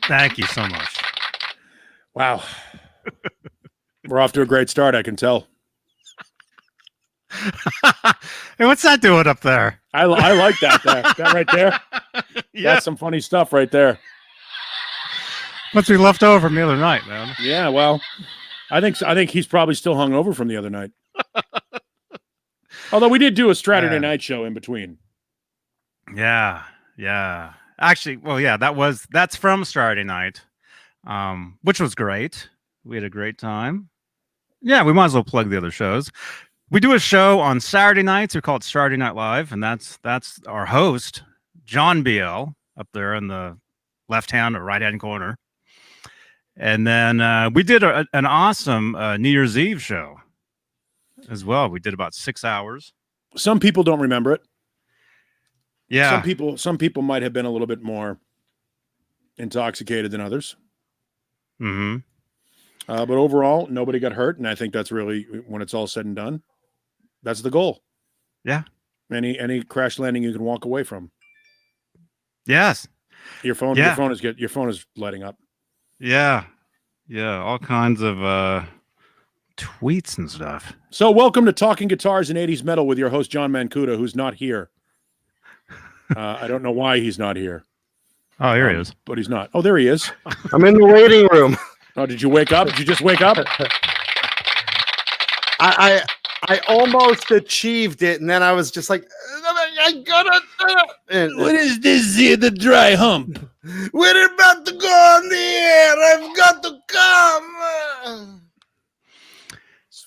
Thank you so much. Wow. We're off to a great start, I can tell. Hey, what's that doing up there? I like that. That right there. Yeah. That's some funny stuff right there. Must be left over from the other night, man. Yeah, well, I think he's probably still hung over from the other night. Although we did do a Saturday night show in between. Yeah. Actually, well, yeah, that's from Saturday night, which was great. We had a great time. Yeah, we might as well plug the other shows. We do a show on Saturday nights. We call it Saturday Night Live, and that's our host, John BL, up there in the left-hand or right-hand corner. And then we did an awesome New Year's Eve show as well. We did about 6 hours. Some people don't remember it. Yeah. Some people might have been a little bit more intoxicated than others. Mm-hmm. But overall, nobody got hurt, and I think that's really, when it's all said and done, that's the goal. Yeah. Any crash landing you can walk away from. Yes. Your phone is lighting up. Yeah. All kinds of tweets and stuff. So welcome to Talking Guitars and 80s Metal with your host, John Mancuda, who's not here. I don't know why he's not here. Oh, here he is. But he's not. Oh, there he is. I'm in the waiting room. Oh, did you wake up? Did you just wake up? I almost achieved it, and then I was just like, I gotta. What is this here, the dry hump? We're about to go on the air. I've got to come.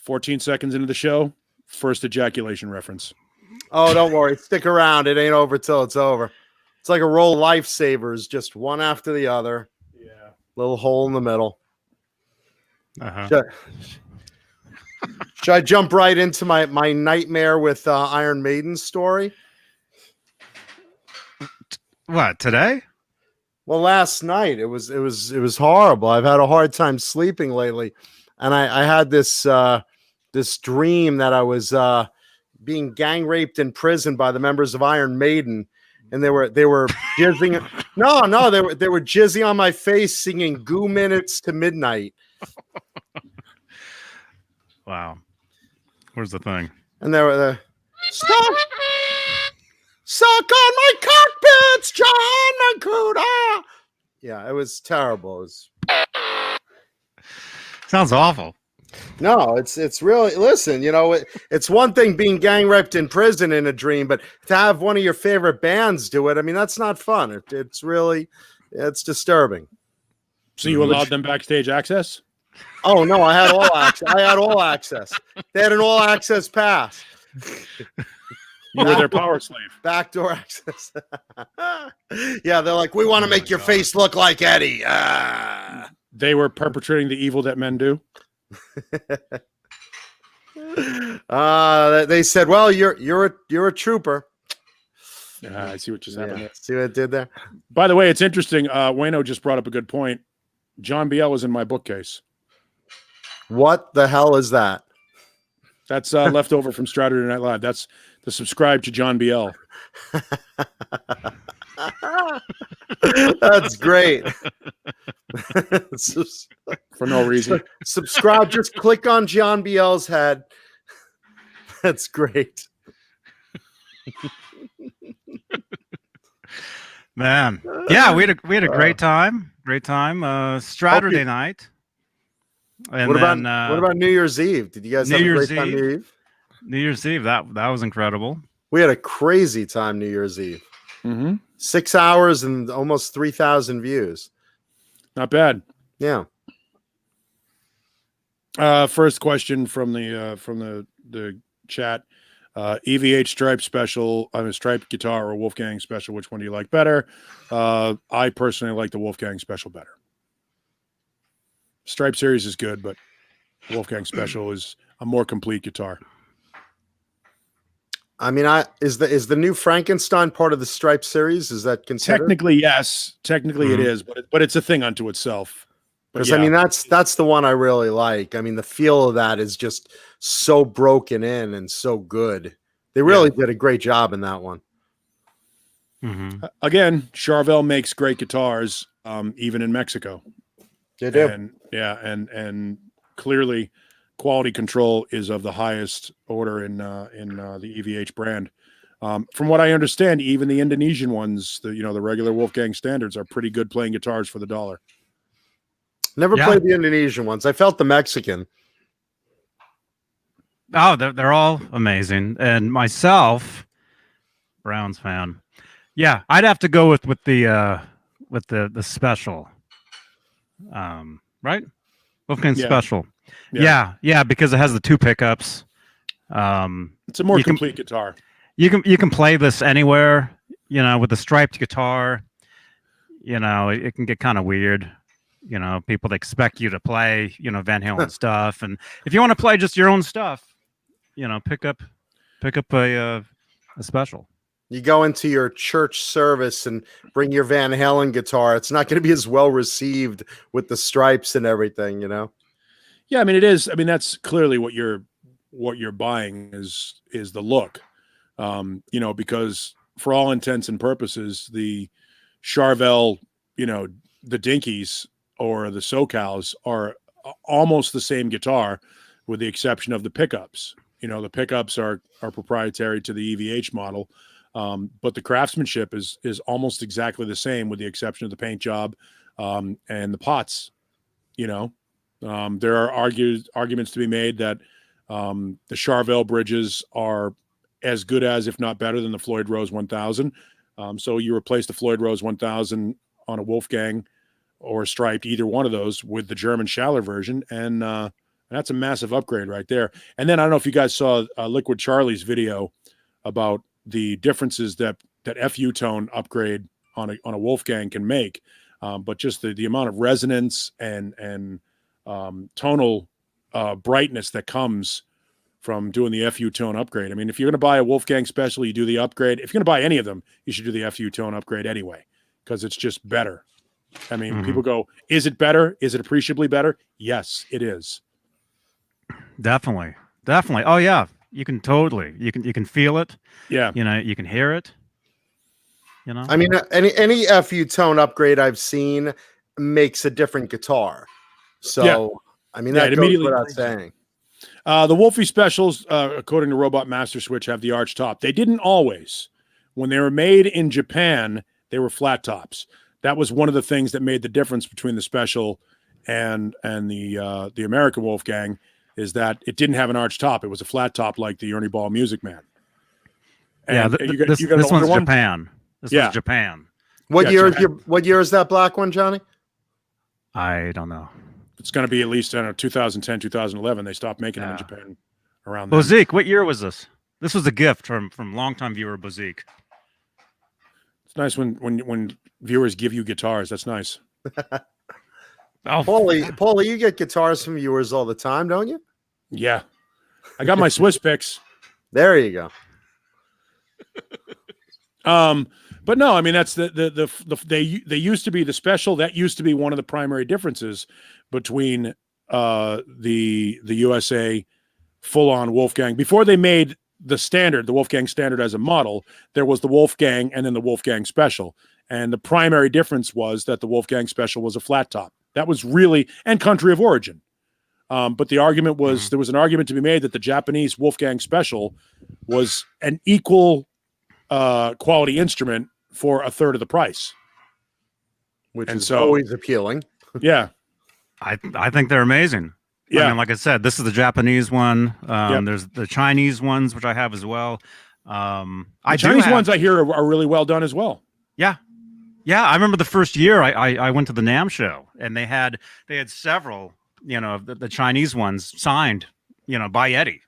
14 seconds into the show, first ejaculation reference. Oh, don't worry. Stick around. It ain't over till it's over. It's like a roll of lifesavers, just one after the other. Yeah. Little hole in the middle. Uh-huh. Should I jump right into my nightmare with Iron Maiden story? What, today? Well, last night it was horrible. I've had a hard time sleeping lately, and I had this dream that I was being gang raped in prison by the members of Iron Maiden, and they were jizzing. No, they were jizzing on my face, singing "Goo Minutes to Midnight." Wow. Where's the thing? And they were suck on my cockpits, John Mancuda. Yeah, it was terrible. Sounds awful. No, it's really, listen, it's one thing being gang raped in prison in a dream, but to have one of your favorite bands do it, I mean, that's not fun. It's disturbing. So you allowed them backstage access? Oh no, I had all access. They had an all access pass. You were their power slave. Backdoor access. Yeah, they're like, we want to make your face look like Eddie. They were perpetrating the evil that men do. They said, well, you're a trooper. I see what just happened there. See what it did there? By the way, it's interesting. Wayno just brought up a good point. John BL is in my bookcase. What the hell is that? That's left over from Saturday Night Live. That's the subscribe to John BL. That's great. For no reason. Subscribe. Just click on John BL's head. That's great. Man. Yeah, we had a great time. Great time. Saturday night. And what about New Year's Eve? Did you guys have a great time New Year's Eve? New Year's Eve, that was incredible. We had a crazy time New Year's Eve. Mm-hmm. 6 hours and almost 3,000 views. Not bad. Yeah. First question from the chat. EVH Stripe special, I'm a Stripe guitar or Wolfgang special. Which one do you like better? I personally like the Wolfgang special better. Stripe series is good, but Wolfgang special is a more complete guitar. I mean, is the new Frankenstein part of the Stripe series? Is that considered? Technically, yes. Technically, it is, but it's a thing unto itself. Because I mean, that's the one I really like. I mean, the feel of that is just so broken in and so good. They really did a great job in that one. Mm-hmm. Again, Charvel makes great guitars. even in Mexico. They do. And clearly, quality control is of the highest order in the EVH brand. From what I understand, even the Indonesian ones, the regular Wolfgang standards, are pretty good playing guitars for the dollar. Never played the Indonesian ones. I felt the Mexican. Oh, they're all amazing. And myself, Browns fan. Yeah, I'd have to go with the special. Right? Wolfgang special. Yeah, because it has the 2 pickups. It's a more complete guitar. You can play this anywhere, with the striped guitar. It can get kind of weird. People expect you to play, Van Halen stuff, and if you want to play just your own stuff, pick up a special. You go into your church service and bring your Van Halen guitar. It's not going to be as well received with the stripes and everything, Yeah, I mean it is. I mean that's clearly what you're buying is the look, because for all intents and purposes, the Charvel, the Dinkies or the Soquels are almost the same guitar, with the exception of the pickups. The pickups are proprietary to the EVH model. But the craftsmanship is almost exactly the same, with the exception of the paint job and the pots. There are arguments to be made that the Charvel bridges are as good as, if not better than, the Floyd Rose 1000. So you replace the Floyd Rose 1000 on a Wolfgang or a striped, either one of those, with the German Schaller version, and that's a massive upgrade right there. And then I don't know if you guys saw Liquid Charlie's video about the differences that FU tone upgrade on a Wolfgang can make, but just the amount of resonance and tonal brightness that comes from doing the FU tone upgrade. I mean, if you're going to buy a Wolfgang special, you do the upgrade. If you're going to buy any of them, you should do the FU tone upgrade anyway, because it's just better. I mean, people go, is it better? Is it appreciably better? Yes, it is. Definitely. Oh yeah. You can feel it. Yeah. You can hear it. I mean, any FU tone upgrade I've seen makes a different guitar. So, I mean, that goes without saying. The Wolfie specials, according to Robot Master Switch, have the arch top. They didn't always. When they were made in Japan, they were flat tops. That was one of the things that made the difference between the special and the American Wolfgang, is that it didn't have an arch top. It was a flat top, like the Ernie Ball Music Man. And this one's Japan. This is Japan. What year is that black one, Johnny? I don't know. It's going to be at least 2010, 2011. They stopped making them in Japan around then. Bozique, what year was this? This was a gift from longtime viewer Bozique. It's nice when viewers give you guitars. That's nice. Paulie, you get guitars from viewers all the time, don't you? Yeah, I got my Swiss picks. There you go. But no, I mean that's they used to be the special. That used to be one of the primary differences between the USA full-on Wolfgang. Before they made the Wolfgang standard as a model, there was the Wolfgang and then the Wolfgang special. And the primary difference was that the Wolfgang special was a flat top. That was really, and country of origin. But the argument was, there was an argument to be made that the Japanese Wolfgang special was an equal quality instrument for a third of the price. Which is always appealing. Yeah. I think they're amazing. Yeah. I mean, like I said, this is the Japanese one. There's the Chinese ones, which I have as well. Chinese ones I hear are really well done as well. Yeah. Yeah. I remember the first year I went to the NAMM show, and they had several, the Chinese ones signed, by Eddie.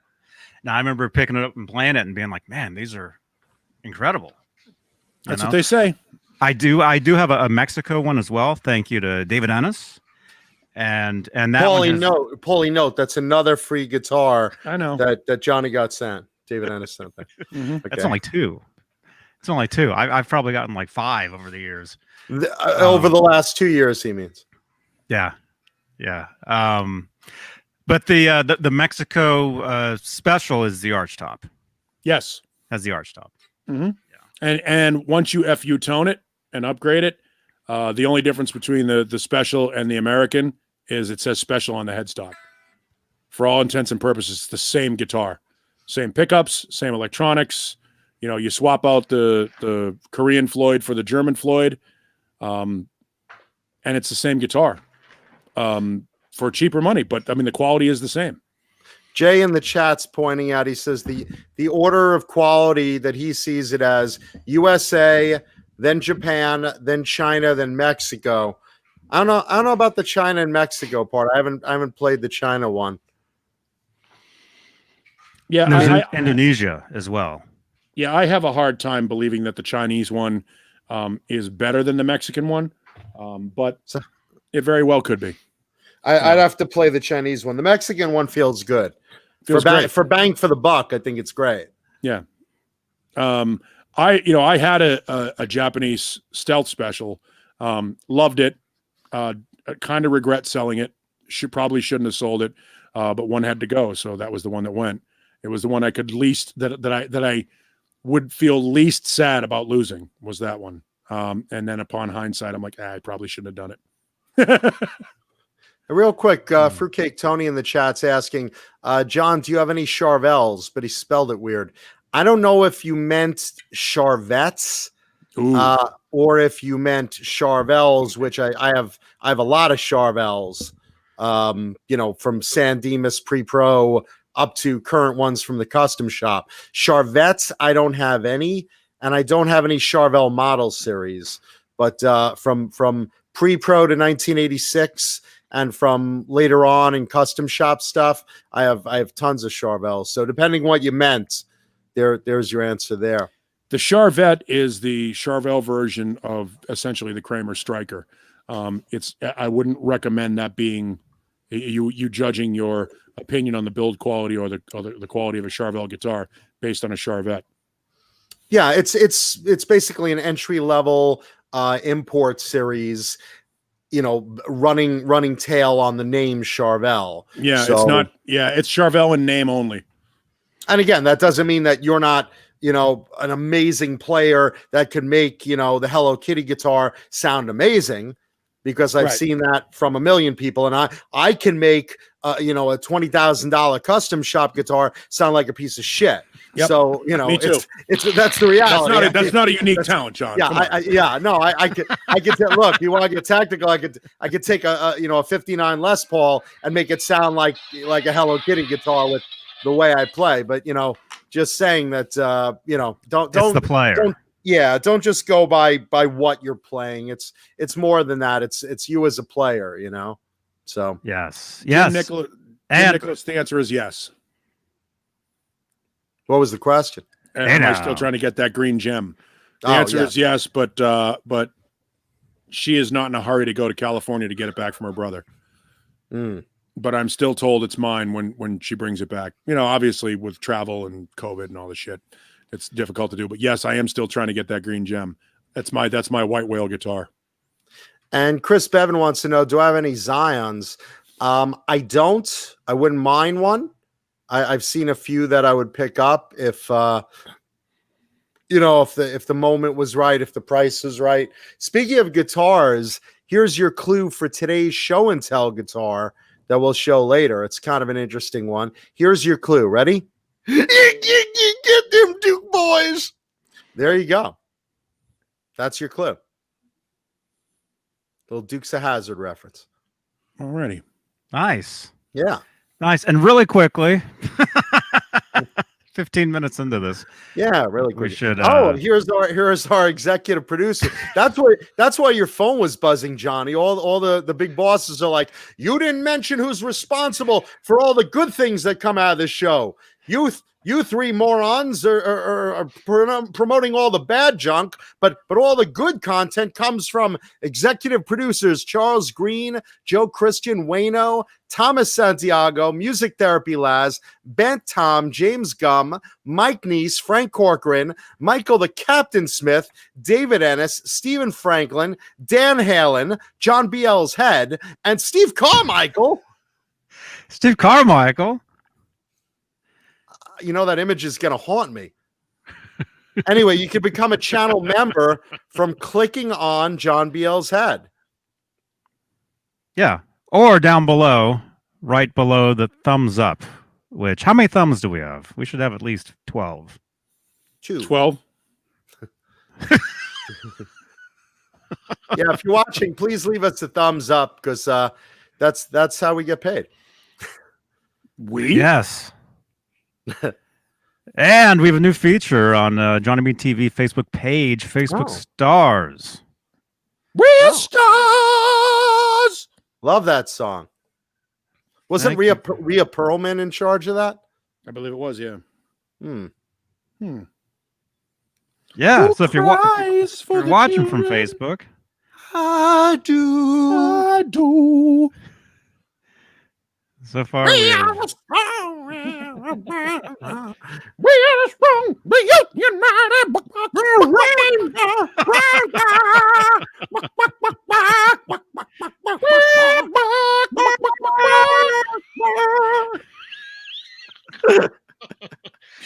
Now I remember picking it up and playing it and being like, man, these are incredible. That's what they say. I do have a Mexico one as well. Thank you to David Ennis. And that Paulie note, that's another free guitar. I know that Johnny got sent. David Ennis sent that. Okay. That's only two. It's only two. I've probably gotten like 5 over the years. Over the last 2 years, he means. Yeah. Yeah. But the Mexico special is the arch top. Yes. Has the arch top. Mm-hmm. Yeah. And once you FU tone it and upgrade it, The only difference between the special and the American is it says special on the headstock. For all intents and purposes, it's the same guitar, same pickups, same electronics. You know, you swap out the Korean Floyd for the German Floyd, and it's the same guitar for cheaper money. But I mean, the quality is the same. Jay in the chat's pointing out, he says the order of quality that he sees it as USA, then Japan, then China, then Mexico. I don't know about the China and Mexico part. I haven't played the China one. Yeah, there's Indonesia as well. Yeah, I have a hard time believing that the Chinese one is better than the Mexican one, but it very well could be. I'd have to play the Chinese one. The Mexican one feels good. For bang for the buck, I think it's great. Yeah. I had a Japanese stealth special. Loved it. Kind of regret selling it. Probably shouldn't have sold it, but one had to go, so that was the one that went. It was the one I could least that I would feel least sad about losing was that one. And then upon hindsight, I'm like, I probably shouldn't have done it. Real quick, Fruitcake Tony in the chat's asking, John, do you have any Charvels? But he spelled it weird. I don't know if you meant Charvettes or if you meant Charvels, which I have a lot of Charvels, from San Dimas Pre-Pro up to current ones from the custom shop. Charvettes, I don't have any, and I don't have any Charvel model series, but from Pre-Pro to 1986 and from later on in custom shop stuff, I have tons of Charvels. So depending what you meant, there's your answer there. The Charvette is the Charvel version of essentially the Kramer Striker. I wouldn't recommend that being you judging your opinion on the build quality or the quality of a Charvel guitar based on a Charvette. Yeah, it's basically an entry level import series, running tail on the name Charvel. Yeah, so, it's not. Yeah, it's Charvel in name only. And again, that doesn't mean that you're not, an amazing player that could make, the Hello Kitty guitar sound amazing, because I've seen that from a million people, and I can make a $20,000 custom shop guitar sound like a piece of shit. Yep. So Me too. It's that's the reality. That's not a unique talent, John. Yeah, I could look. You want to get tactical? I could take a 59 Les Paul and make it sound like a Hello Kitty guitar with the way I play. But just saying that don't it's the player. Don't just go by what you're playing. It's more than that. It's you as a player, So yes. Nicholas, the answer is yes. What was the question? Am I still trying to get that green gem? The answer is yes, but she is not in a hurry to go to California to get it back from her brother. But I'm still told it's mine when she brings it back. Obviously with travel and COVID and all this shit, it's difficult to do. But yes, I am still trying to get that green gem. That's my white whale guitar. And Chris Bevan wants to know, do I have any Zions? I don't. I wouldn't mind one. I've seen a few that I would pick up if if the moment was right, if the price was right. Speaking of guitars, here's your clue for today's show and tell guitar that we'll show later. It's kind of an interesting one. Here's your clue. Ready? Get them Duke boys. There you go. That's your clue. Little Dukes of Hazzard reference. Alrighty. Nice. Yeah. Nice. And really quickly, 15 minutes into this. Yeah, really quick. We should here's our executive producer. That's why your phone was buzzing, Johnny. All the big bosses are like, you didn't mention who's responsible for all the good things that come out of this show. You three morons are promoting all the bad junk, but all the good content comes from executive producers Charles Green, Joe Christian, Wayno, Thomas Santiago, Music Therapy Laz, Bent Tom, James Gum, Mike Neese, Frank Corcoran, Michael the Captain Smith, David Ennis, Stephen Franklin, Dan Halen, John B.L.'s Head, and Steve Carmichael. Steve Carmichael? That image is going to haunt me. Anyway, you can become a channel member from clicking on John BL's head. Yeah. Or down below, right below the thumbs up, which, how many thumbs do we have? We should have at least 12. 12. Yeah, if you're watching, please leave us a thumbs up because that's how we get paid. Yes. And we have a new feature on Johnny Bean TV Facebook page, Facebook Stars. We're stars. Love that song. Wasn't Rhea Perlman in charge of that? I believe it was, yeah. Yeah, Who so if you're watching from Facebook, I do. So far, we are strong. We are strong. We are united.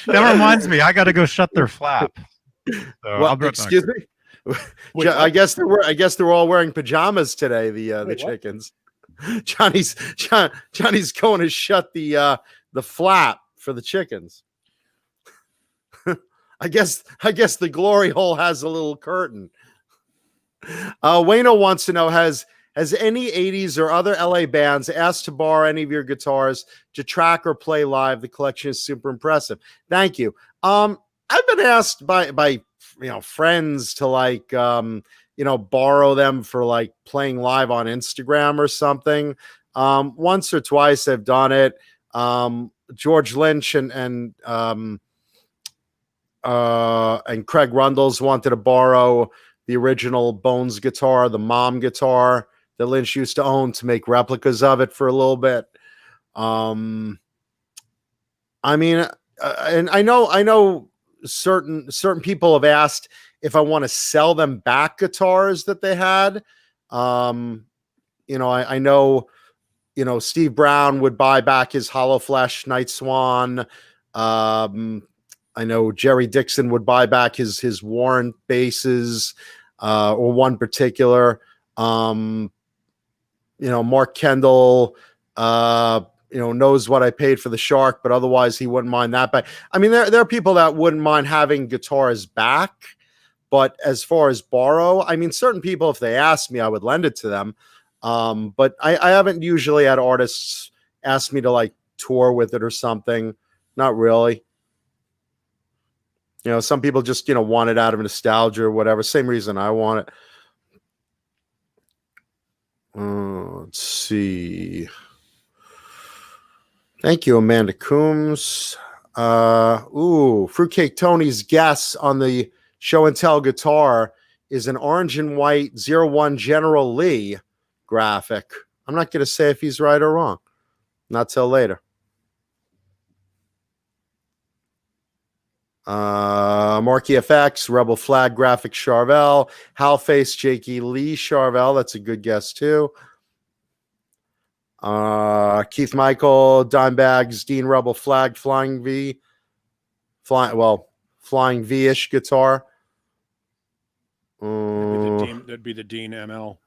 That reminds me, I got to go shut their flap. So Well, excuse me. Wait, I guess they're all wearing pajamas today. The chickens. Johnny's going to shut the flap for the chickens. I guess the glory hole has a little curtain. Wayno wants to know, has any 80s or other LA bands asked to borrow any of your guitars to track or play live? The collection is super impressive. Thank you. I've been asked by friends to borrow them for playing live on Instagram or something. Once or twice I've done it. George Lynch and Craig Rundles wanted to borrow the original Bones guitar, the Mom guitar that Lynch used to own, to make replicas of it for a little bit. And I know certain people have asked if I want to sell them back guitars that they had. I know, Steve Brown would buy back his Hollow Flesh Night Swan. I know Jerry Dixon would buy back his Warren basses, or one particular. Mark Kendall, knows what I paid for the Shark, but otherwise he wouldn't mind that back. I mean, there are people that wouldn't mind having guitars back, but as far as borrow, I mean, certain people, if they asked me, I would lend it to them. But I haven't usually had artists ask me to tour with it or something. Not really. Some people just, want it out of nostalgia or whatever. Same reason I want it. Let's see. Thank you, Amanda Coombs. Fruitcake Tony's guess on the show and tell guitar is an orange and white 01 General Lee graphic. I'm not going to say if he's right or wrong. Not till later. Marky FX, Rebel Flag graphic Charvel, Halface, Jakey Lee Charvel. That's a good guess too. Keith Michael, Dimebags, Dean Rebel Flag, Flying V-ish guitar. That'd be the Dean ML.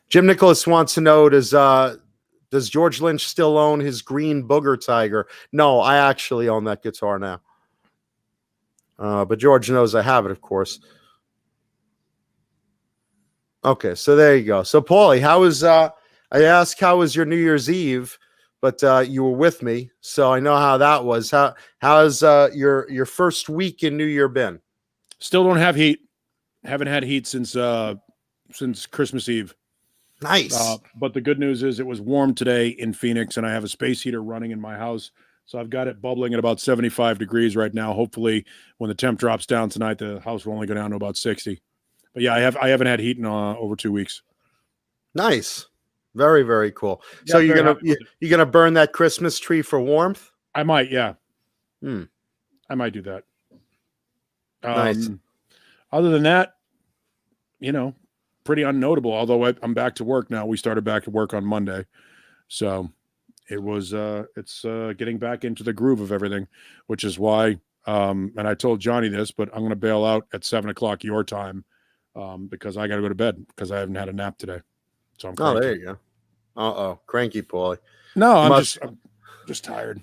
Jim Nicholas wants to know, does George Lynch still own his green Booger Tiger? No, I actually own that guitar now. But George knows I have it, of course. Okay, so there you go. So, Paulie, I asked how was your New Year's Eve, but you were with me, so I know how that was. How's your first week in New Year been? Still don't have heat. Haven't had heat since Christmas Eve. Nice. But the good news is it was warm today in Phoenix, and I have a space heater running in my house. So I've got it bubbling at about 75 degrees right now. Hopefully, when the temp drops down tonight, the house will only go down to about 60. But yeah, I haven't had heat in over 2 weeks. Nice, very, very cool. Yeah, so you're gonna burn that Christmas tree for warmth? I might, yeah. I might do that. Nice. Other than that, pretty unnotable. Although I'm back to work now. We started back to work on Monday, so. It's getting back into the groove of everything, which is why And I told Johnny this, but I'm going to bail out at 7:00 your time because I got to go to bed because I haven't had a nap today. So I'm cranky. Oh, there you go. Cranky Paulie. No, I'm just tired.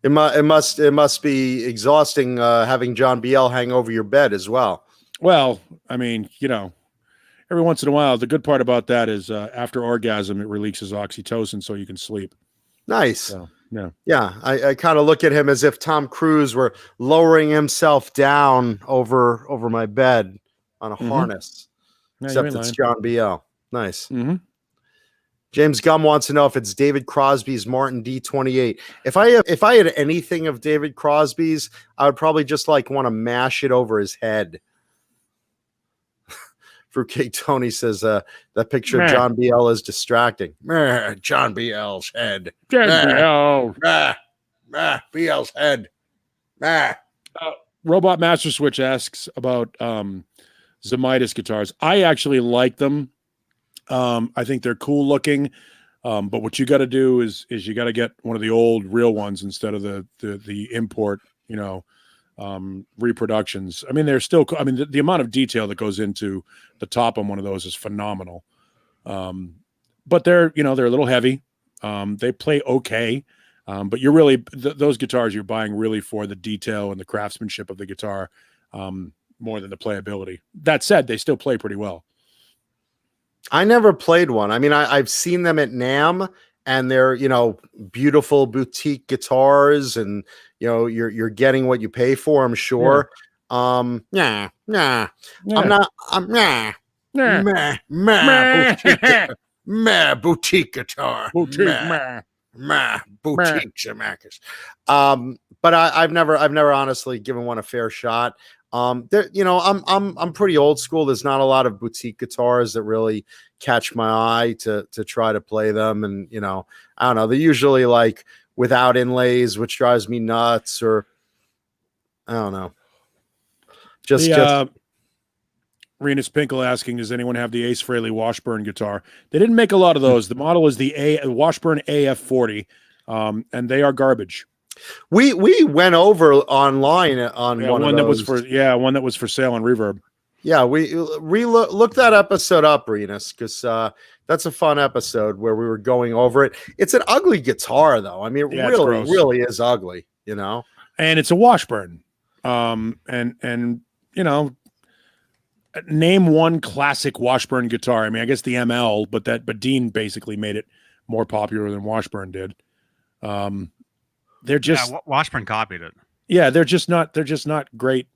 It must be exhausting having John BL hang over your bed as well. Well, I mean, every once in a while, the good part about that is after orgasm, it releases oxytocin so you can sleep. Nice. So, yeah. Yeah. I kind of look at him as if Tom Cruise were lowering himself down over my bed on a harness. Yeah, Except it's John BL. Nice. Mm-hmm. James Gum wants to know if it's David Crosby's Martin D28. If I had anything of David Crosby's, I would probably just want to mash it over his head. Fruitcake Tony says that picture of John BL is distracting. John BL's head. John BL. BL's head. Robot Master Switch asks about Zemitis guitars. I actually like them. I think they're cool looking. But what you got to do is you got to get one of the old real ones instead of the import, reproductions. I mean, they're still, the amount of detail that goes into the top on one of those is phenomenal. But they're a little heavy. They play okay. But you're really, those guitars you're buying really for the detail and the craftsmanship of the guitar, more than the playability. That said, they still play pretty well. I never played one. I mean, I've seen them at NAMM, and they're, beautiful boutique guitars, and you're getting what you pay for, I'm sure. Yeah. Boutique guitar. Boutique Zemeckis. But I've never honestly given one a fair shot. I'm pretty old school. There's not a lot of boutique guitars that really catch my eye to try to play them. And, I don't know, they're usually like without inlays, which drives me nuts, or I don't know. Just Renus Pinkle asking, does anyone have the Ace Frehley Washburn guitar? They didn't make a lot of those. The model is the Washburn AF40, and they are garbage. We went over online on one of those. One that was for sale on Reverb. Yeah, we look that episode up, Renus, because that's a fun episode where we were going over it. It's an ugly guitar, though. I mean, it really is ugly, And it's a Washburn. Name one classic Washburn guitar. I mean, I guess the ML, but Beane basically made it more popular than Washburn did. They're just Washburn copied it. Yeah, they're just not great.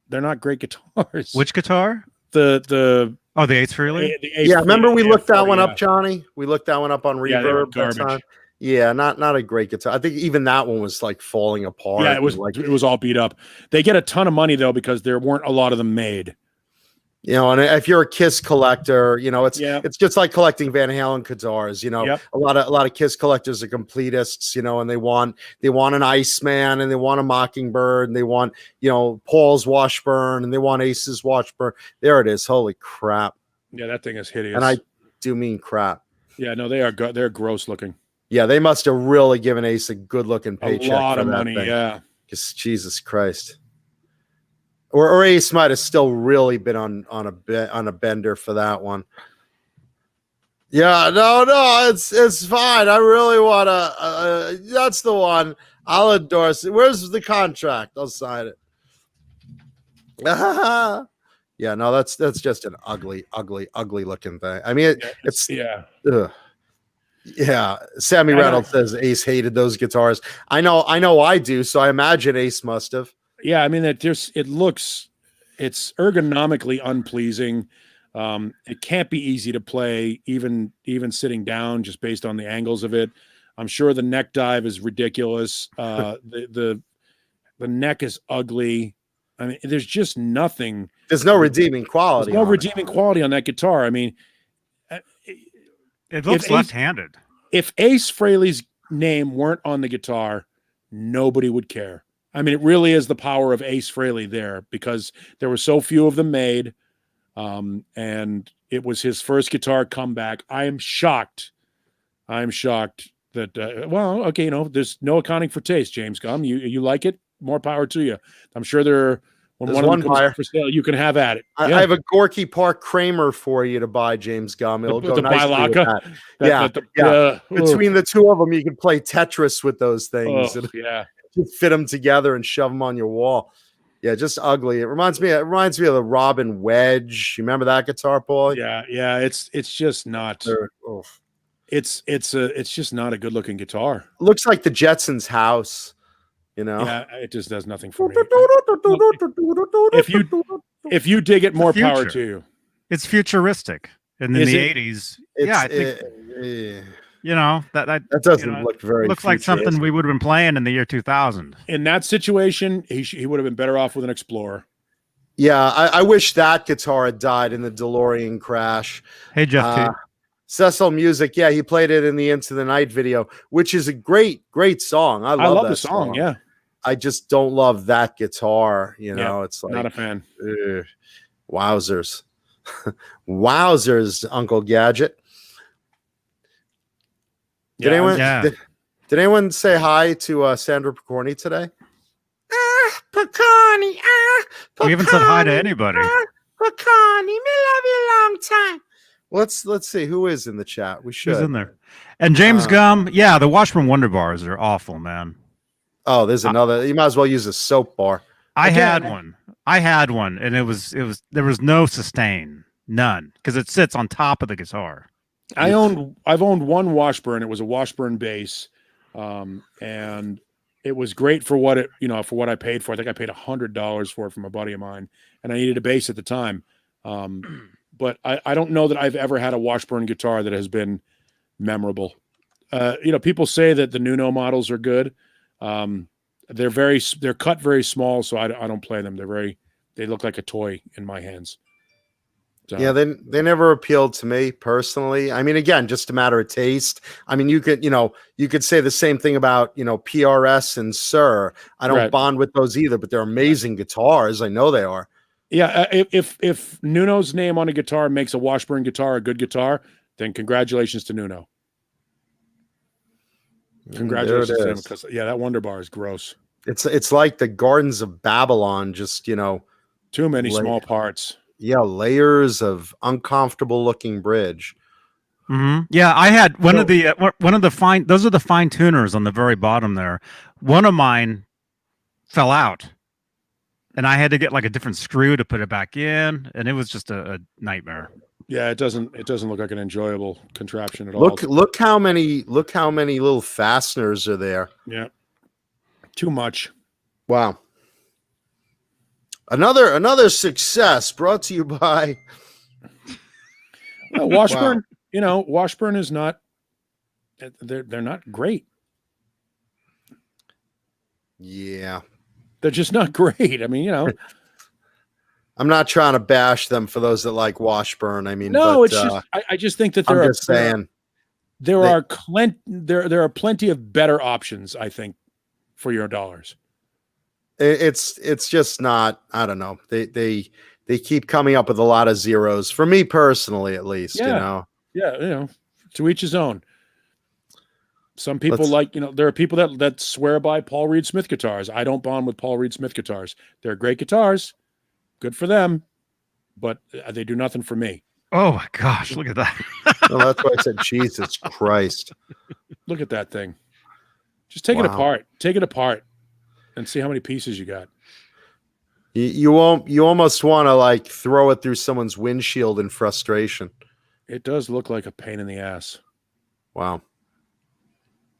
They're not great guitars. Which guitar? The Ace Frehley? Remember we looked that one up, Johnny? We looked that one up on Reverb. Garbage. Yeah, not a great guitar. I think even that one was like falling apart. Yeah, it was all beat up. They get a ton of money though because there weren't a lot of them made. And if you're a Kiss collector, it's just like collecting Van Halen guitars. A lot of Kiss collectors are completists, and they want an Iceman, and they want a Mockingbird, and they want Paul's Washburn, and they want Ace's Washburn. There it is. Holy crap! Yeah, that thing is hideous. And I do mean crap. Yeah, no, they're gross looking. Yeah, they must have really given Ace a good looking paycheck. A lot of money. Thing. Yeah, just Jesus Christ. Or Ace might have still really been on a bender for that one. Yeah, no, it's fine. I really want to. That's the one. I'll endorse it. Where's the contract? I'll sign it. Yeah, no, that's just an ugly looking thing. I mean, it's yeah. Ugh. Yeah, Sammy Reynolds says Ace hated those guitars. I know I do. So I imagine Ace must have. Yeah, I mean it's ergonomically unpleasing. It can't be easy to play, even sitting down, just based on the angles of it. I'm sure the neck dive is ridiculous. The neck is ugly. I mean, there's just nothing. There's no redeeming quality. There's no redeeming quality on that guitar. I mean, it looks left-handed. If Ace Frehley's name weren't on the guitar, nobody would care. I mean, it really is the power of Ace Frehley there because there were so few of them made, and it was his first guitar comeback. I am shocked that, there's no accounting for taste, James Gum. You like it? more power to you. I'm sure when There's one of them one comes buyer. up for sale, you can have at it. I have a Gorky Park Kramer for you to buy, James Gum. It'll go the nicely with Bilaka. that. Yeah. Between the two of them, you can play Tetris with those things. Yeah. You fit them together and shove them on your wall. Yeah, just ugly. It reminds me of the Robin Wedge. You remember that guitar, Paul? Yeah. It's just not. It's just not a good looking guitar. Looks like the Jetsons' house. Yeah, it just does nothing for me. If you dig it, more power to you. It's futuristic, and in the 80s, I think that doesn't look very. Looks like something we would have been playing in the year 2000. In that situation, he would have been better off with an Explorer. Yeah, I wish that guitar had died in the DeLorean crash. Hey, Jeff. Cecil Music, yeah, he played it in the Into the Night video, which is a great song. I love the song. Yeah, I just don't love that guitar. It's like not a fan. Wowzers, wowzers, Uncle Gadget. Did anyone say hi to Sandra Picorni today? Picorni, we haven't said hi to anybody. Picorni, me love you a long time. Let's see who is in the chat. We should. Who's in there? And James Gum, the Washburn Wonder Bars are awful, man. Oh, there's another. You might as well use a soap bar. I had one, and there was no sustain, none, because it sits on top of the guitar. I've owned one Washburn. It was a Washburn bass, and it was great for what I paid for. I think I paid $100 for it from a buddy of mine, and I needed a bass at the time. But I don't know that I've ever had a Washburn guitar that has been memorable. People say that the Nuno models are good. They're cut very small, so I don't play them. They look like a toy in my hands. So. Yeah, they never appealed to me personally. I mean, again, just a matter of taste. I mean, you could say the same thing about PRS and Sir. I don't bond with those either, but they're amazing guitars. I know they are. Yeah, if Nuno's name on a guitar makes a Washburn guitar a good guitar, then congratulations to Nuno. Congratulations to him, because that Wonder Bar is gross. It's like the Gardens of Babylon, just too many small parts. Yeah, layers of uncomfortable looking bridge. Mm-hmm. Yeah, I had one of the fine. Those are the fine tuners on the very bottom there. One of mine fell out, and I had to get like a different screw to put it back in, and it was just a nightmare. Yeah, it doesn't look like an enjoyable contraption at all. Look how many little fasteners are there. Yeah, too much. Wow. Another success brought to you by Washburn. Wow. Washburn is not. They're not great. Yeah, they're just not great. I mean, I'm not trying to bash them for those that like Washburn. I mean, no, it's just I just think that there are plenty of better options. I think for your dollars. It's just not. I don't know. They keep coming up with a lot of zeros for me personally, at least. Yeah, to each his own. Some people there are people that swear by Paul Reed Smith guitars. I don't bond with Paul Reed Smith guitars. They're great guitars, good for them, but they do nothing for me. Oh my gosh, look at that. Well, that's why I said Jesus Christ. Look at that thing. Just take it apart. Take it apart. And see how many pieces you got. You almost want to throw it through someone's windshield in frustration. It does look like a pain in the ass. Wow.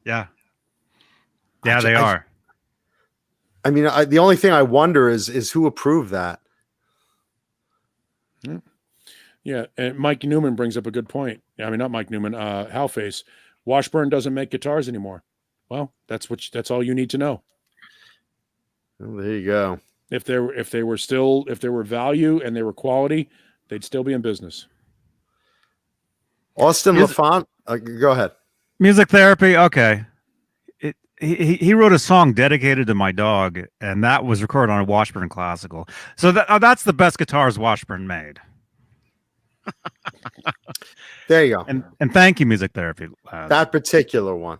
Yeah. Yeah, they are. I mean, the only thing I wonder is who approved that. Yeah, and Mike Newman brings up a good point. I mean, not Mike Newman. Halface. Washburn doesn't make guitars anymore. Well, that's all you need to know. Well, there you go. If there were value and they were quality, they'd still be in business. Austin LaFont, go ahead. Music Therapy. Okay. He wrote a song dedicated to my dog, and that was recorded on a Washburn Classical. So that's the best guitars Washburn made. There you go. And thank you, Music Therapy. That particular one.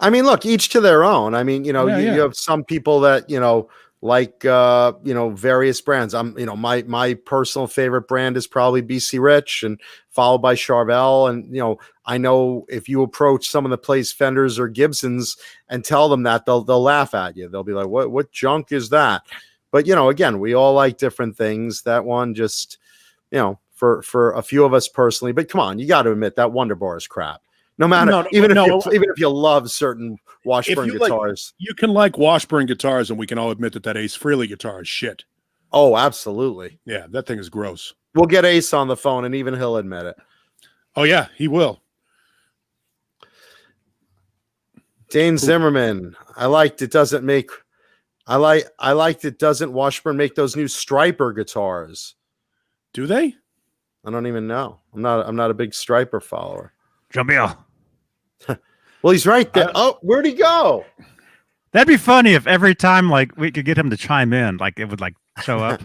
I mean, look, each to their own. I mean, you know, you have some people that, you know, like, you know, various brands. You know, my personal favorite brand is probably BC Rich, and followed by Charvel. And, you know, I know if you approach someone that plays Fenders or Gibsons and tell them that, they'll laugh at you. They'll be like, what junk is that? But, you know, again, we all like different things. That one just, you know, for a few of us personally, but come on, you got to admit that Wonder Bar is crap. No matter, even if you love certain Washburn guitars, you can like Washburn guitars, and we can all admit that Ace Frehley guitar is shit. Oh, absolutely. Yeah, that thing is gross. We'll get Ace on the phone, and even he'll admit it. Oh yeah, he will. Dane Zimmerman, I liked it. Doesn't Washburn make those new Striper guitars? Do they? I don't even know. I'm not a big Striper follower. Jamil. Well, he's right there. Where'd he go? That'd be funny if every time like we could get him to chime in, like it would like show up.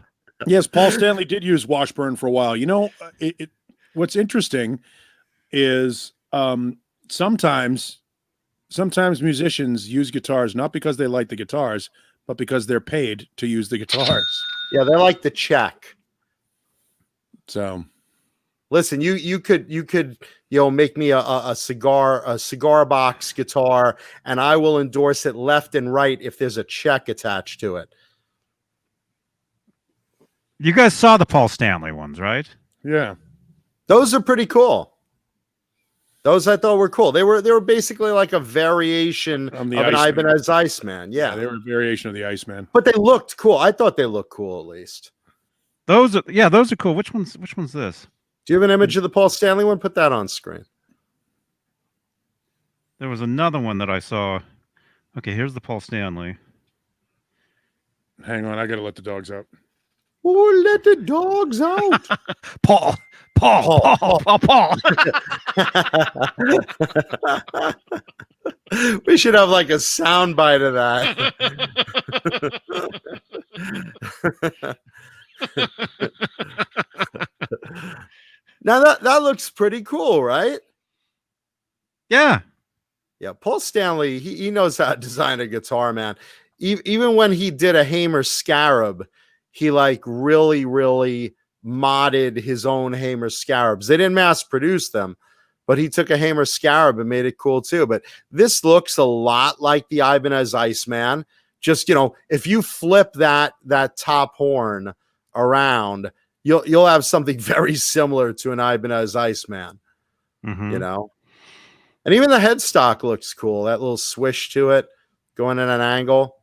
Yes, Paul Stanley did use Washburn for a while. You know, what's interesting is sometimes musicians use guitars not because they like the guitars, but because they're paid to use the guitars. Yeah, they're like the check. So, listen, you could make me a cigar box guitar, and I will endorse it left and right if there's a check attached to it. You guys saw the Paul Stanley ones, right? Yeah, those are pretty cool. Those I thought were cool. They were basically like a variation of an Ibanez Iceman. Yeah, they were a variation of the Iceman, but they looked cool. I thought they looked cool at least. Those are cool. Which one's this? Do you have an image of the Paul Stanley one? Put that on screen. There was another one that I saw. Okay, here's the Paul Stanley. Hang on, I gotta let the dogs out. Oh, let the dogs out. Paul. We should have like a sound bite of that. Now that looks pretty cool, right? Yeah. Yeah, Paul Stanley, he knows how to design a guitar, man. Even when he did a Hamer Scarab, he like really, really modded his own Hamer Scarabs. They didn't mass produce them, but he took a Hamer Scarab and made it cool too. But this looks a lot like the Ibanez Iceman. Just, you know, if you flip that top horn around, you'll have something very similar to an Ibanez Iceman. Mm-hmm. You know, and even the headstock looks cool. That little swish to it, going in an angle.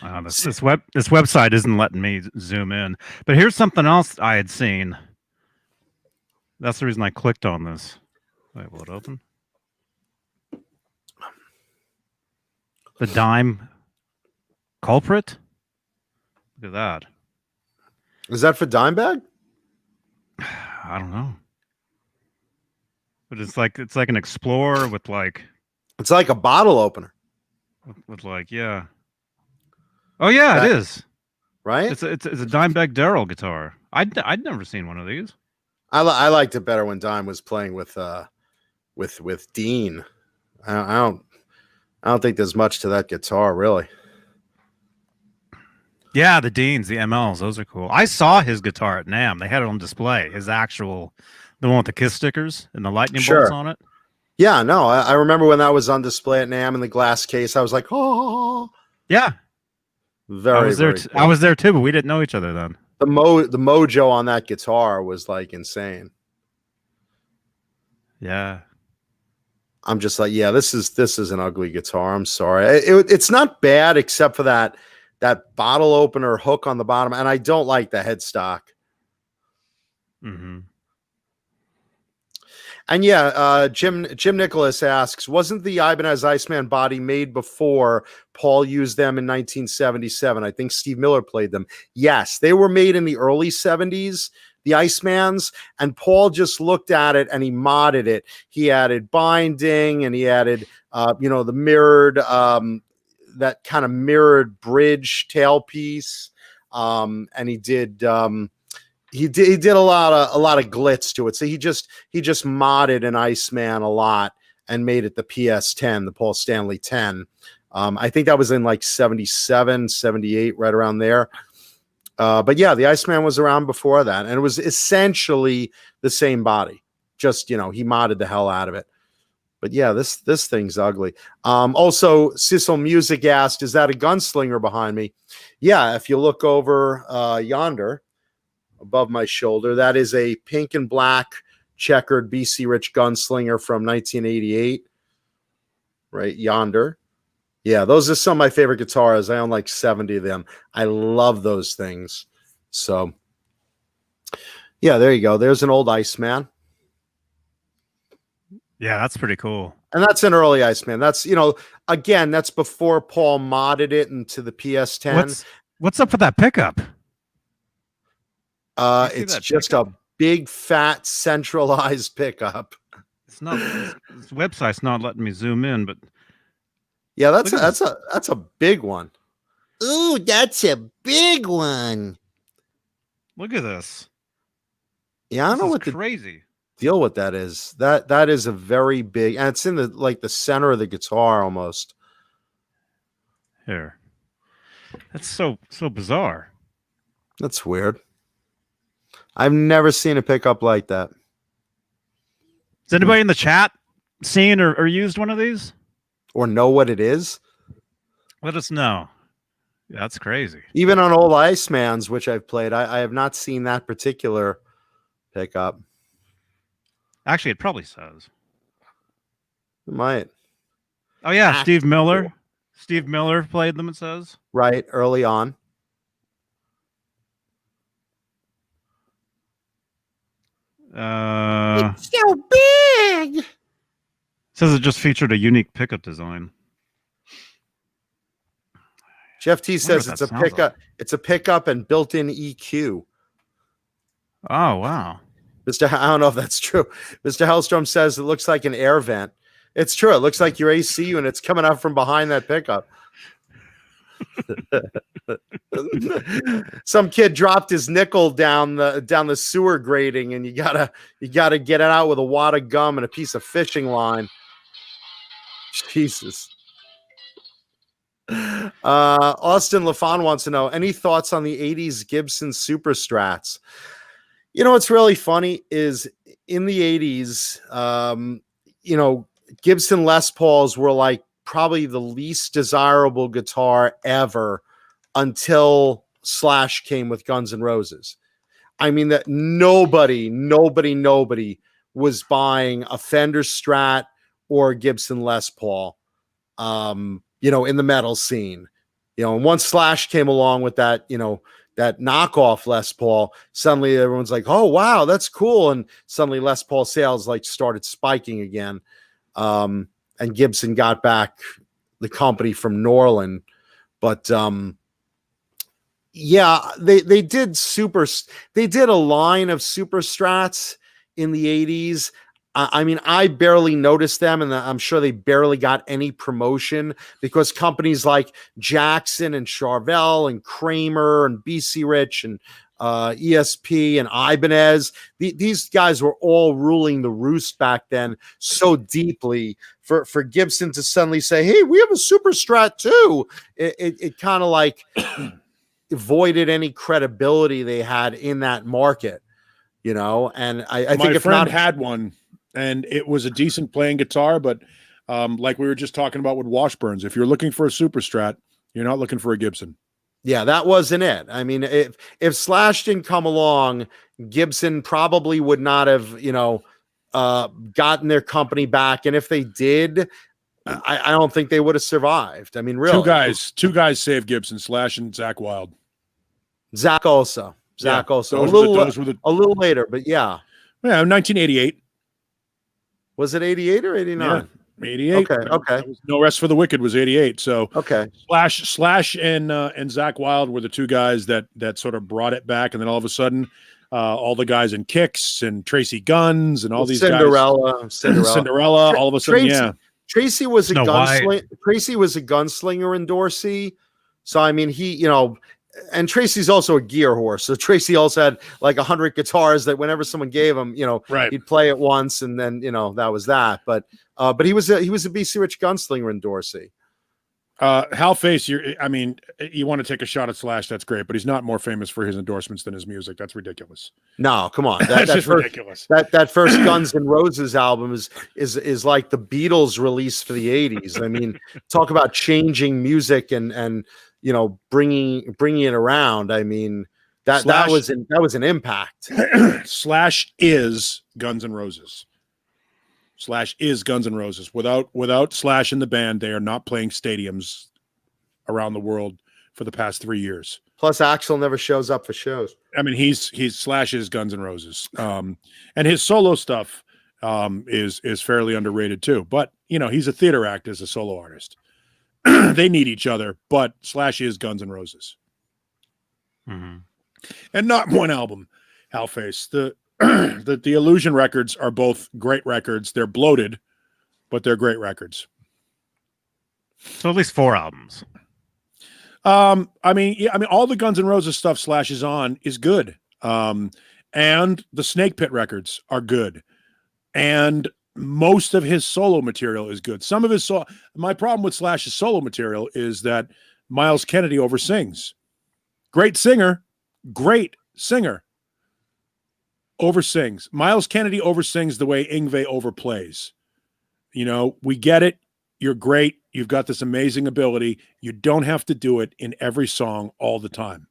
This website isn't letting me zoom in. But here's something else I had seen. That's the reason I clicked on this. Wait, will it open? The Dime Culprit. Look at that. Is that for Dimebag? I don't know. But it's like an Explorer with like. It's like a bottle opener. With like, yeah. Oh yeah, it is. Right? It's a Dimebag Darrell guitar. I'd never seen one of these. I liked it better when Dime was playing with Deane. I don't think there's much to that guitar, really. Yeah, the Deans, the MLs, those are cool. I saw his guitar at NAMM. They had it on display. His actual, the one with the kiss stickers and the lightning bolts on it. Yeah, no, I remember when that was on display at NAMM in the glass case. I was like, oh, yeah. I was there too, but we didn't know each other then. The mojo on that guitar was like insane. Yeah. I'm just like, yeah, this is an ugly guitar. I'm sorry. It's not bad except for that bottle opener hook on the bottom, and I don't like the headstock. Mm-hmm. And yeah, Jim Nicholas asks, wasn't the Ibanez Iceman body made before Paul used them in 1977? I think Steve Miller played them. Yes, they were made in the early 70s, the Icemans, and Paul just looked at it and he modded it. He added binding and he added, the mirrored, that kind of mirrored bridge tailpiece, and he did a lot of glitz to it. So he just modded an Iceman a lot and made it the PS10, the Paul Stanley 10. I think that was in like 77, 78, right around there. But yeah, the Iceman was around before that, and it was essentially the same body. Just, he modded the hell out of it. But yeah, this thing's ugly. Also, Sissel Music asked, is that a gunslinger behind me? Yeah, if you look over yonder above my shoulder, that is a pink and black checkered BC Rich gunslinger from 1988. Right yonder. Yeah, those are some of my favorite guitars. I own like 70 of them. I love those things. So, yeah, there you go. There's an old Iceman. Yeah, that's pretty cool. And that's an early Iceman. That's, again, that's before Paul modded it into the PS10. What's up with that pickup? It's just a big, fat, centralized pickup. It's not. This website's not letting me zoom in, but yeah, that's a big one. Ooh, that's a big one. Look at this. Yeah, I don't know what crazy deal with that is. That is a very big, and it's in the center of the guitar almost. Here. That's so bizarre. That's weird. I've never seen a pickup like that. Has anybody in the chat seen or used one of these? Or know what it is? Let us know. Yeah, that's crazy. Even on old Icemans, which I've played, I have not seen that particular pickup. Actually, it probably says. It might. Oh, yeah, Steve Miller. Steve Miller played them, it says. Right, early on. It's so big. Says it just featured a unique pickup design. Jeff T says it's a pickup. Like. It's a pickup and built-in EQ. Oh, wow. I don't know if that's true. Mr. Hellstrom says it looks like an air vent. It's true. It looks like your AC unit's coming out from behind that pickup. Some kid dropped his nickel down the sewer grating, and you gotta get it out with a wad of gum and a piece of fishing line. Jesus. Austin LaFon wants to know, any thoughts on the 80s Gibson Super Strats? What's really funny is in the 80s, Gibson Les Pauls were like probably the least desirable guitar ever until Slash came with Guns N' Roses. I mean, that nobody was buying a Fender Strat or a Gibson Les Paul, in the metal scene. And once Slash came along with that, that knockoff Les Paul, suddenly everyone's like, oh, wow, that's cool. And suddenly Les Paul sales started spiking again. And Gibson got back the company from Norland. But yeah, they did a line of Super Strats in the 80s. I mean, I barely noticed them, and I'm sure they barely got any promotion because companies like Jackson and Charvel and Kramer and BC Rich and ESP and Ibanez, these guys were all ruling the roost back then so deeply. For Gibson to suddenly say, hey, we have a Super Strat too, it kind of like avoided any credibility they had in that market, and I think my friend had one. And it was a decent playing guitar, but like we were just talking about with Washburns, if you're looking for a Super Strat, you're not looking for a Gibson. Yeah, that wasn't it. I mean, if Slash didn't come along, Gibson probably would not have, gotten their company back. And if they did, I don't think they would have survived. I mean, really, two guys saved Gibson: Slash and Zach Wilde. Zach also, yeah, also a little later, but yeah, 1988. Was it 88 or 89? Yeah, 88. Okay. No Rest for the Wicked was 88. So okay. Slash and Zach Wilde were the two guys that sort of brought it back, and then all of a sudden, all the guys in Kicks and Tracy Guns and all these Cinderella. All of a sudden, Tracy was a gunslinger. Tracy was a gunslinger in Dorsey. So I mean, he, and Tracy's also a gear horse. So Tracy also had like 100 guitars that whenever someone gave him, right, he'd play it once and then, that was that. But But he was a BC Rich Gunslinger endorsee. Hal Face, you want to take a shot at Slash, that's great, but he's not more famous for his endorsements than his music. That's ridiculous. No, come on. That's just ridiculous. That first Guns N' Roses album is like the Beatles release for the 80s. I mean, talk about changing music and bringing it around. I mean, that was an impact. Slash is Guns N' Roses. Slash is Guns N' Roses. Without Slash in the band, they are not playing stadiums around the world for the past 3 years. Plus, Axl never shows up for shows. I mean, he's Slash is Guns N' Roses, and his solo stuff is fairly underrated too. But he's a theater act as a solo artist. They need each other, but Slash is Guns N' Roses, and not one album. Halface. The Illusion records are both great records. They're bloated, but they're great records. So at least 4 albums. All the Guns N' Roses stuff Slash is on is good. And the Snake Pit records are good. And most of his solo material is good. Some of his my problem with Slash's solo material is that Miles Kennedy oversings. Great singer, oversings. Miles Kennedy oversings the way Yngwie overplays. We get it. You're great. You've got this amazing ability. You don't have to do it in every song all the time.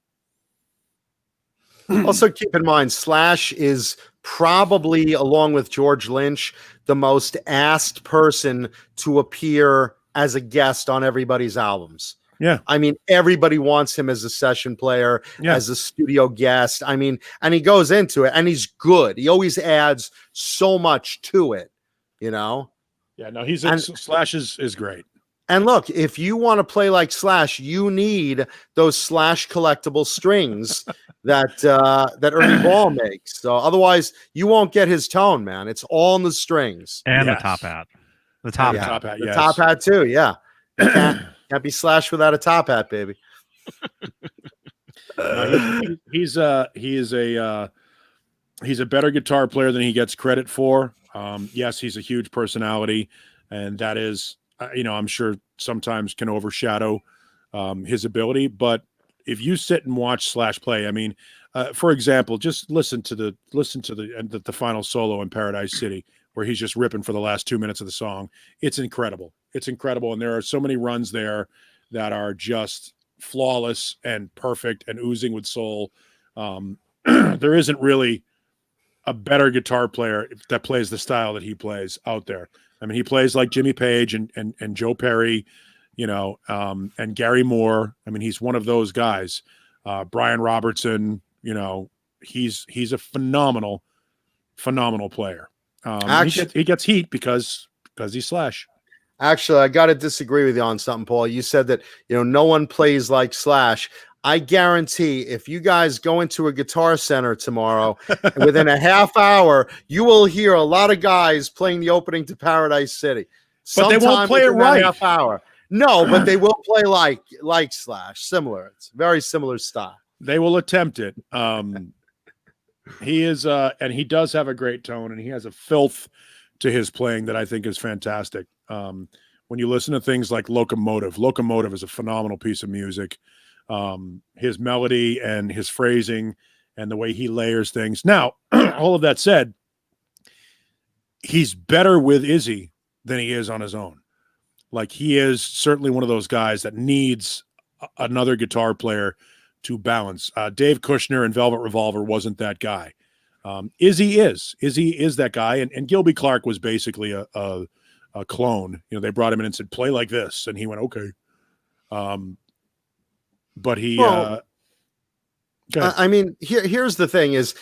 Also, keep in mind, Slash is probably, along with George Lynch, the most asked person to appear as a guest on everybody's albums. Yeah. I mean, everybody wants him as a session player, as a studio guest. I mean, and he goes into it and he's good. He always adds so much to it, Yeah, no, Slash is great. And look, if you want to play like Slash, you need those Slash collectible strings that Ernie Ball makes. So otherwise, you won't get his tone, man. It's all in the strings. And the top hat. The top hat. The top hat too, yeah. Can't be Slash without a top hat, baby. He's a better guitar player than he gets credit for. Yes, he's a huge personality, and that is, I'm sure sometimes can overshadow his ability. But if you sit and watch Slash play, I mean, for example, just listen to the final solo in Paradise City, where he's just ripping for the last 2 minutes of the song. It's incredible. It's incredible. And there are so many runs there that are just flawless and perfect and oozing with soul. There isn't really a better guitar player that plays the style that he plays out there. I mean, he plays like Jimmy Page and Joe Perry, and Gary Moore. I mean, he's one of those guys. Brian Robertson, he's a phenomenal player. Actually, he gets heat because he's Slash. Actually, I got to disagree with you on something, Paul. You said that, no one plays like Slash. I guarantee if you guys go into a Guitar Center tomorrow, within a half hour, you will hear a lot of guys playing the opening to Paradise City. But they won't play it right. Half hour. No, but they will play like Slash. Similar. It's very similar style. They will attempt it. He is, and he does have a great tone, and he has a filth to his playing that I think is fantastic. When you listen to things like Locomotive is a phenomenal piece of music. His melody and his phrasing and the way he layers things. Now, all of that said, he's better with Izzy than he is on his own. Like, he is certainly one of those guys that needs another guitar player to balance. Dave Kushner in Velvet Revolver wasn't that guy. Izzy is that guy. And Gilby Clarke was basically a clone. They brought him in and said, play like this. And he went, okay. But he, I mean, here's the thing is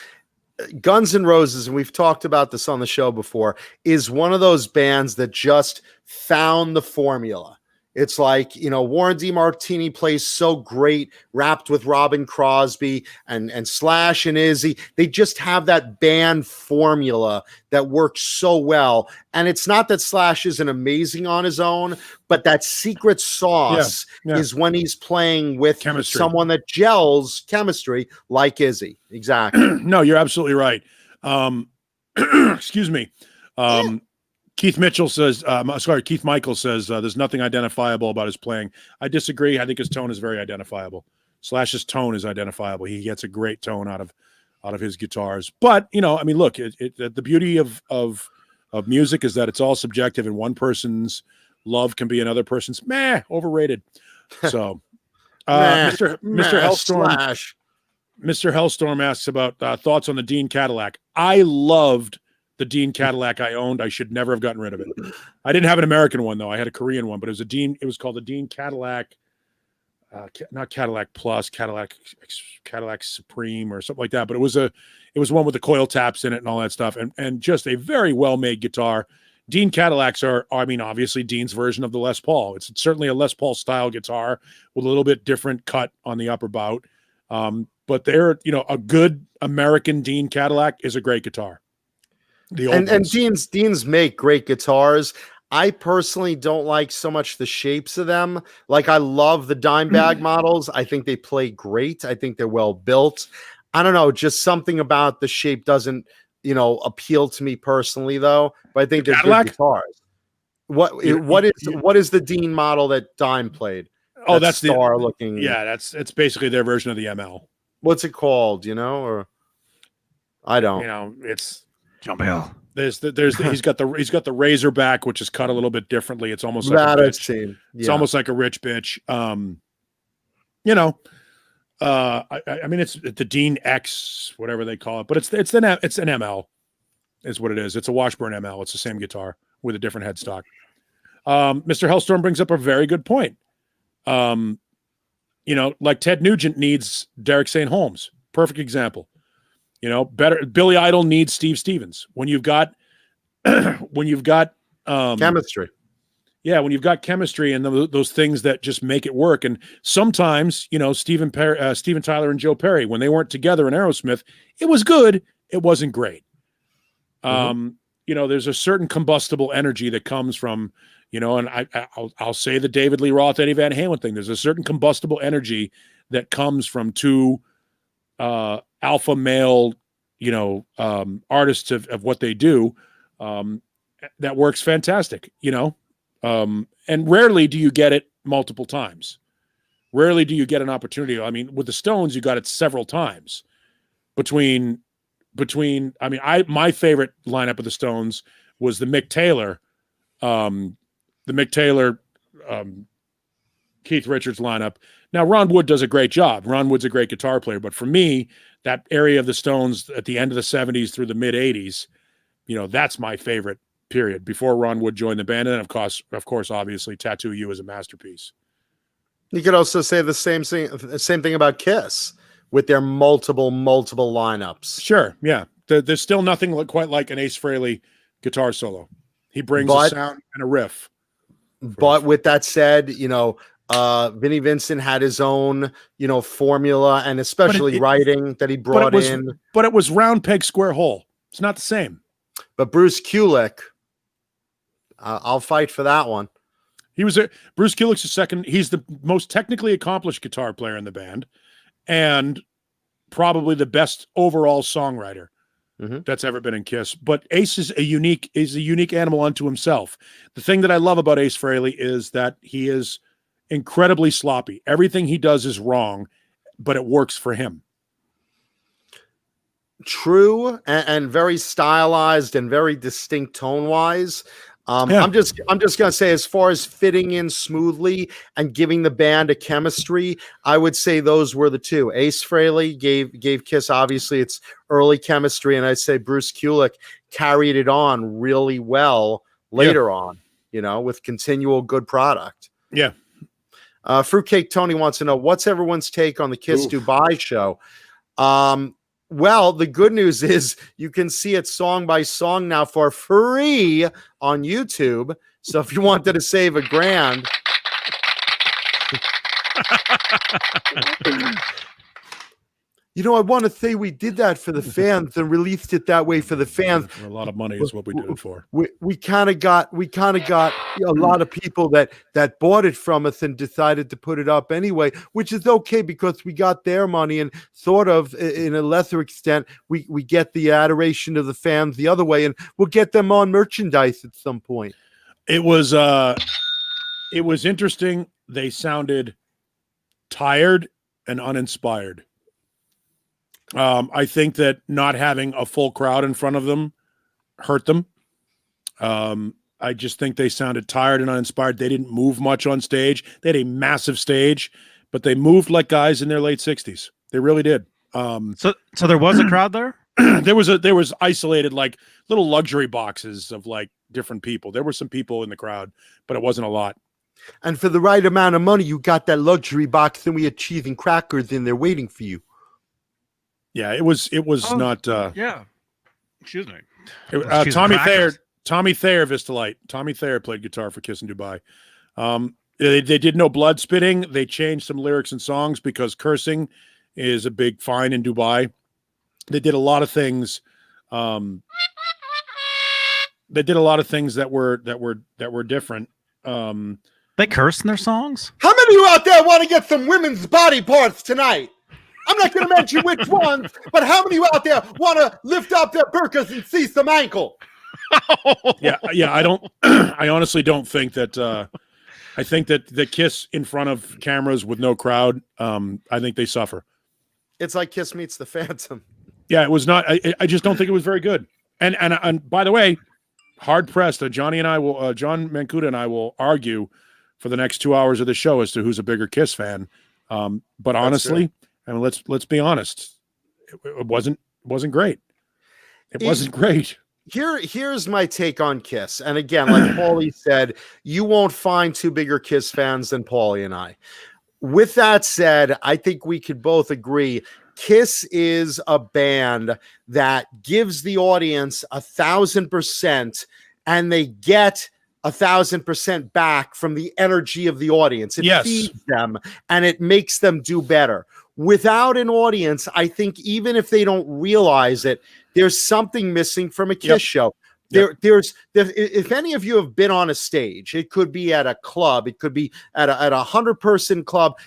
Guns N' Roses, and we've talked about this on the show before, is one of those bands that just found the formula. It's like, Warren DeMartini plays so great, rapped with Robin Crosby and Slash and Izzy. They just have that band formula that works so well. And it's not that Slash isn't amazing on his own, but that secret sauce is when he's playing with someone that gels chemistry like Izzy. Exactly. No, you're absolutely right. Excuse me. Keith Mitchell says, Keith Michael says, there's nothing identifiable about his playing. I disagree. I think his tone is very identifiable. Slash's tone is identifiable. He gets a great tone out of his guitars. But, I mean, look, the beauty of music is that it's all subjective, and one person's love can be another person's overrated. So, Mr. Hellstorm, Mr. Hellstorm asks about thoughts on the Deane Cadillac. I loved the Deane Cadillac I owned. I should never have gotten rid of it. I didn't have an American one though. I had a Korean one, but it was a Deane. It was called the Deane Cadillac, not Cadillac Plus, Cadillac Supreme or something like that. But it was one with the coil taps in it and all that stuff, and just a very well made guitar. Deane Cadillacs are, I mean, obviously Deane's version of the Les Paul. It's certainly a Les Paul style guitar with a little bit different cut on the upper bout. But they're, a good American Deane Cadillac is a great guitar. And Deane's make great guitars. I personally don't like so much the shapes of them. Like, I love the dime bag models. I think they play great. I think they're well built. I don't know, just something about the shape doesn't, appeal to me personally though. But I think they're good guitars. What is the Deane model that Dime played? Oh, that's the star looking. Yeah, it's basically their version of the ML. What's it called? Or I don't. It's Jump Hill. He's got the Razorback, which is cut a little bit differently. It's almost like that a I've bitch. seen. Yeah. It's almost like a rich bitch. I mean, it's the Deane X, whatever they call it, but it's an ML, is what it is. It's a Washburn ML. It's the same guitar with a different headstock. Mr. Hellstorm brings up a very good point. Like Ted Nugent needs Derek St. Holmes. Perfect example. Billy Idol needs Steve Stevens. When you've got chemistry. Yeah, when you've got chemistry and those things that just make it work. And sometimes, Steven Tyler and Joe Perry, when they weren't together in Aerosmith, it was good. It wasn't great. There's a certain combustible energy that comes from, and I'll say the David Lee Roth, Eddie Van Halen thing. There's a certain combustible energy that comes from two alpha male, artists of what they do. That works fantastic, and rarely do you get it multiple times. Rarely do you get an opportunity. I mean, with the Stones, you got it several times between, my favorite lineup of the Stones was the Mick Taylor, Keith Richards lineup. Now, Ron Wood does a great job. Ron Wood's a great guitar player, but for me, that area of the Stones at the end of the 70s through the mid 80s, that's my favorite period before Ron Wood joined the band. And of course, obviously Tattoo You is a masterpiece. You could also say the same thing about Kiss with their multiple lineups. Sure. Yeah. There's still nothing quite like an Ace Frehley guitar solo. He brings a sound and a riff. But with that said, Vinnie Vincent had his own, formula, and especially writing that he brought in. But it was round peg, square hole. It's not the same. But Bruce Kulick, I'll fight for that one. Bruce Kulick's the second. He's the most technically accomplished guitar player in the band, and probably the best overall songwriter that's ever been in Kiss. But Ace is a unique animal unto himself. The thing that I love about Ace Frehley is that he is incredibly sloppy. Everything he does is wrong, but it works for him. True, and very stylized and very distinct tone wise. I'm just gonna say, as far as fitting in smoothly and giving the band a chemistry, I would say those were the two. Ace Frehley gave Kiss obviously its early chemistry, and I'd say Bruce Kulick carried it on really well later on, with continual good product. Yeah. Fruitcake Tony wants to know, what's everyone's take on the Kiss Dubai show? Well, the good news is you can see it song by song now for free on YouTube. So if you wanted to save $1,000, I want to say we did that for the fans and released it that way for the fans. For a lot of money is what we did it for. We kind of got a lot of people that bought it from us and decided to put it up anyway, which is okay because we got their money, and sort of in a lesser extent we get the adoration of the fans the other way, and we'll get them on merchandise at some point. It was interesting. They sounded tired and uninspired. I think that not having a full crowd in front of them hurt them. I just think they sounded tired and uninspired. They didn't move much on stage. They had a massive stage, but they moved like guys in their late 60s. They really did. So there was a crowd there? There was isolated like little luxury boxes of like different people. There were some people in the crowd, but it wasn't a lot. And for the right amount of money, you got that luxury box, and we had cheese and crackers in there waiting for you. Yeah, it was not. Yeah. Excuse me. Tommy Thayer Vistalite. Tommy Thayer played guitar for Kiss in Dubai. They did no blood spitting. They changed some lyrics and songs because cursing is a big fine in Dubai. They did a lot of things. They did a lot of things that were different. They curse in their songs? How many of you out there want to get some women's body parts tonight? I'm not going to mention which ones, but how many of you out there want to lift up their burkas and see some ankle? Yeah. I honestly don't think that. I think that the Kiss in front of cameras with no crowd. I think they suffer. It's like Kiss meets the Phantom. Yeah, it was not. I just don't think it was very good. And by the way, hard pressed. John Mancuda and I will argue for the next 2 hours of the show as to who's a bigger Kiss fan. But honestly, I mean, let's be honest. It wasn't great. It wasn't great. Here's my take on Kiss. And again, like Paulie said, you won't find two bigger Kiss fans than Paulie and I. With that said, I think we could both agree Kiss is a band that gives the audience 1,000%, and they get 1,000% back from the energy of the audience. It feeds them and it makes them do better. Without an audience, I think even if they don't realize it, there's something missing from a Kiss show. There's if any of you have been on a stage, it could be at a club, it could be at a 100-person club,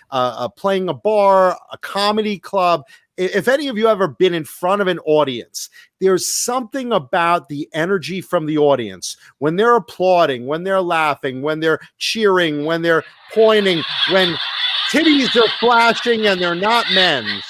playing a bar, a comedy club. If any of you ever been in front of an audience, there's something about the energy from the audience when they're applauding, when they're laughing, when they're cheering, when they're pointing, when titties are flashing and they're not men's.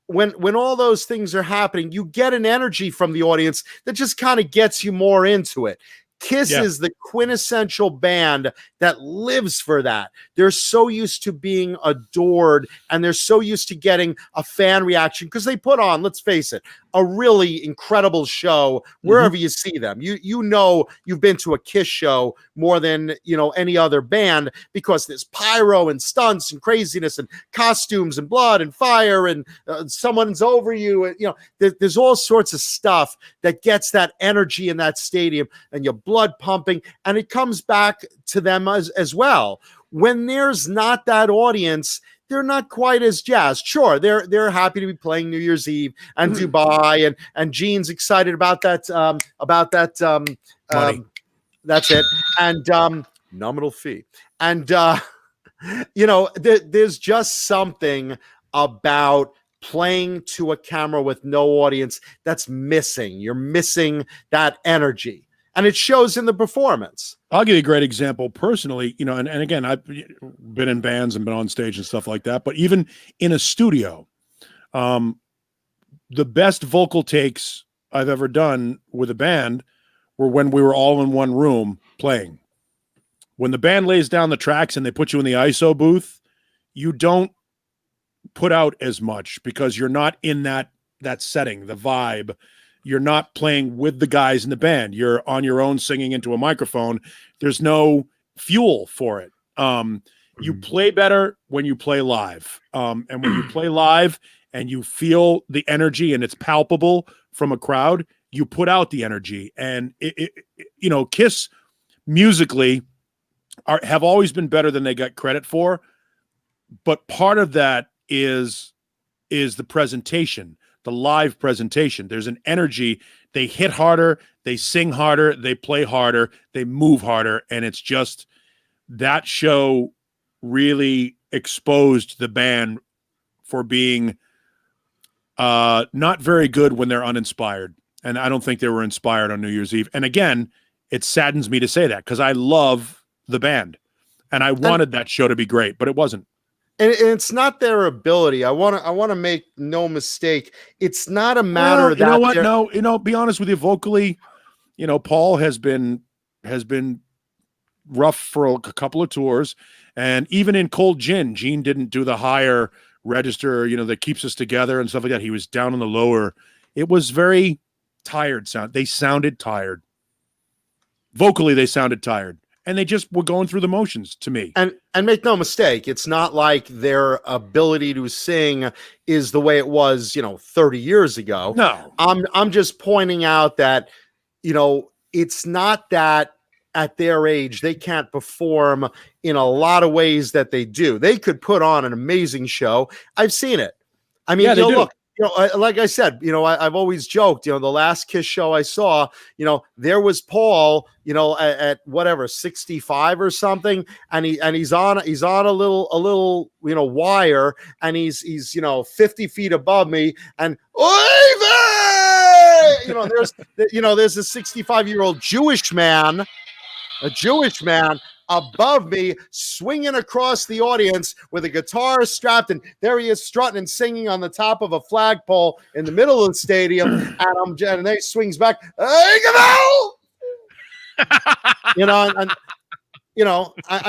When all those things are happening, you get an energy from the audience that just kind of gets you more into it. Kiss is the quintessential band that lives for that. They're so used to being adored, and they're so used to getting a fan reaction because they put on, let's face it, a really incredible show wherever you see them. You know you've been to a Kiss show more than any other band because there's pyro and stunts and craziness and costumes and blood and fire and someone's over you, and there's all sorts of stuff that gets that energy in that stadium and your blood pumping, and it comes back to them as well. When there's not that audience, they're not quite as jazzed. Sure, they're happy to be playing New Year's Eve and Dubai, and Gene's excited about that. Money. That's it, and nominal fee, and there's just something about playing to a camera with no audience that's missing. You're missing that energy, and it shows in the performance. I'll give you a great example personally, and again, I've been in bands and been on stage and stuff like that, but even in a studio, the best vocal takes I've ever done with a band were when we were all in one room playing. When the band lays down the tracks and they put you in the ISO booth, you don't put out as much because you're not in that setting, the vibe. You're not playing with the guys in the band. You're on your own singing into a microphone. There's no fuel for it. You play better when you play live. And when you play live and you feel the energy and it's palpable from a crowd, you put out the energy. And Kiss musically have always been better than they got credit for. But part of that is is the presentation, the live presentation. There's an energy. They hit harder, they sing harder, they play harder, they move harder, and it's just that show really exposed the band for being not very good when they're uninspired. And I don't think they were inspired on New Year's Eve. And again, it saddens me to say that because I love the band and I wanted that show to be great, but it wasn't. And it's not their ability. I want to make no mistake. It's not a matter You know what? No, be honest with you. Vocally, Paul has been rough for a couple of tours, and even in Cold Gin, Gene didn't do the higher register, that keeps us together and stuff like that. He was down on the lower. It was very tired sound. They sounded tired. Vocally, they sounded tired. And they just were going through the motions to me. And make no mistake, it's not like their ability to sing is the way it was, 30 years ago. No. I'm just pointing out that, it's not that at their age they can't perform in a lot of ways that they do. They could put on an amazing show. I've seen it. I mean, look, like I said, I've always joked, the last Kiss show I saw, there was Paul, at whatever, 65 or something. And he's on a little, wire, and he's 50 feet above me, and there's a 65-year-old Jewish man above me, swinging across the audience with a guitar strapped, and there he is strutting and singing on the top of a flagpole in the middle of the stadium. And then he swings back, I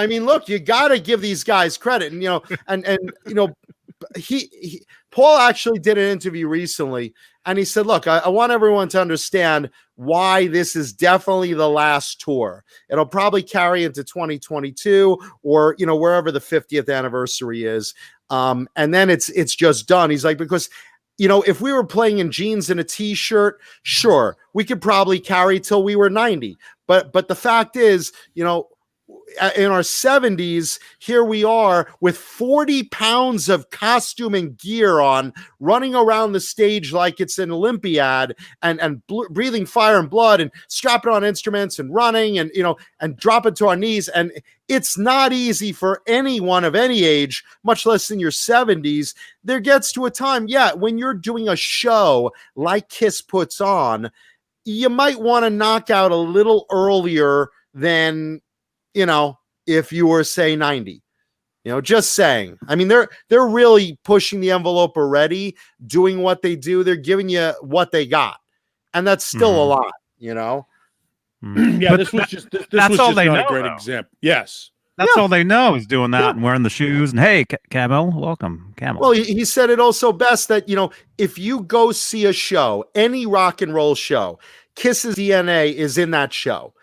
mean, look, you got to give these guys credit, and Paul actually did an interview recently, and he said, look, I want everyone to understand why this is definitely the last tour. It'll probably carry into 2022 or, wherever the 50th anniversary is. And then it's just done. He's like, because, if we were playing in jeans and a t-shirt, sure, we could probably carry till we were 90. But the fact is, in our 70s, here we are with 40 pounds of costume and gear on, running around the stage like it's an Olympiad, and breathing fire and blood, and strapping on instruments and running, and and dropping to our knees. And it's not easy for anyone of any age, much less in your 70s. There gets to a time, when you're doing a show like Kiss puts on, you might want to knock out a little earlier than if you were, say, 90, just saying. I mean, they're really pushing the envelope already, doing what they do. They're giving you what they got, and that's still a lot, Yeah, But this was just all they not know, a great though. example. Yes. That's all they know is doing that and wearing the shoes. And hey, Camel, welcome, Camel. Well, he said it also best that, if you go see a show, any rock and roll show, Kiss's DNA is in that show.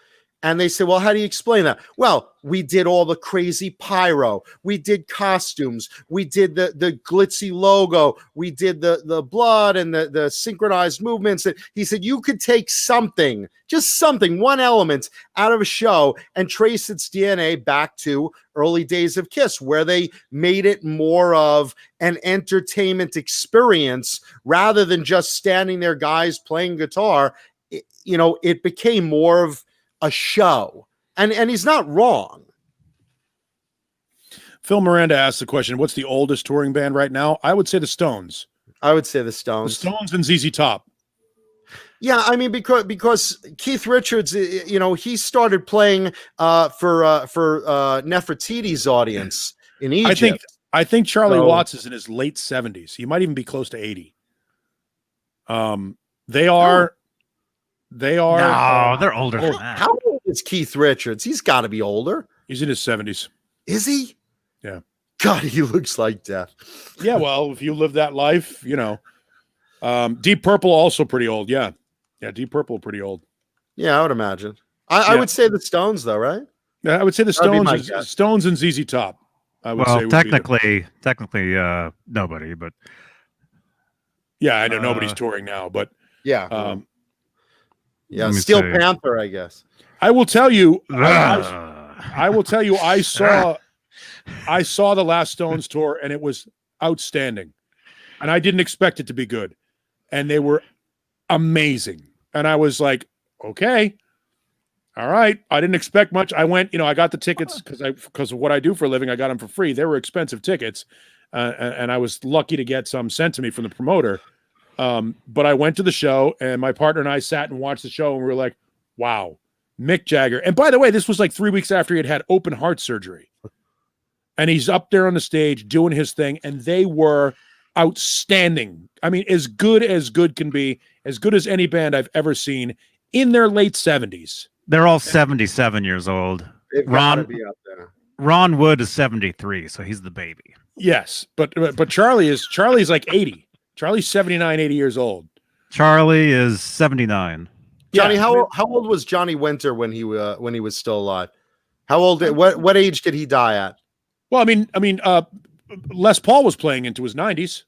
And they say, well, how do you explain that? Well, we did all the crazy pyro. We did costumes. We did the glitzy logo. We did the blood and the synchronized movements. And he said, you could take something, just something, one element out of a show and trace its DNA back to early days of Kiss, where they made it more of an entertainment experience rather than just standing there, guys playing guitar. It became more of a show, and he's not wrong. Phil Miranda asked the question, what's the oldest touring band right now? I would say the Stones. The Stones And ZZ Top. Yeah, I mean, because Keith Richards, he started playing for Nefertiti's audience in Egypt. I think Charlie Watts is in his late 70s. He might even be close to 80. They are. No, they're older than that. How old is Keith Richards? He's got to be older. He's in his 70s. Is he? Yeah. God, he looks like death. Yeah, well, if you live that life, Deep Purple also pretty old. Yeah, Deep Purple pretty old. Yeah, I would imagine. I would say the Stones, though, right? Yeah, I would say the Stones and ZZ Top. I would say technically, nobody, but yeah, I know nobody's touring now, but yeah. Steel Panther, I guess. I will tell you. I will tell you. I saw the last Stones tour, and it was outstanding. and I didn't expect it to be good, and they were amazing. And I was like, okay, all right. I didn't expect much. I went, I got the tickets because of what I do for a living. I got them for free. They were expensive tickets, and I was lucky to get some sent to me from the promoter. But I went to the show, and my partner and I sat and watched the show, and we were like, wow, Mick Jagger. And by the way, this was like 3 weeks after he had open heart surgery. And he's up there on the stage doing his thing, and they were outstanding. I mean, as good can be, as good as any band I've ever seen in their late 70s. They're all 77 years old. They've gotta be up there. Ron Wood is 73, so he's the baby. Yes, but Charlie's like 80. Charlie's 79, 80 years old. Charlie is 79. Johnny, how old was Johnny Winter when he was still alive? How old? What age did he die at? Well, I mean, Les Paul was playing into his 90s.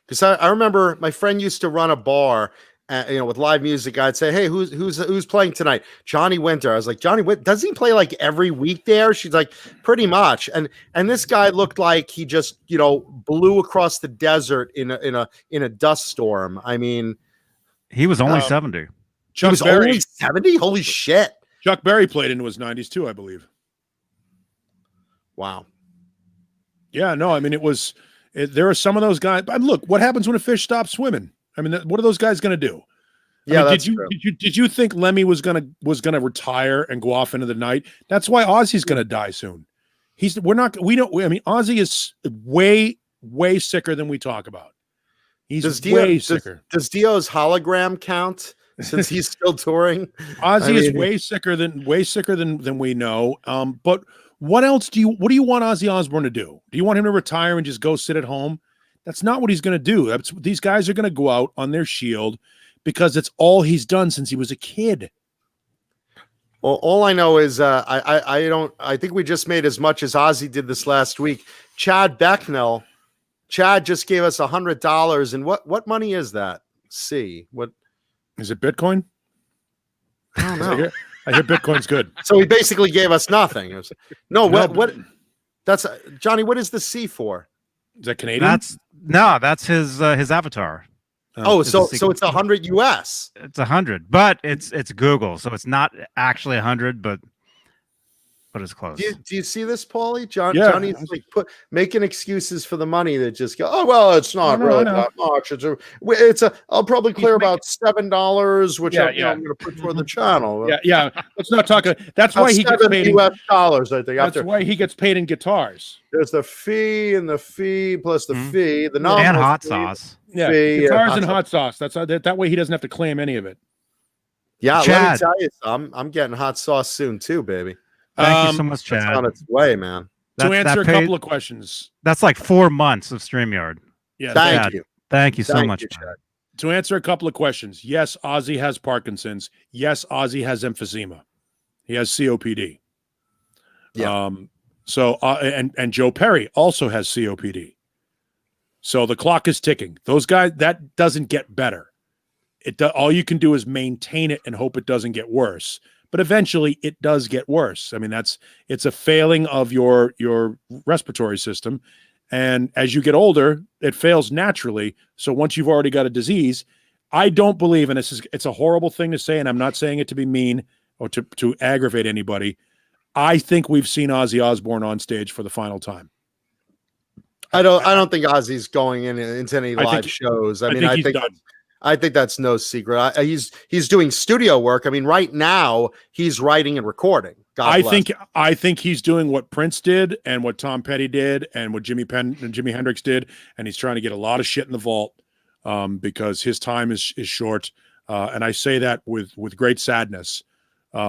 Because I remember my friend used to run a bar, with live music. I'd say, "Hey, who's playing tonight?" Johnny Winter. I was like, "Johnny Winter, doesn't he play like every week there?" She's like, "Pretty much." And this guy looked like he just blew across the desert in a dust storm. I mean, he was only 70. He was only 70. Holy shit! Chuck Berry played into his 90s too, I believe. Wow. Yeah, no, I mean, there are some of those guys. But look, what happens when a fish stops swimming? I mean, what are those guys going to do? Yeah, did you think Lemmy was gonna retire and go off into the night? That's why Ozzy's going to die soon. Ozzy is way sicker than we talk about. He's way sicker. Does Dio's hologram count since he's still touring? Ozzy is way sicker than we know. But what else do you want Ozzy Osbourne to do? Do you want him to retire and just go sit at home? That's not what he's going to do. These guys are going to go out on their shield because it's all he's done since he was a kid. Well, all I know is I think we just made as much as Ozzy did this last week. Chad just gave us $100. And what money is that? What is it? Bitcoin? I don't know. I hear Bitcoin's good. So he basically gave us nothing. What that's Johnny, what is the C for? Is that Canadian? That's his avatar. So it's 100 US. It's 100, but it's Google, so it's not actually 100, but it's close. Do you see this, Paulie? Johnny's like making excuses for the money that just go, oh well, it's not really that much. I'll probably clear about $7, which I'm going to put for the channel. Yeah. Let's not talk. That's why he gets paid US dollars. I think that's why he gets paid in guitars. There's the fee and the fee plus the fee, the nominal and hot sauce. Yeah, guitars and hot sauce. That's that way he doesn't have to claim any of it. Yeah, Chad. let me tell you something. I'm getting hot sauce soon too, baby. Thank you so much, Chad. It's on its way, man. To answer a couple of questions. That's like 4 months of StreamYard. Yeah, thank you. Thank you so much, Chad. To answer a couple of questions. Yes, Ozzy has Parkinson's. Yes, Ozzy has emphysema. He has COPD. Yeah. So and Joe Perry also has COPD. So the clock is ticking. Those guys, that doesn't get better. All you can do is maintain it and hope it doesn't get worse. But eventually it does get worse. I mean, it's a failing of your respiratory system. And as you get older, it fails naturally. So once you've already got a disease, I don't believe, and it's a horrible thing to say, and I'm not saying it to be mean or to aggravate anybody. I think we've seen Ozzy Osbourne on stage for the final time. I don't think Ozzy's going into any live shows. I think that's no secret. He's doing studio work. I mean, right now he's writing and recording. I think he's doing what Prince did and what Tom Petty did and what Jimi Hendrix did, and he's trying to get a lot of shit in the vault because his time is short. And I say that with great sadness. We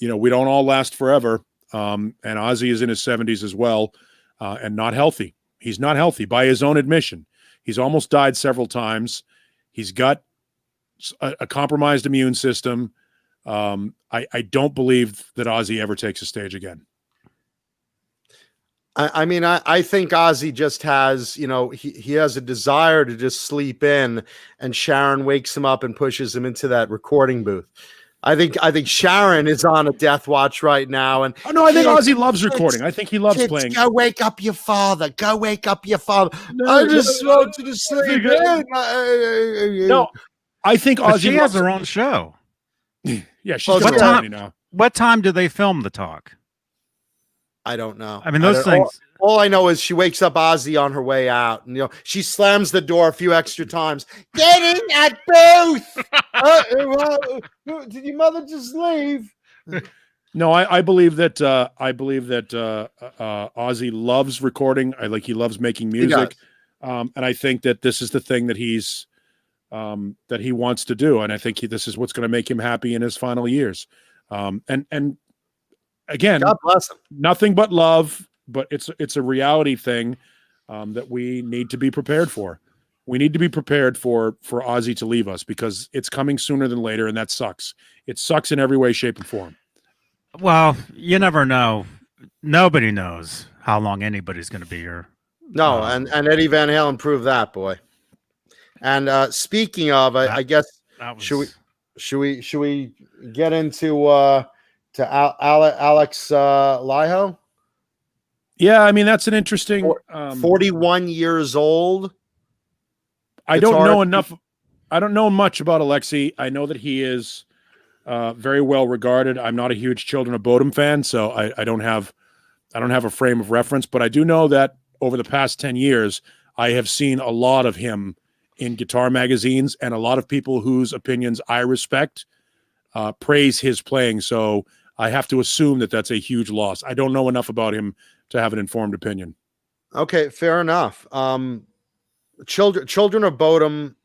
don't all last forever. And Ozzy is in his 70s as well, and not healthy. He's not healthy by his own admission. He's almost died several times. He's got a compromised immune system. I don't believe that Ozzy ever takes a stage again. I think Ozzy just has, he has a desire to just sleep in, and Sharon wakes him up and pushes him into that recording booth. I think Sharon is on a death watch right now. And Oh no, I think Kids, Ozzy loves recording. I think he loves kids, playing. go wake up your father. Go wake up your father. No, I just smoked to the I sleep. think, no, I think But Ozzy she has loves. her own show. Yeah, she's Well, got what her own time? money now. What time do they film the talk? I don't know. I mean, those don't- things. All I know is she wakes up Ozzy on her way out, and she slams the door a few extra times. Get in that booth. Did your mother just leave? No, I believe that Ozzy loves recording. He loves making music, and I think that this is the thing that that he wants to do, and I think this is what's going to make him happy in his final years. And again, God bless him. nothing but love, but it's a reality thing that we need to be prepared for. We need to be prepared for Ozzy to leave us because it's coming sooner than later, and that sucks. It sucks in every way, shape, and form. Well, you never know. Nobody knows how long anybody's going to be here. No, and Eddie Van Halen proved that, boy. And speaking of, I guess That was, should we get into Alex Laiho? Yeah, I mean that's an interesting. 41 years old. I don't know enough. I don't know much about Alexi. I know that he is very well regarded. I'm not a huge Children of Bodom fan, so I don't have a frame of reference. But I do know that over the past 10 years, I have seen a lot of him in guitar magazines, and a lot of people whose opinions I respect praise his playing. So I have to assume that that's a huge loss. I don't know enough about him to have an informed opinion. Okay, fair enough. Children of Bodom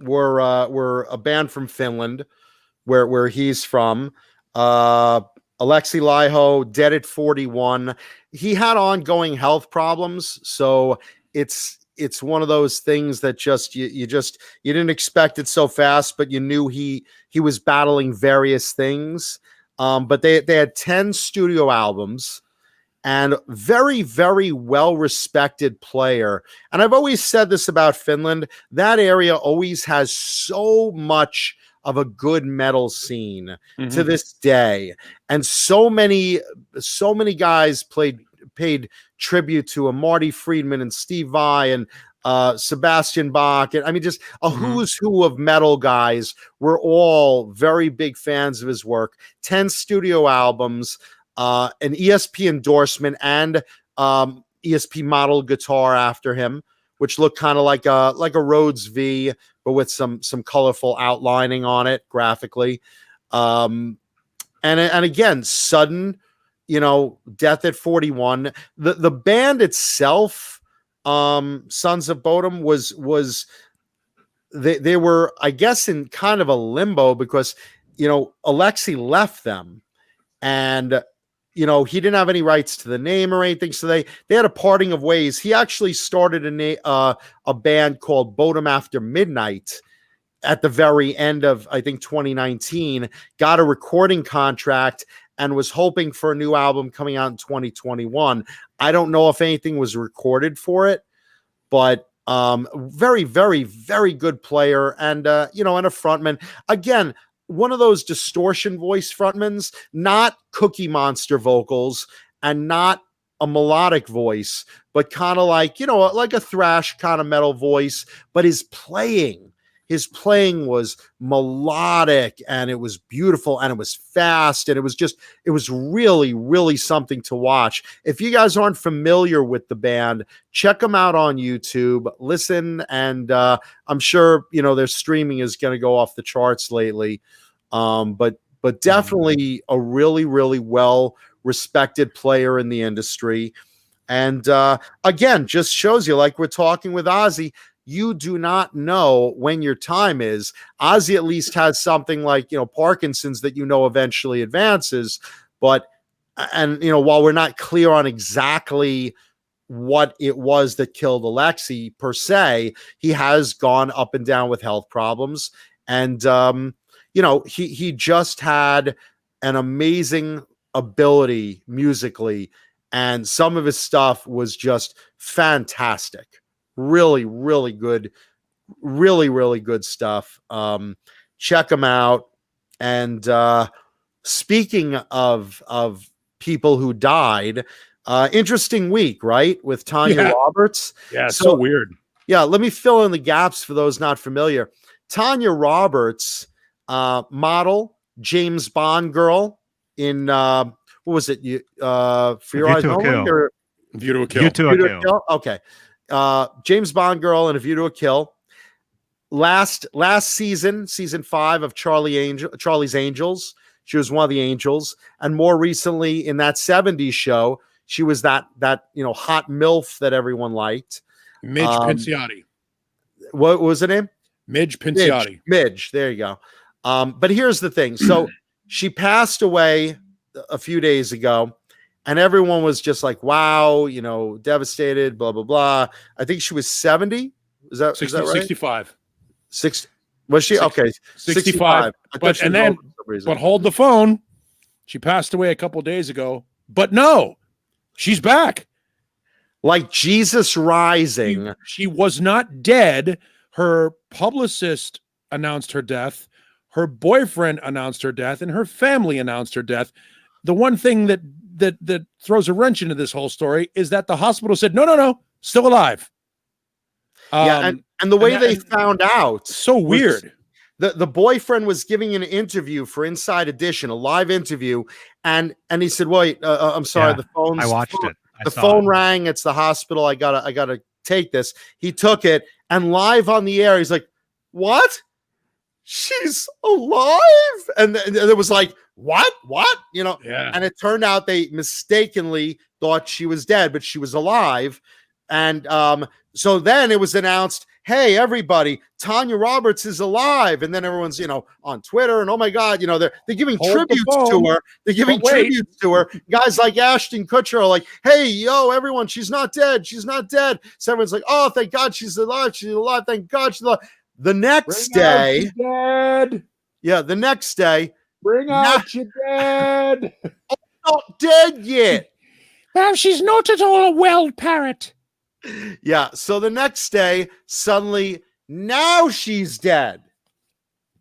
were a band from Finland, where he's from. Alexi Laiho, dead at 41. He had ongoing health problems, so it's one of those things that you didn't expect it so fast, but you knew he was battling various things. But they had 10 studio albums. And very, very well-respected player. And I've always said this about Finland. That area always has so much of a good metal scene to this day. And so many guys paid tribute to him. Marty Friedman and Steve Vai and Sebastian Bach. And I mean, just a who's who of metal guys. We're all very big fans of his work. 10 studio albums. An ESP endorsement and ESP model guitar after him, which looked kind of like a Rhodes V, but with some colorful outlining on it graphically. And again, sudden, death at 41. The band itself, Sons of Bodom, was they were, I guess, in kind of a limbo because Alexi left them, and he didn't have any rights to the name or anything. So they had a parting of ways. He actually started a band called Bodom After Midnight at the very end of, I think, 2019, got a recording contract and was hoping for a new album coming out in 2021. I don't know if anything was recorded for it, but very, very, very good player. And, and a frontman. Again, one of those distortion voice frontmans, not Cookie Monster vocals and not a melodic voice, but kind of like a thrash kind of metal voice. But his playing was melodic, and it was beautiful, and it was fast, and it was really, really something to watch. If you guys aren't familiar with the band, check them out on YouTube, listen, and I'm sure their streaming is going to go off the charts lately. But definitely a really, really well respected player in the industry. And again, just shows you, like we're talking with Ozzy, you do not know when your time is. Ozzy at least has something like, Parkinson's that eventually advances. But, while we're not clear on exactly what it was that killed Alexi per se, he has gone up and down with health problems. And, he just had an amazing ability musically, and some of his stuff was just fantastic. Really, really good, really, really good stuff. Check him out. And speaking of people who died, interesting week, right? With Tanya Roberts. Yeah, so weird. Yeah, let me fill in the gaps for those not familiar. Tanya Roberts, model, James Bond girl in what was it? For Your Eyes Only, or View to a Kill. View to a Kill. Okay. James Bond girl and A View to a Kill. Last season, season 5 of Charlie's Angels. She was one of the angels, and more recently in that 70s show, she was that hot MILF that everyone liked. Midge Pinciotti. What was the name? Midge Pinciotti. Midge. There you go. But here's the thing. So she passed away a few days ago, and everyone was just like, wow, devastated, blah, blah, blah. I think she was 70. Is that right? 65. Was she? Okay. 65. But hold the phone. She passed away a couple days ago, but no, she's back. Like Jesus rising. She was not dead. Her publicist announced her death. Her boyfriend announced her death, and her family announced her death. The one thing that throws a wrench into this whole story is that the hospital said, no, still alive. And the way they found out. So weird. The boyfriend was giving an interview for Inside Edition, a live interview, and he said, "Wait, I'm sorry, the phone. I watched it. The phone rang. It's the hospital. I gotta take this." He took it, and live on the air, he's like, "What? She's alive?" And it was like, "What? Yeah. And it turned out they mistakenly thought she was dead, but she was alive. And so then it was announced, hey, everybody, Tanya Roberts is alive. And then everyone's, on Twitter and, oh my God, they're giving tributes to her. They're giving tributes to her. Guys like Ashton Kutcher are like, hey, yo, everyone, she's not dead. She's not dead. So everyone's like, oh, thank God she's alive. She's alive. Thank God she's alive. The next day. Dead. Yeah, the next day. Bring out your dead. Not dead yet. Well, she's not at all a well parrot. Yeah. So the next day, suddenly, now she's dead.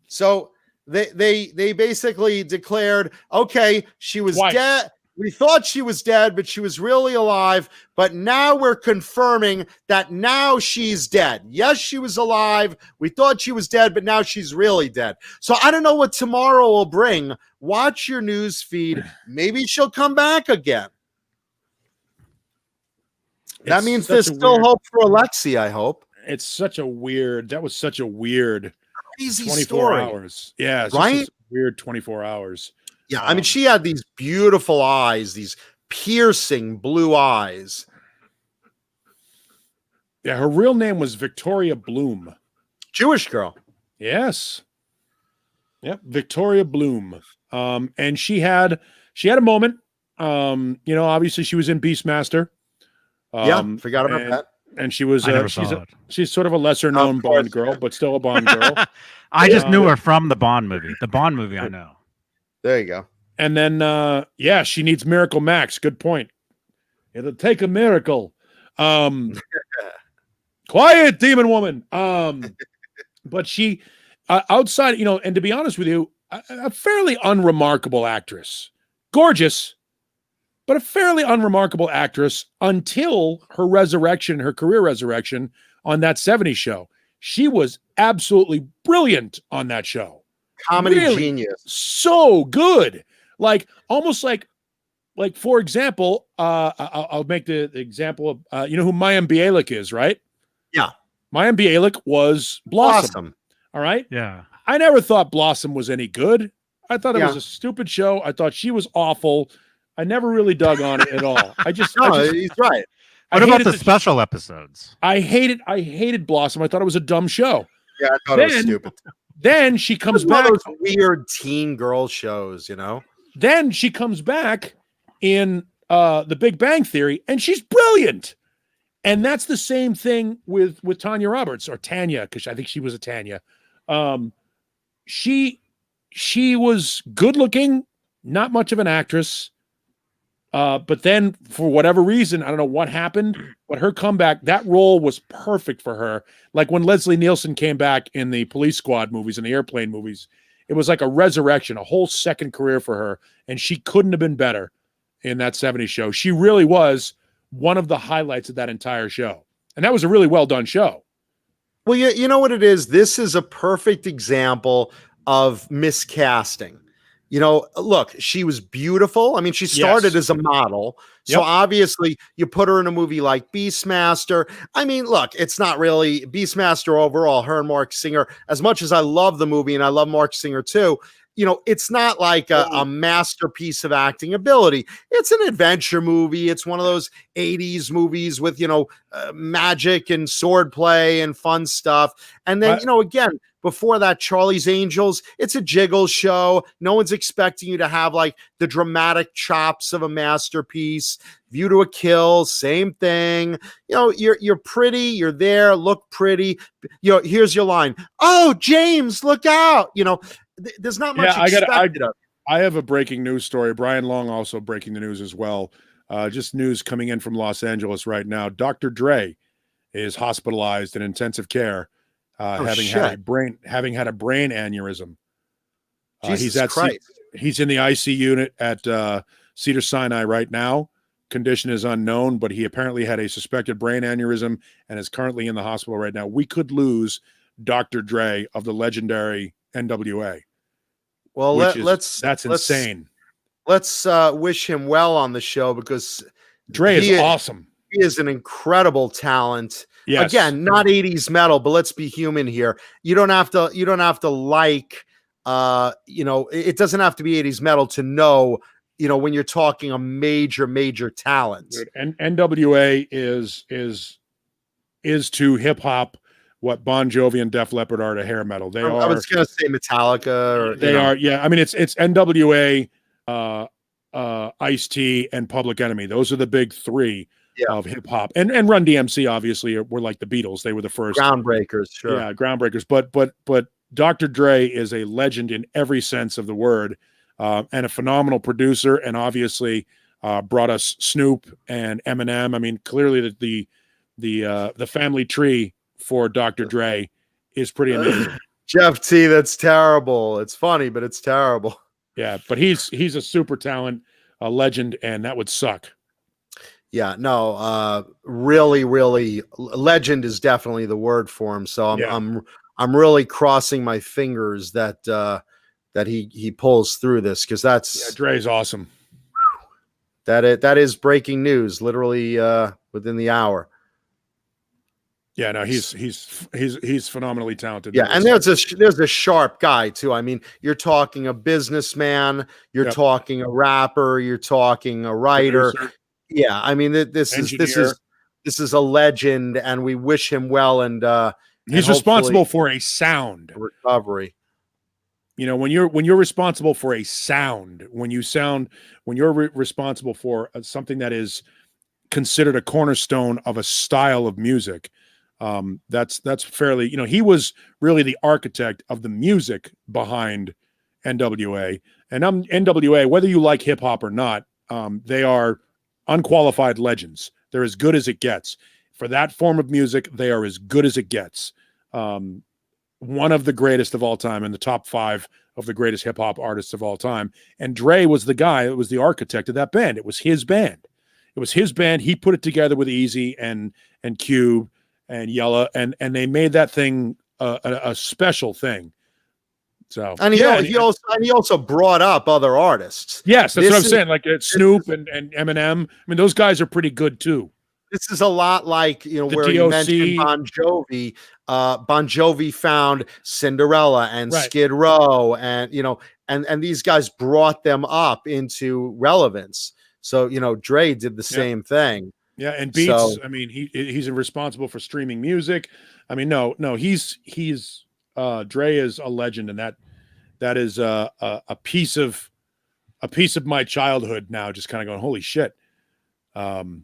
So they basically declared, okay, she was dead. We thought she was dead, but she was really alive. But now we're confirming that now she's dead. Yes, she was alive. We thought she was dead, but now she's really dead. So I don't know what tomorrow will bring. Watch your news feed. Maybe she'll come back again. That means there's still hope for Alexi, I hope. That was such a weird crazy 24 story. Hours. Yeah, right? Weird 24 hours. Yeah, I mean, she had these beautiful eyes, these piercing blue eyes. Yeah, her real name was Victoria Bloom. Jewish girl. Yes. Yep, Victoria Bloom. And she had a moment. Obviously she was in Beastmaster. Forgot about that. And she was she's sort of a lesser known Bond girl, but still a Bond girl. I just knew her from the Bond movie. The Bond movie I know. There you go. And then she needs Miracle Max. Good point. It'll take a miracle. Quiet, demon woman. But she outside, and to be honest with you, a fairly unremarkable actress. Gorgeous, but a fairly unremarkable actress until her career resurrection on that 70s show. She was absolutely brilliant on that show. Comedy genius. So good. Almost like for example, I'll make the example of, who Mayim Bialik is, right? Yeah. Mayim Bialik was Blossom. All right. Yeah. I never thought Blossom was any good. I thought it was a stupid show. I thought she was awful. I never really dug on it at all. He's right. What about the special episodes? I hated Blossom. I thought it was a dumb show. Yeah, I thought it was stupid. Then she comes back. One of those weird teen girl shows, Then she comes back in The Big Bang Theory, and she's brilliant. And that's the same thing with Tanya Roberts, or Tanya, because I think she was a Tanya. She was good looking, not much of an actress. But then for whatever reason, I don't know what happened, but her comeback, that role was perfect for her. Like when Leslie Nielsen came back in the Police Squad movies and the Airplane movies, it was like a resurrection, a whole second career for her, and she couldn't have been better in that 70s show. She really was one of the highlights of that entire show. And that was a really well done show. Well, you know what it is? This is a perfect example of miscasting. Look, she was beautiful. I mean, she started as a model. So obviously you put her in a movie like Beastmaster. I mean, look, it's not really Beastmaster overall, her and Mark Singer, as much as I love the movie and I love Mark Singer too, it's not like a masterpiece of acting ability. It's an adventure movie. It's one of those 80s movies with, magic and swordplay and fun stuff. And then, again, before that, Charlie's Angels, it's a jiggle show. No one's expecting you to have like the dramatic chops of a masterpiece. View to a Kill, same thing. You're pretty, you're there, look pretty. Here's your line. Oh, James, look out. There's not much expected of. I have a breaking news story. Brian Long also breaking the news as well. Just news coming in from Los Angeles right now. Dr. Dre is hospitalized in intensive care, having had a brain aneurysm. He's in the IC unit at Cedar Sinai right now. Condition is unknown, but he apparently had a suspected brain aneurysm and is currently in the hospital right now. We could lose Dr. Dre of the legendary NWA. Well, that's insane. Let's wish him well on the show because Dre is awesome. He is an incredible talent. Yes. Again, not 80s metal, but let's be human here. You don't have to like it doesn't have to be 80s metal to know, when you're talking a major talent. Dude, and NWA is to hip hop what Bon Jovi and Def Leppard are to hair metal. I was going to say Metallica. They are, yeah. I mean, it's NWA, Ice-T, and Public Enemy. Those are the big three of hip hop. And Run DMC obviously were like the Beatles. They were the first groundbreakers. Sure, yeah, groundbreakers. But Dr. Dre is a legend in every sense of the word, and a phenomenal producer. And obviously brought us Snoop and Eminem. I mean, clearly the family tree for Dr. Dre is pretty amazing. Jeff T, that's terrible. It's funny, but it's terrible. Yeah, but he's a super talent, a legend, and that would suck. Yeah, no, really, legend is definitely the word for him. So I'm really crossing my fingers that he pulls through this because that's Dre's awesome. That is breaking news, literally within the hour. Yeah, no, he's phenomenally talented. Yeah, and there's a sharp guy too. I mean, you're talking a businessman, you're talking a rapper, you're talking a writer. Producer. Yeah, I mean this is a legend, and we wish him well. And he's responsible for a sound recovery. When you're responsible for a sound, when you're responsible for something that is considered a cornerstone of a style of music. That's fairly, he was really the architect of the music behind NWA. And NWA, whether you like hip hop or not, they are unqualified legends. They're as good as it gets. For that form of music, they are as good as it gets. One of the greatest of all time, in the top 5 of the greatest hip hop artists of all time. And Dre was the guy that was the architect of that band. It was his band. He put it together with Easy and Cube and Yella, and they made that thing a special thing. So, and he also brought up other artists. Yes, that's what I'm saying. Like Snoop and Eminem. I mean, those guys are pretty good too. This is a lot like where DOC. you mentioned Bon Jovi. Bon Jovi found Cinderella and Skid Row, and and these guys brought them up into relevance. So Dre did the same thing. Yeah, and Beats. So, I mean, he's responsible for streaming music. I mean, no, he's Dre is a legend, and that is a piece of my childhood now. Just kind of going, holy shit. Well,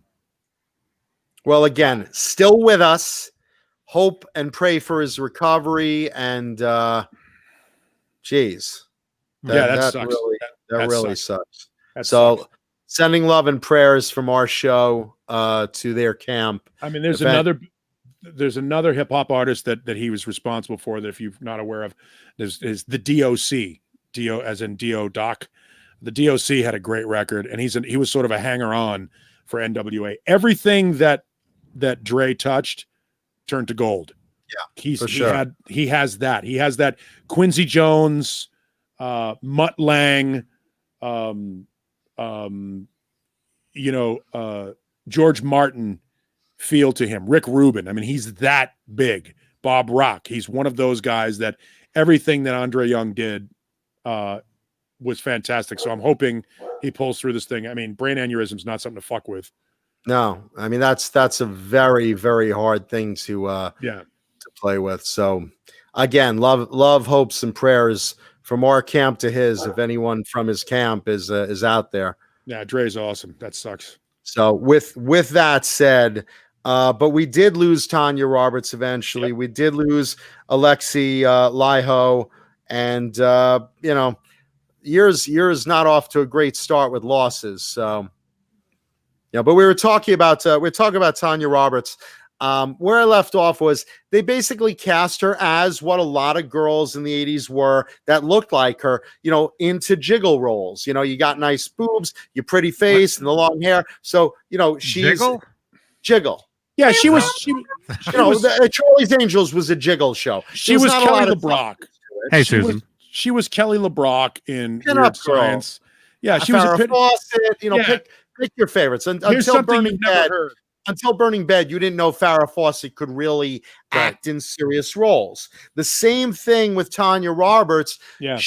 again, still with us. Hope and pray for his recovery. And geez, that sucks. That really sucks. So, sucks. Sending love and prayers from our show to their camp. I mean, there's another there's another hip hop artist that he was responsible for that if you're not aware of, is the DOC, Do as in Do Doc. The DOC had a great record, and he was sort of a hanger on for NWA. Everything that Dre touched turned to gold. Yeah, he has that. He has that Quincy Jones, Mutt Lang, George Martin feel to him. Rick Rubin. I mean, he's that big. Bob Rock. He's one of those guys that everything that Andre Young did was fantastic. So I'm hoping he pulls through this thing. I mean, brain aneurysm is not something to fuck with. No, I mean that's a very, very hard thing to play with. So again, love, hopes, and prayers from our camp to his. If anyone from his camp is out there. Yeah, Dre's awesome. That sucks. So with that said, but we did lose Tanya Roberts eventually. Yep. We did lose Alexi Laiho, and years not off to a great start with losses. So yeah, but we were talking about Tanya Roberts. Where I left off was they basically cast her as what a lot of girls in the 80s were that looked like her, into jiggle roles. You got nice boobs, your pretty face, and the long hair. So, she's jiggle. Yeah, she was Charlie's Angels was a jiggle show. She was Kelly LeBrock. Hey, Susan. She was Kelly LeBrock in Weird Science. Yeah, she Farrah was a Fawcett, pick your favorites. Until Burning Bed. Until Burning Bed, you didn't know Farrah Fawcett could really act in serious roles. The same thing with Tanya Roberts. Yeah.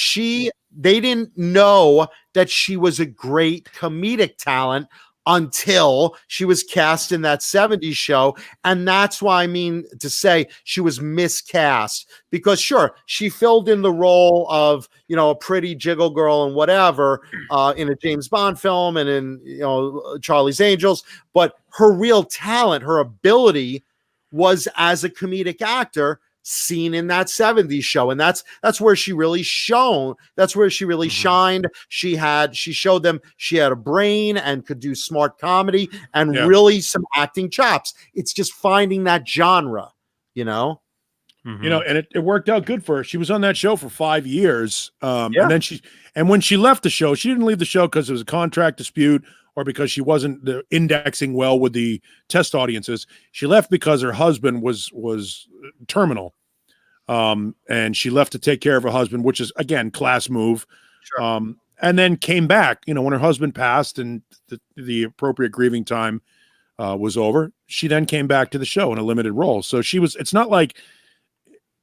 They didn't know that she was a great comedic talent until she was cast in that 70s show. And that's why I mean to say she was miscast, because sure, she filled in the role of, a pretty jiggle girl and whatever, in a James Bond film and in, Charlie's Angels, but her real talent, her ability was as a comedic actor seen in that 70s show. And that's where she really shone. That's where she really shined. She showed them she had a brain and could do smart comedy and really some acting chops. It's just finding that genre, and it worked out good for her. She was on that show for 5 years. And then when she left the show, she didn't leave the show because it was a contract dispute or because she wasn't indexing well with the test audiences. She left because her husband was terminal. And she left to take care of her husband, which is, again, class move. Sure. And then came back, when her husband passed and the appropriate grieving time was over, she then came back to the show in a limited role. So it's not like,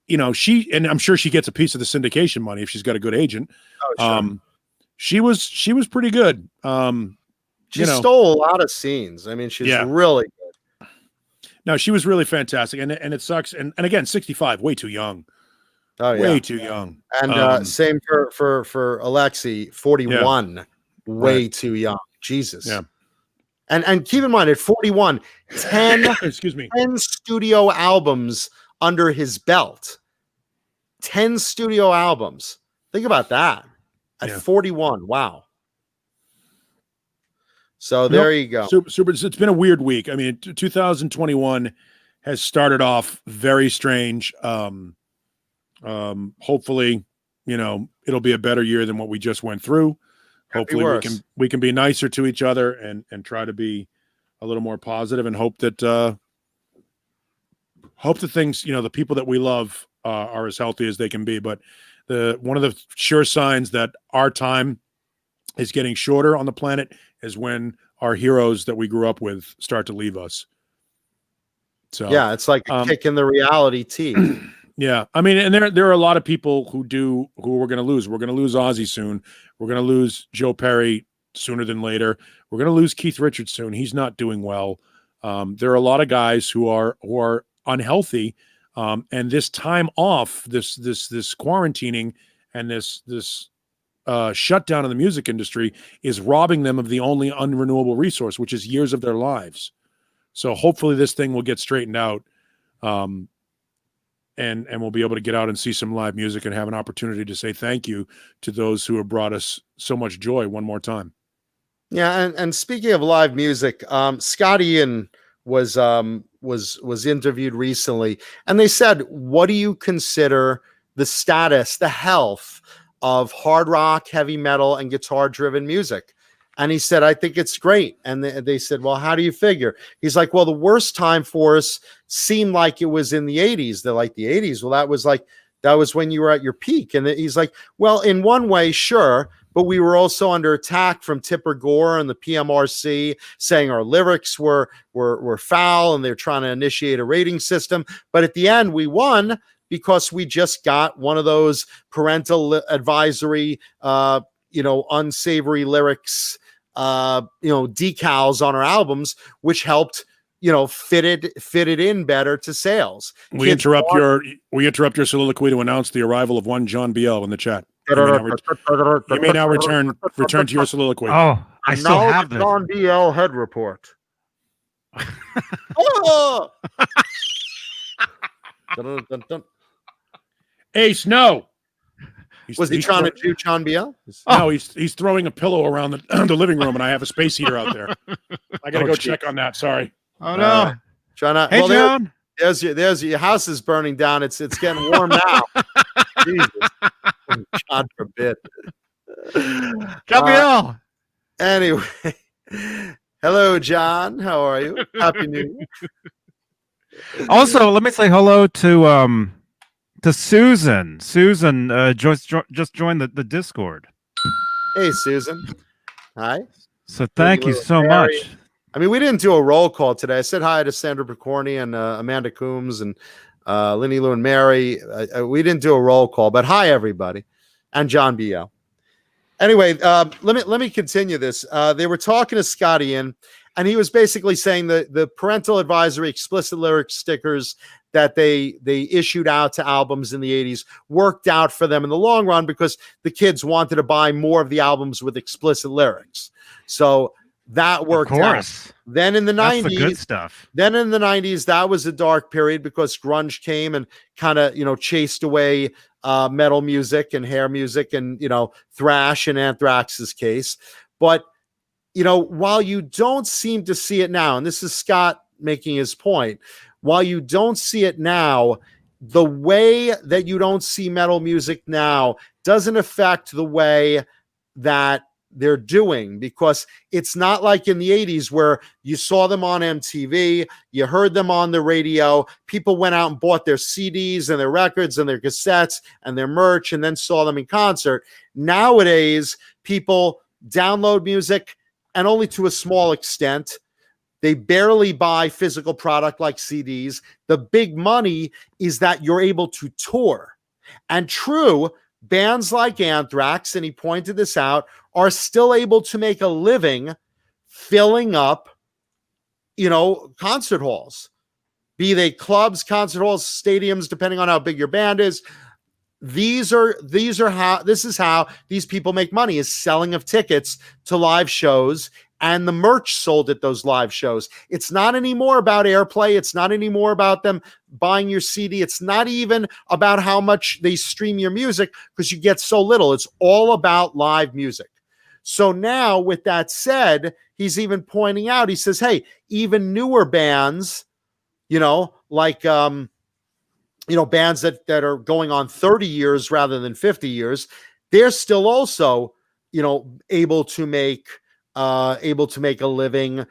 and I'm sure she gets a piece of the syndication money if she's got a good agent. Oh, sure. She was pretty good. She stole a lot of scenes. I mean, she's really good. No, she was really fantastic. And it sucks. And again, 65, way too young. Oh, yeah. Way too young. And same for Alexi, 41, way too young. Jesus. Yeah. And keep in mind, at 41, 10 excuse me, 10 studio albums under his belt. 10 studio albums. Think about that. At 41. Wow. So there you go. Super. It's been a weird week. I mean, 2021 has started off very strange. Hopefully, it'll be a better year than what we just went through. Hopefully we can be nicer to each other and try to be a little more positive and hope that things, the people that we love are as healthy as they can be. But one of the sure signs that our time is getting shorter on the planet is when our heroes that we grew up with start to leave us. So yeah, it's like a kick in the reality teeth. Yeah, I mean, and there are a lot of people who we're going to lose. We're going to lose Ozzy soon. We're going to lose Joe Perry sooner than later. We're going to lose Keith Richards soon. He's not doing well. There are a lot of guys who are unhealthy, and this time off, this quarantining, and this shutdown in the music industry is robbing them of the only unrenewable resource, which is years of their lives. So hopefully this thing will get straightened out, and we'll be able to get out and see some live music and have an opportunity to say thank you to those who have brought us so much joy one more time. Yeah, and speaking of live music, Scott Ian was was interviewed recently, and they said, "What do you consider the status, the health of hard rock, heavy metal, and guitar-driven music?" And he said, "I think it's great." And they said, "Well, how do you figure?" He's like, "Well, the worst time for us seemed like it was in the 80s." They're like, "The 80s? Well, that was when you were at your peak." And he's like, "Well, in one way, sure, but we were also under attack from Tipper Gore and the PMRC saying our lyrics were foul, and they're trying to initiate a rating system. But at the end, we won because we just got one of those parental advisory, unsavory lyrics, decals on our albums, which helped." Fit it in better to sales. We interrupt your soliloquy to announce the arrival of one John BL in the chat. You may now return to your soliloquy. Oh, I still have this. John BL head report. Oh! Dun, dun, dun. Ace, no. Was he trying to do John BL? No, he's throwing a pillow around the living room, and I have a space heater out there. I gotta go check on that. Sorry. Oh no, John. Hey, John. There's your house is burning down. It's getting warm now. Jesus. God forbid. Gabriel. Anyway, hello, John. How are you? Happy New Year. Also, let me say hello to Susan. Susan just joined the Discord. Hey, Susan. Hi. So thank you so much. I mean, we didn't do a roll call today. I said hi to Sandra Picorni and Amanda Coombs and Linny Lou and Mary. We didn't do a roll call, but hi, everybody. And John B.L. Anyway, let me continue this. They were talking to Scotty and he was basically saying that the parental advisory explicit lyric stickers that they issued out to albums in the 80s worked out for them in the long run because the kids wanted to buy more of the albums with explicit lyrics. So that worked out. Then in the 90s, the good stuff. Then in the 90s, that was a dark period because grunge came and kind of, chased away metal music and hair music and, thrash in Anthrax's case. But, while you don't seem to see it now, and this is Scott making his point, while you don't see it now, the way that you don't see metal music now doesn't affect the way that they're doing, because it's not like in the 80s where you saw them on MTV, you heard them on the radio, people went out and bought their CDs and their records and their cassettes and their merch and then saw them in concert. Nowadays, people download music, and only to a small extent. They barely buy physical product like CDs. The big money is that you're able to tour. And true, bands like Anthrax, and he pointed this out, are still able to make a living filling up, concert halls, be they clubs, concert halls, stadiums, depending on how big your band is. This is how these people make money, is selling of tickets to live shows and the merch sold at those live shows. It's not anymore about airplay. It's not anymore about them buying your CD. It's not even about how much they stream your music because you get so little. It's all about live music. So now, with that said, he's even pointing out, he says, hey, even newer bands, like, bands that are going on 30 years rather than 50 years, they're still also, able to make a living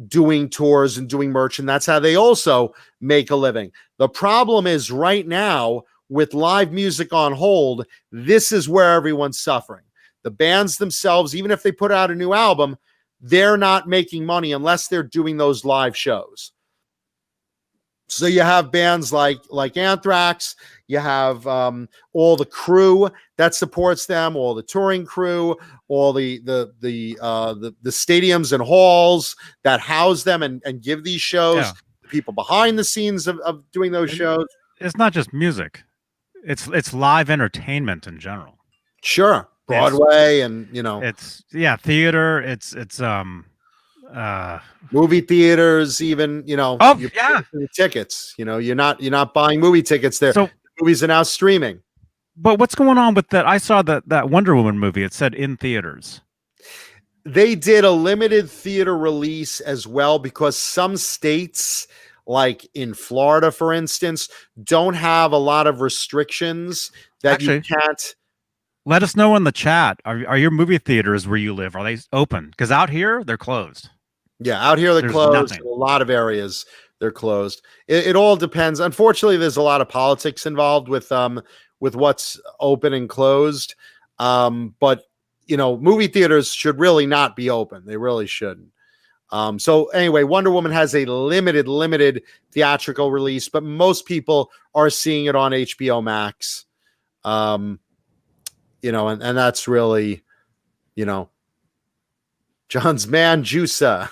doing tours and doing merch. And that's how they also make a living. The problem is right now with live music on hold, this is where everyone's suffering. The bands themselves, even if they put out a new album, they're not making money unless they're doing those live shows. So you have bands like Anthrax, you have all the crew that supports them, all the touring crew, all the stadiums and halls that house them and give these shows. Yeah. People behind the scenes of doing those shows. It's not just music; it's live entertainment in general. Sure, Broadway and it's theater. It's movie theaters, even tickets. You're not buying movie tickets there. So movies are now streaming. But what's going on with that? I saw that Wonder Woman movie. It said in theaters. They did a limited theater release as well because some states like in Florida, for instance, don't have a lot of restrictions that you can't. Let us know in the chat. Are your movie theaters where you live, are they open? Because out here, they're closed. Yeah, out here they're There's closed. nothing. In a lot of areas they're closed. It all depends. Unfortunately, there's a lot of politics involved with what's open and closed. But movie theaters should really not be open. They really shouldn't. So anyway, Wonder Woman has a limited theatrical release, but most people are seeing it on HBO Max. And that's really, John's man Juica.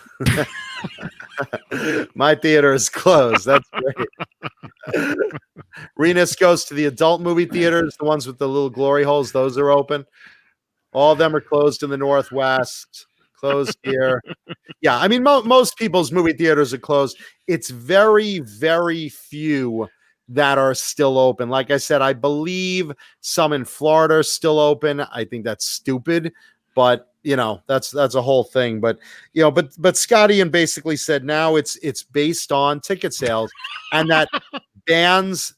My theater is closed. That's great. Renus goes to the adult movie theaters, the ones with the little glory holes. Those are open. All of them are closed in the Northwest. Closed here. Yeah, I mean, most people's movie theaters are closed. It's very, very few that are still open. Like I said, I believe some in Florida are still open. I think that's stupid, but that's a whole thing. But but Scotty and basically said now it's based on ticket sales, and that bands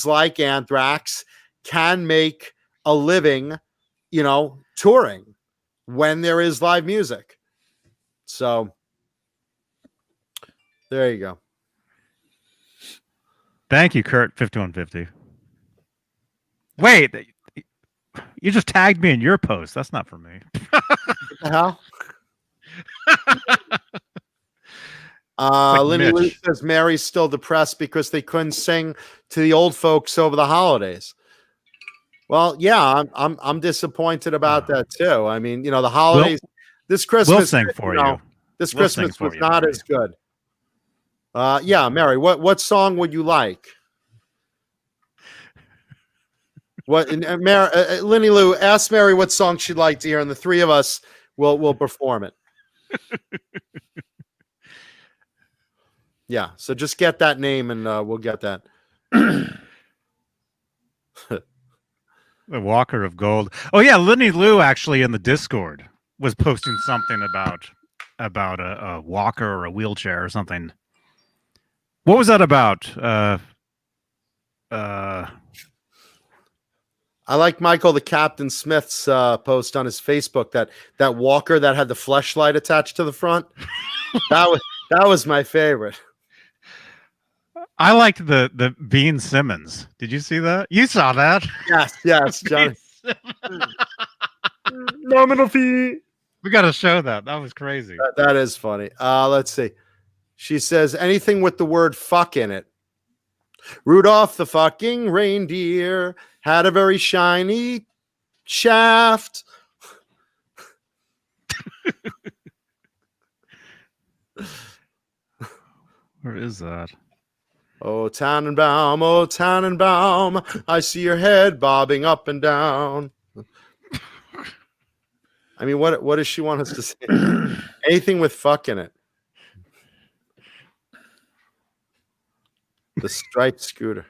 like Anthrax can make a living, touring when there is live music. So there you go. Thank you, Kurt 5150. Wait, you just tagged me in your post. That's not for me. What the hell? Lindy Lou says Mary's still depressed because they couldn't sing to the old folks over the holidays. Well, yeah, I'm disappointed about that too. I mean, the holidays this Christmas. We'll sing for you. This Christmas was not as good. Yeah, Mary, what song would you like? Lindy Lou, ask Mary what song she'd like to hear, and the three of us will perform it. Yeah, so just get that name, and we'll get that. The Walker of Gold. Oh yeah, Lindy Lou actually in the Discord was posting something about a walker or a wheelchair or something. What was that about? I like Michael the Captain Smith's post on his Facebook that walker that had the fleshlight attached to the front. That was my favorite. I liked the Beane Simmons. Did you see that? You saw that? Yes, Johnny. Nominal fee. We got to show that. That was crazy. That is funny. Let's see. She says anything with the word fuck in it. Rudolph the fucking reindeer had a very shiny shaft. Where is that? Oh, Tannenbaum, I see your head bobbing up and down. I mean, what does she want us to say? Anything with fuck in it. The striped scooter.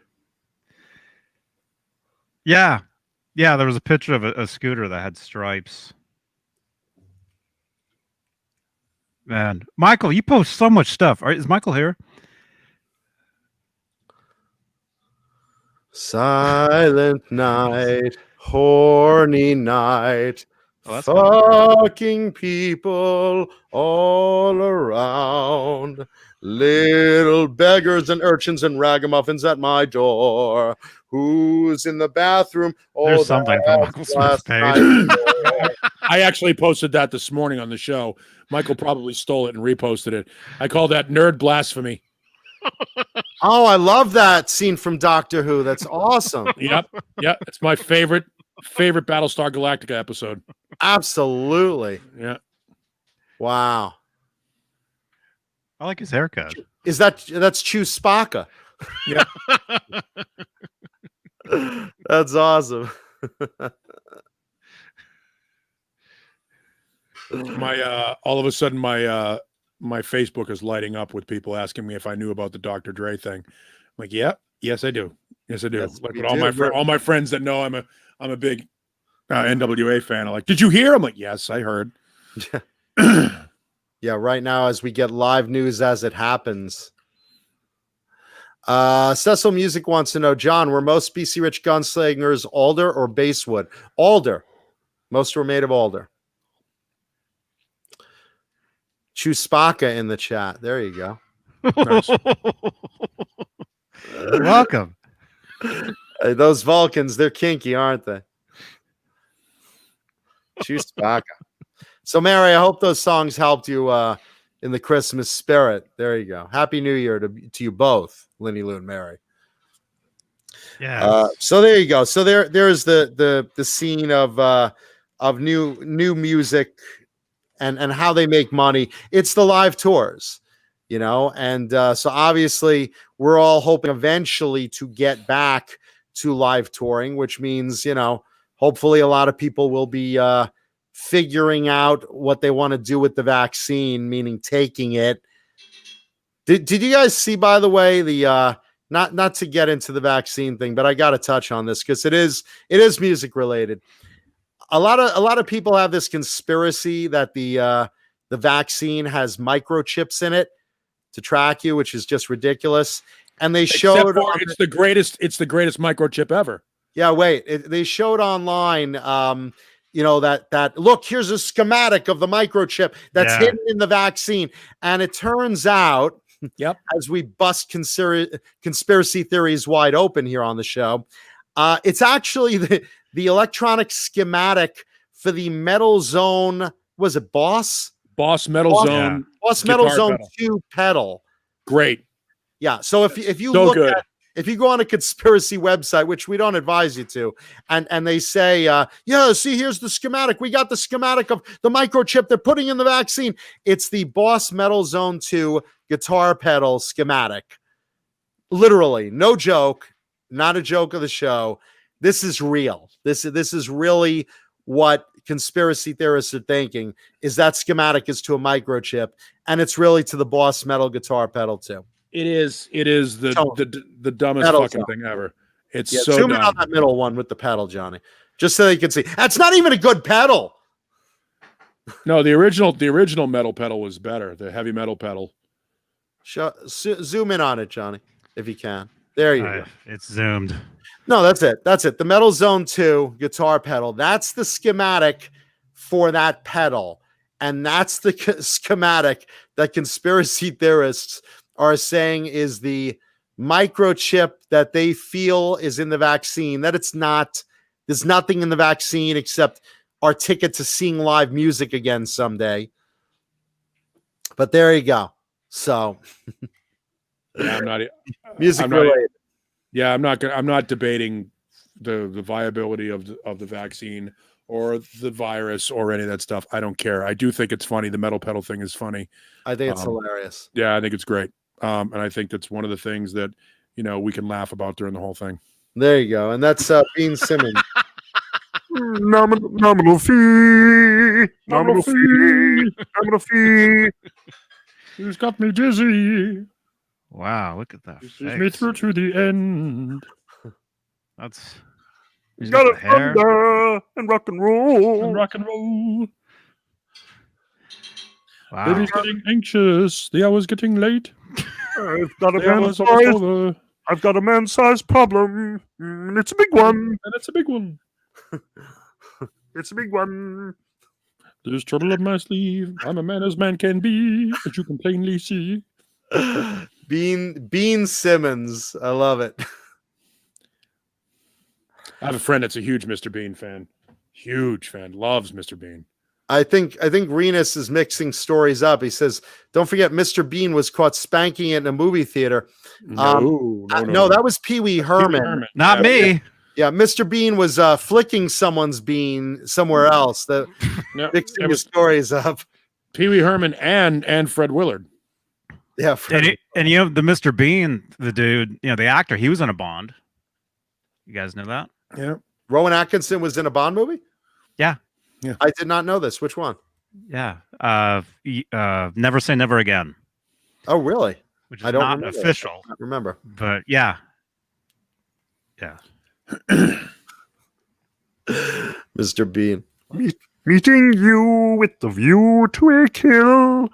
Yeah. Yeah, there was a picture of a scooter that had stripes. Man, Michael, you post so much stuff. Is Michael here? Silent night, horny night, fucking people all around, little beggars and urchins and ragamuffins at my door. Who's in the bathroom? There's something from Michael Smith's page. I actually posted that this morning on the show. Michael probably stole it and reposted it. I call that nerd blasphemy. Oh, I love that scene from Doctor Who. That's awesome. Yep. It's my favorite Battlestar Galactica episode. Absolutely. Yeah. Wow. I like his haircut. That's Chewbacca? Yeah. That's awesome. All of a sudden my Facebook is lighting up with people asking me if I knew about the Dr. Dre thing. I'm like, yes, I do. Yes, I do. Yes, like we all do. my friends that know I'm a big NWA fan are like, did you hear? I'm like, yes, I heard. Yeah, right now as we get live news as it happens. Cecil Music wants to know, John, were most BC Rich gunslingers alder or basswood? Alder. Most were made of alder. Chewspaka in the chat. There you go. Nice. Welcome. Those Vulcans, they're kinky, aren't they? Chewspaka. So, Mary, I hope those songs helped you in the Christmas spirit. There you go. Happy New Year to you both, Lenny Lou and Mary. Yeah. So there you go. So there's the scene of new music and how they make money. It's the live tours, and so obviously we're all hoping eventually to get back to live touring, which means hopefully a lot of people will be figuring out what they want to do with the vaccine, meaning taking it. Did you guys see, by the way, the not to get into the vaccine thing, but I got to touch on this because it is music related. A lot of people have this conspiracy that the vaccine has microchips in it to track you, which is just ridiculous. And they showed it's the greatest microchip ever. Yeah, wait. They showed online that look, here's a schematic of the microchip that's hidden in the vaccine. And it turns out, as we bust conspiracy theories wide open here on the show, it's actually the electronic schematic for the Metal Zone. Was it Boss Metal Zone 2 pedal? Great. Yeah. So if you so look good. If you go on a conspiracy website, which we don't advise you to, and they say, see, here's the schematic. We got the schematic of the microchip they're putting in the vaccine. It's the Boss Metal Zone 2 guitar pedal schematic. Literally, no joke, not a joke of the show. This is real. This is really what conspiracy theorists are thinking, is that schematic is to a microchip, and it's really to the Boss Metal guitar pedal too. It is the dumbest pedal fucking zone. thing ever. It's so so zoom in dumb. on that middle one with the pedal, Johnny, just so you can see. That's not even a good pedal. No, the original metal pedal was better. The heavy metal pedal. Zoom in on it, Johnny, if you can. There you go. It's zoomed. No, that's it. That's it. The Metal Zone 2 guitar pedal. That's the schematic for that pedal. And that's the schematic that conspiracy theorists are saying is the microchip that they feel is in the vaccine, that it's not. There's nothing in the vaccine except our ticket to seeing live music again someday. But there you go. So I'm not music related. Yeah, I'm not debating the viability of the vaccine or the virus or any of that stuff. I don't care. I do think it's funny. The metal pedal thing is funny. I think it's hilarious. Yeah, I think it's great. And I think that's one of the things that we can laugh about during the whole thing. There you go. And that's Beane Simmons. Nominal fee. He's got me dizzy. Wow, look at that. Sees me through to the end. That's He's got a thunder and rock and roll. Wow. Baby's getting anxious. The hour's getting late. I've got a man-sized problem, and it's a big one. It's a big one. There's trouble up my sleeve. I'm a man as man can be, as you can plainly see. Beane Simmons. I love it. I have a friend that's a huge Mr. Beane fan. Huge fan. Loves Mr. Beane. I think Renus is mixing stories up. He says, don't forget Mr. Beane was caught spanking it in a movie theater. No, that was Pee Wee Herman. Not me. Yeah, Mr. Beane was flicking someone's bean somewhere else. Mixing the stories up. Pee Wee Herman and Fred Willard. Yeah, and the Mr. Beane, the dude, the actor, he was on a Bond. You guys know that? Yeah. Rowan Atkinson was in a Bond movie? Yeah. I did not know this. Which one? Yeah. Never Say Never Again. Oh, really? Which is not official. I remember. But yeah. Yeah. Mr. Beane. Meeting you with the view to a kill.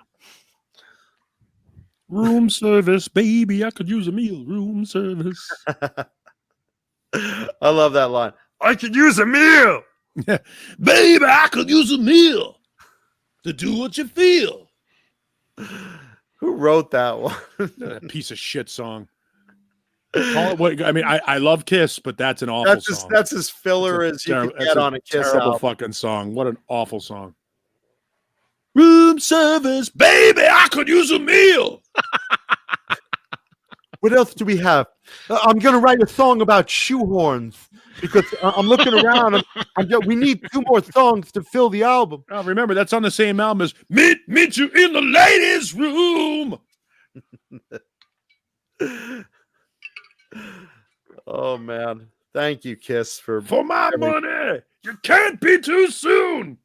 Room service, baby. I could use a meal. Room service. I love that line. I could use a meal. Baby, I could use a meal to do what you feel. Who wrote that one? That piece of shit song. Call it what I mean. I love Kiss, but that's an awful song. That's as filler as you could get on a Kiss terrible album. fucking song. What an awful song. Room service, baby, I could use a meal. What else do we have? I'm going to write a song about shoehorns because I'm looking around. We need 2 more songs to fill the album. Oh, remember, that's on the same album as Meet You in the Ladies' Room. Oh, man. Thank you, Kiss, for my money. You can't be too soon.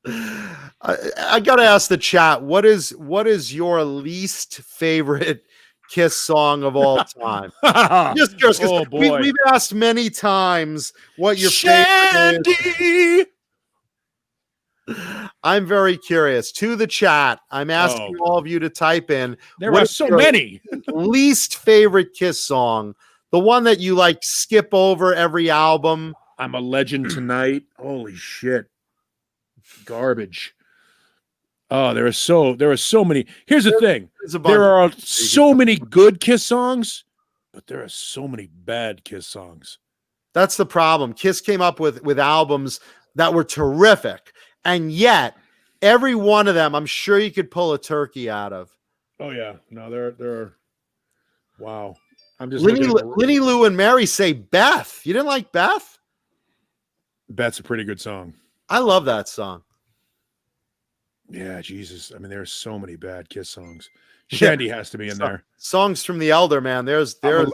I got to ask the chat, what is your least favorite Kiss song of all time? Just curious, because we've asked many times what your favorite is. I'm very curious. To the chat, I'm asking all of you to type in. There are so many. Least favorite Kiss song, the one that you like skip over every album. I'm a Legend Tonight. Holy shit. Garbage. Oh, there are so many. Here's the thing. There are so many good Kiss songs, but there are so many bad Kiss songs. That's the problem. Kiss came up with albums that were terrific, and yet every one of them, I'm sure you could pull a turkey out of. Oh yeah, no, there are. Wow, I'm just Lenny, Lou, and Mary say Beth. You didn't like Beth? Beth's a pretty good song. I love that song. Yeah, Jesus. I mean, there's so many bad Kiss songs. Shandy has to be in there. Songs from the Elder, man. There's your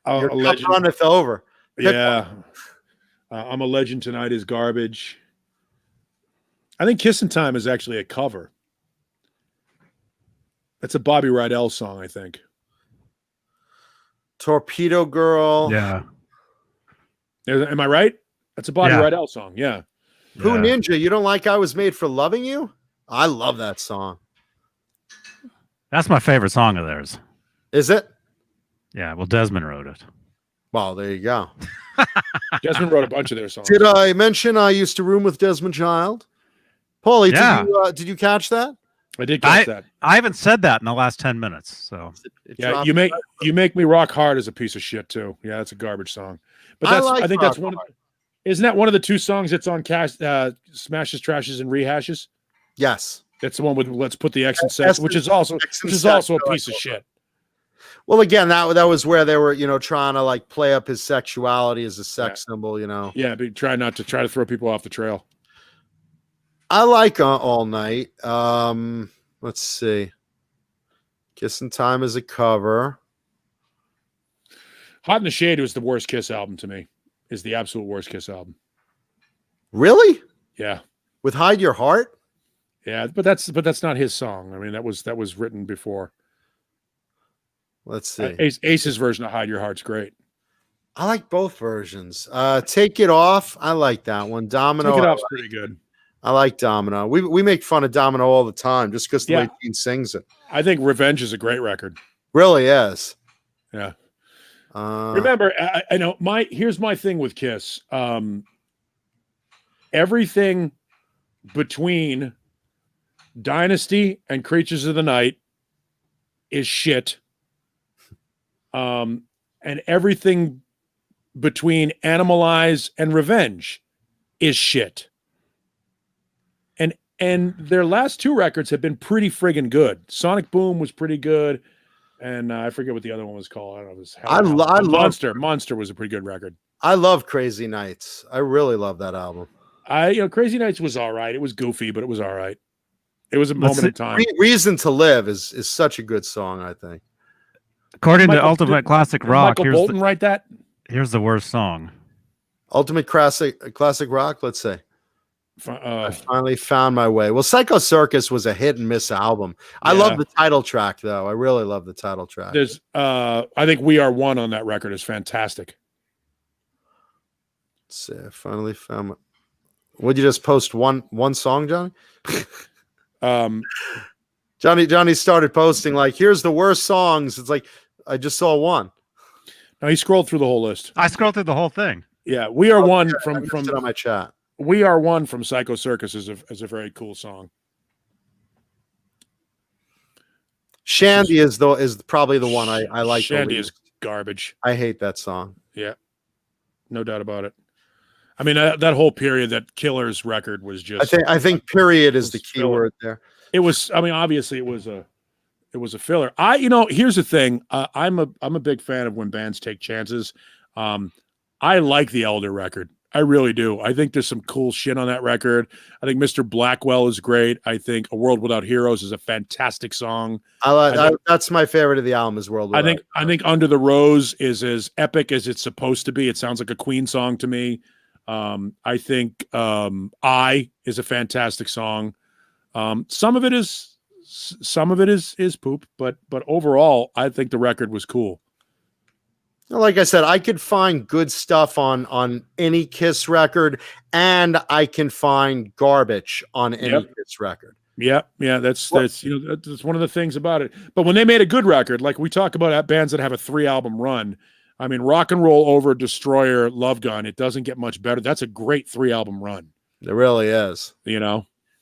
cup runneth over. Yeah. I'm a Legend Tonight is garbage. I think Kissin' Time is actually a cover. That's a Bobby Rydell song, I think. Torpedo Girl. Yeah. Am I right? That's a Bobby Rydell song. Yeah. Pooh Ninja, you don't like I Was Made for Loving You? I love that song. That's my favorite song of theirs. Is it? Yeah, well, Desmond wrote it. Well, there you go. Desmond wrote a bunch of their songs. Did I mention I used to room with Desmond Child? Paulie, did you catch that? I did catch that. I haven't said that in the last 10 minutes. So yeah, you make me rock hard as a piece of shit too. Yeah, that's a garbage song. But that's I think that's one of isn't that one of the 2 songs that's on Smashes, Trashes, and Rehashes? Yes. That's the one with Let's Put the X in Sex, which is also a piece of shit. Well, again, that was where they were, trying to like play up his sexuality as a sex symbol, Yeah, but try to throw people off the trail. I like All Night. Let's see. Kissin' Time is a cover. Hot in the Shade was the worst Kiss album to me. Is the absolute worst Kiss album. Really? Yeah. With Hide Your Heart? Yeah, but that's not his song. I mean, that was written before. Let's see. Ace's version of Hide Your Heart's great. I like both versions. Take It Off. I like that one. Domino. Take It Off's pretty good. I like Domino. We make fun of Domino all the time just because the way Beane sings it. I think Revenge is a great record. Really is. Yeah. Remember, I know here's my thing with Kiss. Everything between Dynasty and Creatures of the Night is shit. And everything between Animalize and Revenge is shit. And their last 2 records have been pretty friggin' good. Sonic Boom was pretty good. And I forget what the other one was called. I don't know. It was Monster. Monster was a pretty good record. I love Crazy Nights. I really love that album. Crazy Nights was all right. It was goofy, but it was all right. It was a moment in time. Reason to Live is such a good song, I think. According to Ultimate Classic Rock, Michael Bolton write that? Here's the worst song. Ultimate Classic Rock, let's say. I finally found my way. Well, Psycho Circus was a hit and miss album. I love the title track, though. I really love the title track. There's, I think We Are One on that record is fantastic. Let's see. I finally found my. Would you just post one song, Johnny? Johnny started posting like, here's the worst songs. It's like, I just saw one. No, he scrolled through the whole list. I scrolled through the whole thing. Yeah, we are one I from missed it on my chat. We Are One from Psycho Circus is a very cool song. Shandy is probably the one I like. Shandy is garbage. I hate that song. Yeah, no doubt about it. I mean, that whole period, that Killers record was just. I think period is the key word there. It was. I mean, obviously, it was a filler. Here's the thing. I'm a big fan of when bands take chances. I like the Elder record. I really do. I think there's some cool shit on that record. I think Mr. Blackwell is great. I think A World Without Heroes is a fantastic song. That's my favorite of the album is World Without Heroes. I think Under the Rose is as epic as it's supposed to be. It sounds like a Queen song to me. I think I is a fantastic song. Some of it is poop, but overall, I think the record was cool. Like I said, I could find good stuff on any Kiss record, and I can find garbage on any Kiss record. Yeah, that's one of the things about it. But when they made a good record, like we talk about bands that have a 3-album run, I mean, Rock and Roll Over, Destroyer, Love Gun, it doesn't get much better. That's a great 3-album run. It really is.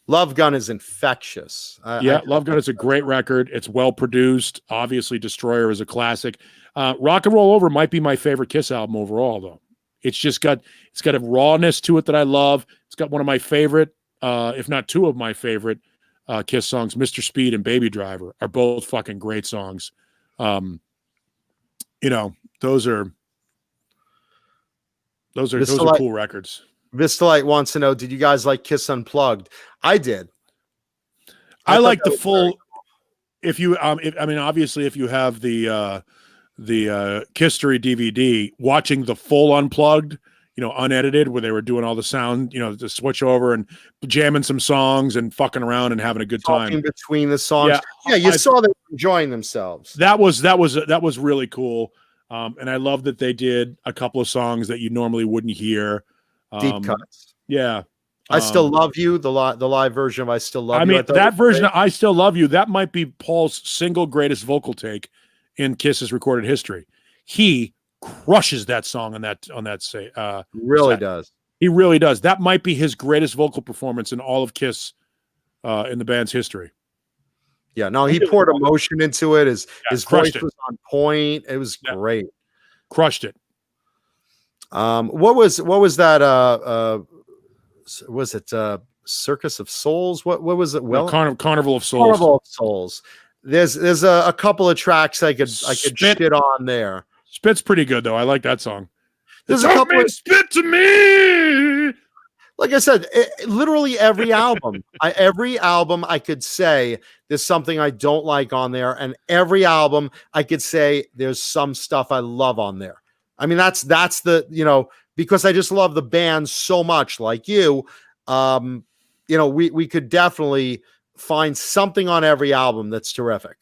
Love Gun is infectious. Love Gun is a great record. It's well produced. Obviously, Destroyer is a classic. Rock and Roll Over might be my favorite Kiss album overall, though. It's got a rawness to it that I love. It's got one of my favorite, if not two of my favorite Kiss songs. Mr. Speed and Baby Driver are both fucking great songs. Those are cool records. Vistalite wants to know, did you guys like Kiss Unplugged? I did. I like the full. If you, obviously, if you have the Kisstory DVD, watching the full Unplugged, unedited, where they were doing all the sound, the switch over and jamming some songs and fucking around and having a good time between the songs. Yeah, you saw them enjoying themselves. That was really cool. And I love that they did a couple of songs that you normally wouldn't hear. Deep cuts. Yeah. I Still Love You, the live version of I Still Love You. I mean, that version of I Still Love You, that might be Paul's single greatest vocal take in Kiss's recorded history. He crushes that song on that really does. He really does. That might be his greatest vocal performance in all of Kiss in the band's history. Yeah, no, he poured emotion into it. His voice was on point. It was great. Crushed it. What was that? Was it Circus of Souls? What was it? Well, Carnival of Souls. Carnival of Souls. There's a couple of tracks I could shit on there. Spit's pretty good though. I like that song. There's a couple of spit to me. Like I said, literally every album, I could say there's something I don't like on there, and every album I could say there's some stuff I love on there. I mean, that's the, because I just love the band so much, like you, we could definitely find something on every album that's terrific,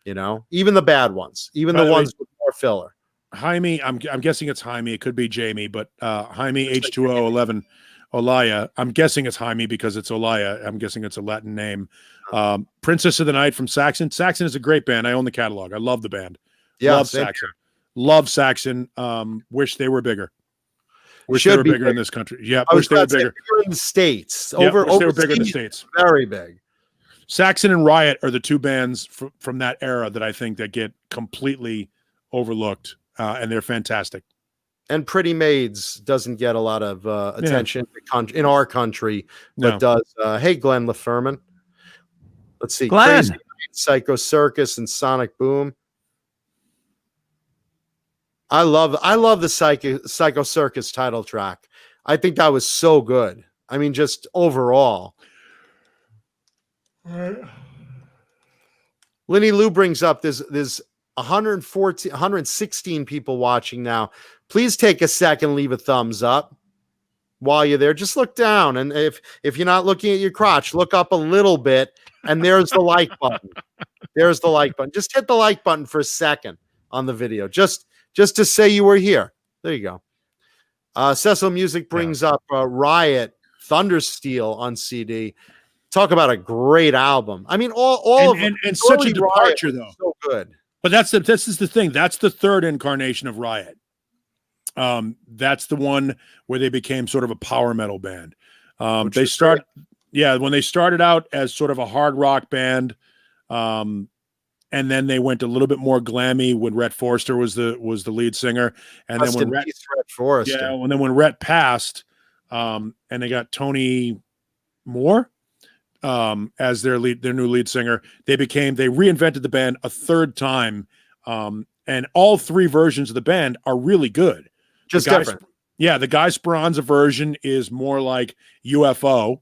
even the bad ones, even the ones with more filler. Jaime, I'm guessing it's Jaime. It could be Jamie, but Jaime H2O11 Olaya. I'm guessing it's Jaime because it's Olaya. I'm guessing it's a Latin name. Princess of the Night from Saxon. Saxon is a great band. I own the catalog. I love the band. Yeah, love Saxon. Love Saxon. Wish they were bigger. Wish they were bigger in this country. Yeah, wish they were bigger in the States. Wish they were bigger in the States. Very big. Saxon and Riot are the two bands from that era that I think that get completely overlooked, and they're fantastic. And Pretty Maids doesn't get a lot of attention in our country, but does. Hey, Glenn LaFerman. Let's see. Glenn. Crazy Psycho Circus and Sonic Boom. I love the Psycho Circus title track. I think that was so good. I mean, just overall. Lenny Lou brings up there's 116 people watching now. Please take a second, leave a thumbs up while you're there. Just look down, and if you're not looking at your crotch, look up a little bit, and there's the like button. There's the like button. Just hit the like button for a second on the video. Just to say you were here. There you go. Cecil Music brings up Riot Thundersteel on CD. Talk about a great album. I mean, all of and such a early Riot departure was though. so good. But this is the thing. That's the third incarnation of Riot. That's the one where they became sort of a power metal band. When they started out as sort of a hard rock band, and then they went a little bit more glammy when Rhett Forrester was the lead singer, and then when Rhett Forrester, when Rhett passed, and they got Tony Moore as their new lead singer, they reinvented the band a third time, and all three versions of the band are really good. Just different. Yeah, the Guy Speranza version is more like UFO,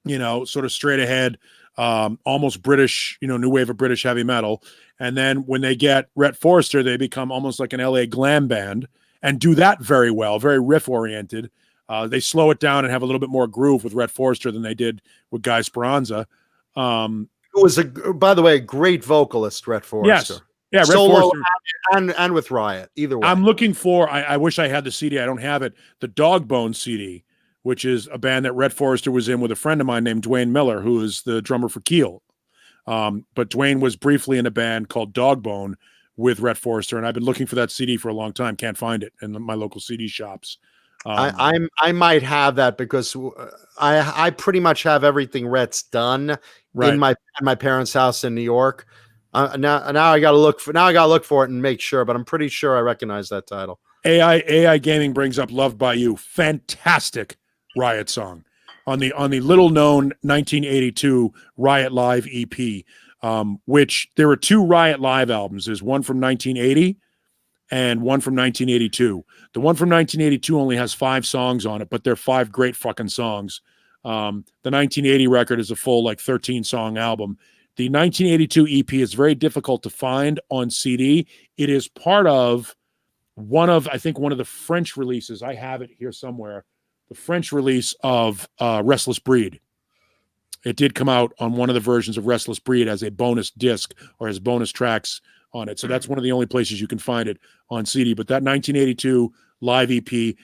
sort of straight ahead, almost British, new wave of British heavy metal. And then when they get Rhett Forrester, they become almost like an LA glam band and do that very well, very riff oriented. They slow it down and have a little bit more groove with Rhett Forrester than they did with Guy Speranza. Who was, by the way, a great vocalist, Rhett Forrester. Yes. Yeah, Rhett solo Forrester. and with Riot, either way. I'm looking for, I wish I had the CD. I don't have it. The Dogbone CD, which is a band that Rhett Forrester was in with a friend of mine named Dwayne Miller, who is the drummer for Keel. But Dwayne was briefly in a band called Dogbone with Rhett Forrester, and I've been looking for that CD for a long time. Can't find it in my local CD shops. I might have that because I pretty much have everything Rhett's done in my parents' house in New York. Now I gotta look for it and make sure, but I'm pretty sure I recognize that title. AI Gaming brings up "Loved by You," fantastic Riot song on the little known 1982 Riot Live EP, which there were two Riot Live albums. There's one from 1980 and one from 1982. The one from 1982 only has 5 songs on it, but they're 5 great fucking songs. The 1980 record is a full 13 song album. The 1982 EP is very difficult to find on CD. It is part of one of the French releases. I have it here somewhere. The French release of Restless Breed. It did come out on one of the versions of Restless Breed as a bonus disc or as bonus tracks on it. So that's one of the only places you can find it on CD. But that 1982 live EP,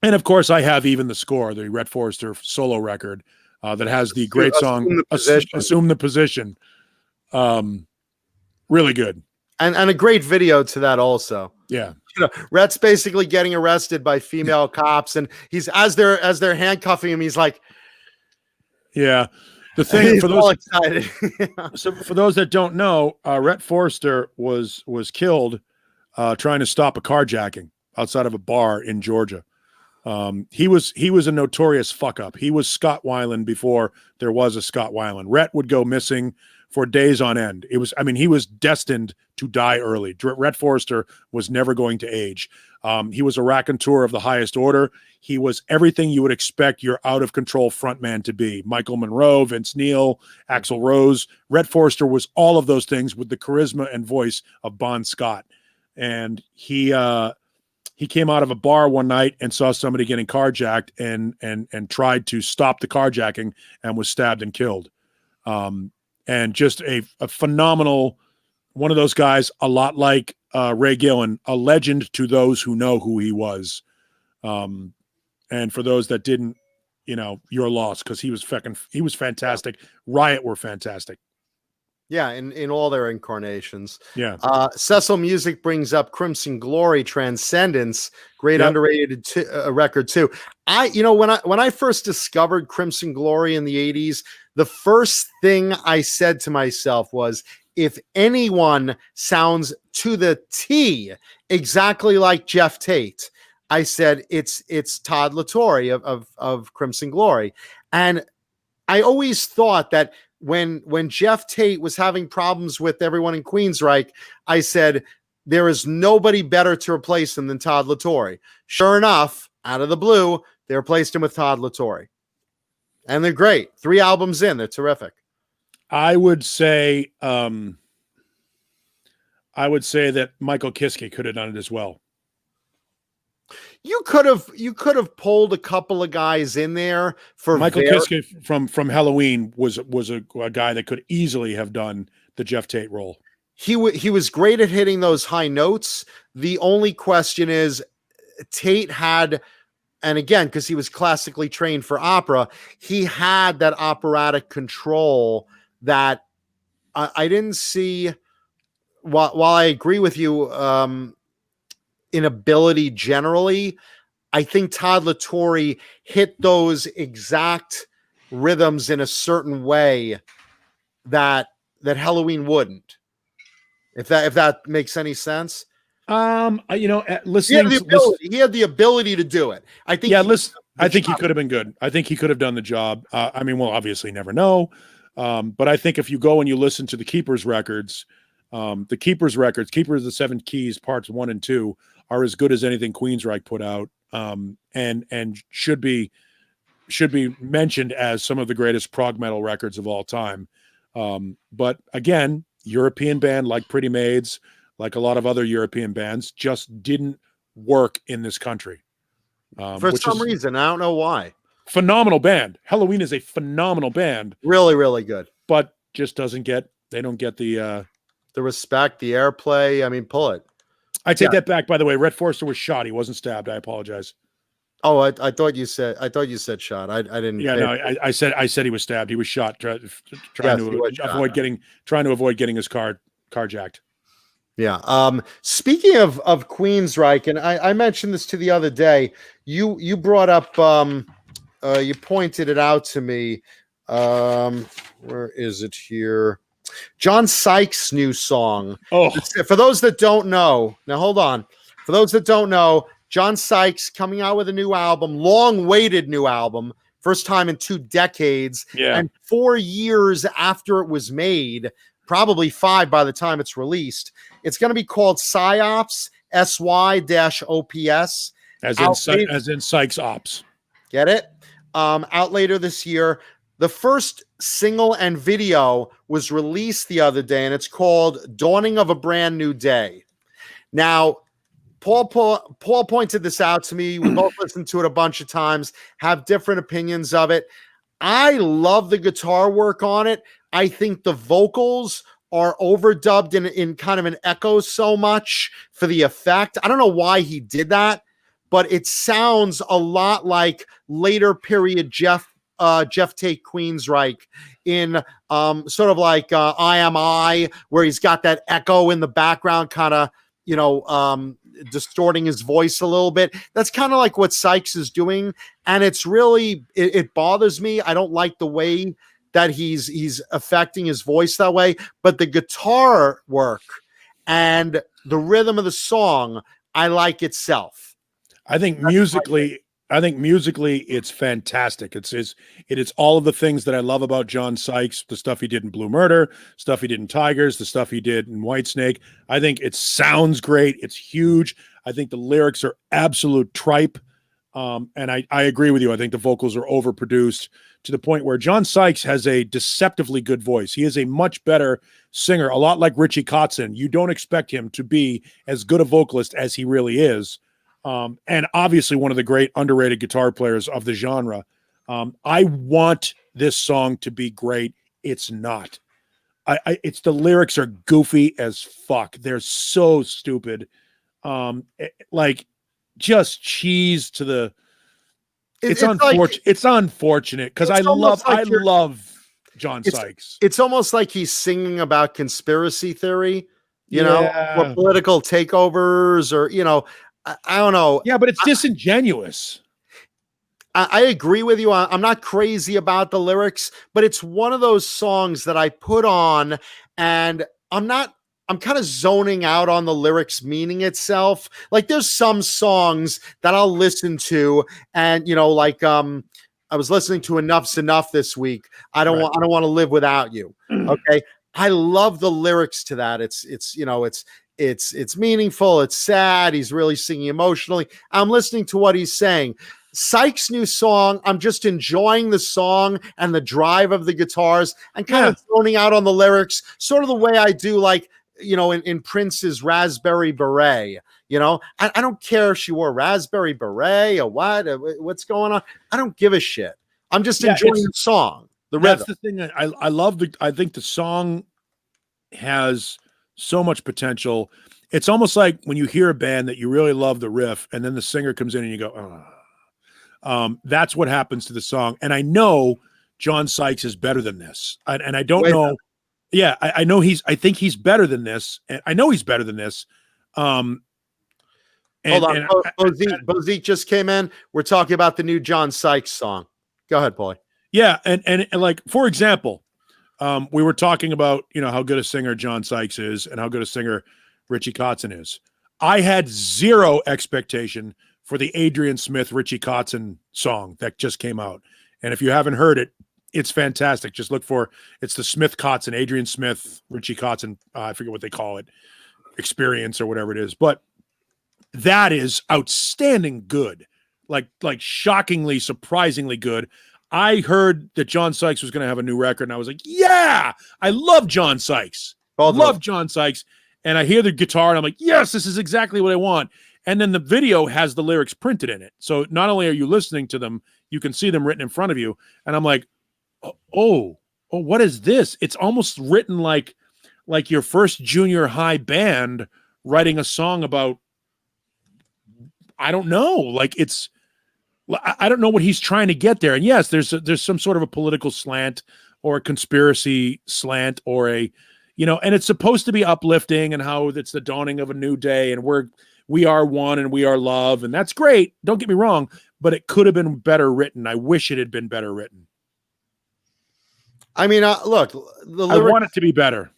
and of course I have even the score, the Rhett Forrester solo record, that has the great song Assume the Position. Really good. And a great video to that also. Yeah. Rhett's basically getting arrested by female cops, and he's as they're handcuffing him, he's like, yeah. The thing for those excited. So for those that don't know, Rhett Forrester was killed trying to stop a carjacking outside of a bar in Georgia. He was a notorious fuck up. He was Scott Weiland before there was a Scott Weiland. Rhett would go missing for days on end. He was destined to die early. Rhett Forrester was never going to age. He was a raconteur of the highest order. He was everything you would expect your out of control frontman to be. Michael Monroe, Vince Neil, Axl Rose. Rhett Forrester was all of those things with the charisma and voice of Bon Scott. And he came out of a bar one night and saw somebody getting carjacked and tried to stop the carjacking and was stabbed and killed. And just a phenomenal one of those guys, a lot like Ray Gillen, a legend to those who know who he was. And for those that didn't, you're lost because he was fantastic. Riot were fantastic. Yeah, in all their incarnations. Yeah. Cecil Music brings up Crimson Glory, Transcendence, great underrated record too. When I first discovered Crimson Glory in the 80s, the first thing I said to myself was, if anyone sounds to the T exactly like Jeff Tate, I said it's Todd La Torre of Crimson Glory. And I always thought that when Jeff Tate was having problems with everyone in Queensryche, I said, there is nobody better to replace him than Todd La Torre. Sure enough, out of the blue, they replaced him with Todd La Torre. And they're great. 3 albums in, they're terrific. I would say that Michael Kiske could have done it as well. You could have pulled a couple of guys in there for Michael Kiske from Halloween was a guy that could easily have done the Jeff Tate role. He was great at hitting those high notes. The only question is, Tate had and again, because he was classically trained for opera, he had that operatic control that I didn't see. While I agree with you in ability generally, I think Todd La Torre hit those exact rhythms in a certain way that Halloween wouldn't. If that makes any sense. Listening, he had the ability to do it. I think. Yeah, I think he could have been good. I think he could have done the job. I mean, we'll obviously never know. But I think if you go and you listen to the Keepers records, Keepers of the Seven Keys, parts 1 and 2, are as good as anything Queensryche put out, and should be mentioned as some of the greatest prog metal records of all time. But again, European band like Pretty Maids, like a lot of other European bands, just didn't work in this country. For some reason, I don't know why. Phenomenal band. Halloween is a phenomenal band. Really, really good. But just they don't get the respect, the airplay. I mean, pull it. I take that back, by the way. Rhett Forster was shot. He wasn't stabbed. I apologize. Oh, I thought you said shot. I didn't. Yeah, no, I said he was stabbed. He was shot trying to avoid getting his car carjacked. Yeah. Speaking of Queensryche, and I mentioned this to the other day. You brought up. You pointed it out to me. Where is it here? John Sykes' new song. Oh, for those that don't know, now hold on. For those that don't know, John Sykes coming out with a new album, long-awaited new album, first time in 2 decades, and 4 years after it was made, probably 5 by the time it's released. It's going to be called Psyops, SY-OPS. As in Sykes Ops. Get it? Out later this year. The first single and video was released the other day, and it's called Dawning of a Brand New Day. Now, Paul pointed this out to me. We both listened to it a bunch of times, have different opinions of it. I love the guitar work on it. I think the vocals are overdubbed in kind of an echo so much for the effect. I don't know why he did that, but it sounds a lot like later period Jeff Tate Queensryche in sort of like I Am I, where he's got that echo in the background, kind of, distorting his voice a little bit. That's kind of like what Sykes is doing. And it's really, it bothers me. I don't like the way that he's affecting his voice that way, but the guitar work and the rhythm of the song, I like itself. I think musically, it's fantastic. It is all of the things that I love about John Sykes, the stuff he did in Blue Murder, stuff he did in Tigers, the stuff he did in Whitesnake. I think it sounds great. It's huge. I think the lyrics are absolute tripe. And I agree with you. I think the vocals are overproduced to the point where John Sykes has a deceptively good voice. He is a much better singer, a lot like Richie Kotzen. You don't expect him to be as good a vocalist as he really is. And obviously one of the great underrated guitar players of the genre. I want this song to be great. It's not. It's the lyrics are goofy as fuck. They're so stupid. Like just cheese to the. It's unfortunate. It's unfortunate because I love John Sykes. It's almost like he's singing about conspiracy theory, or political takeovers, or I don't know. Yeah, but it's disingenuous. I agree with you. I'm not crazy about the lyrics, but it's one of those songs that I put on and I'm kind of zoning out on the lyrics meaning itself. Like there's some songs that I'll listen to and, I was listening to Enough's Enough this week. I don't want to live without you. Okay. I love the lyrics to that. It's meaningful. It's sad. He's really singing emotionally. I'm listening to what he's saying. Sykes' new song, I'm just enjoying the song and the drive of the guitars and kind of zoning out on the lyrics, sort of the way I do, in Prince's Raspberry Beret. I don't care if she wore raspberry beret or what's going on. I don't give a shit. I'm just enjoying the song, the rhythm. That's the thing. I love I think the song has so much potential. It's almost like when you hear a band that you really love the riff and then the singer comes in and you go, oh. That's what happens to the song. And I know John Sykes is better than this. And I don't know. Yeah, I know I think he's better than this. And I know he's better than this. Hold on. Bozique just came in. We're talking about the new John Sykes song. Go ahead, Paulie. Yeah. And like, for example, we were talking about, how good a singer John Sykes is and how good a singer Richie Kotzen is. I had zero expectation for the Adrian Smith, Richie Kotzen song that just came out. And if you haven't heard it, it's fantastic. Just look for, it's the Smith Kotzen, Adrian Smith, Richie Kotzen, I forget what they call it, experience or whatever it is. But that is outstanding good. Like shockingly, surprisingly good. I heard that John Sykes was going to have a new record, and I was like, yeah, I love John Sykes. John Sykes. And I hear the guitar, and I'm like, yes, this is exactly what I want. And then the video has the lyrics printed in it. So not only are you listening to them, you can see them written in front of you. And I'm like, oh, what is this? It's almost written like your first junior high band writing a song about, I don't know, like I don't know what he's trying to get there. And yes, there's some sort of a political slant or a conspiracy slant or and it's supposed to be uplifting and how it's the dawning of a new day and we are one and we are love. And that's great. Don't get me wrong, but it could have been better written. I wish it had been better written. I mean, look, I want it to be better.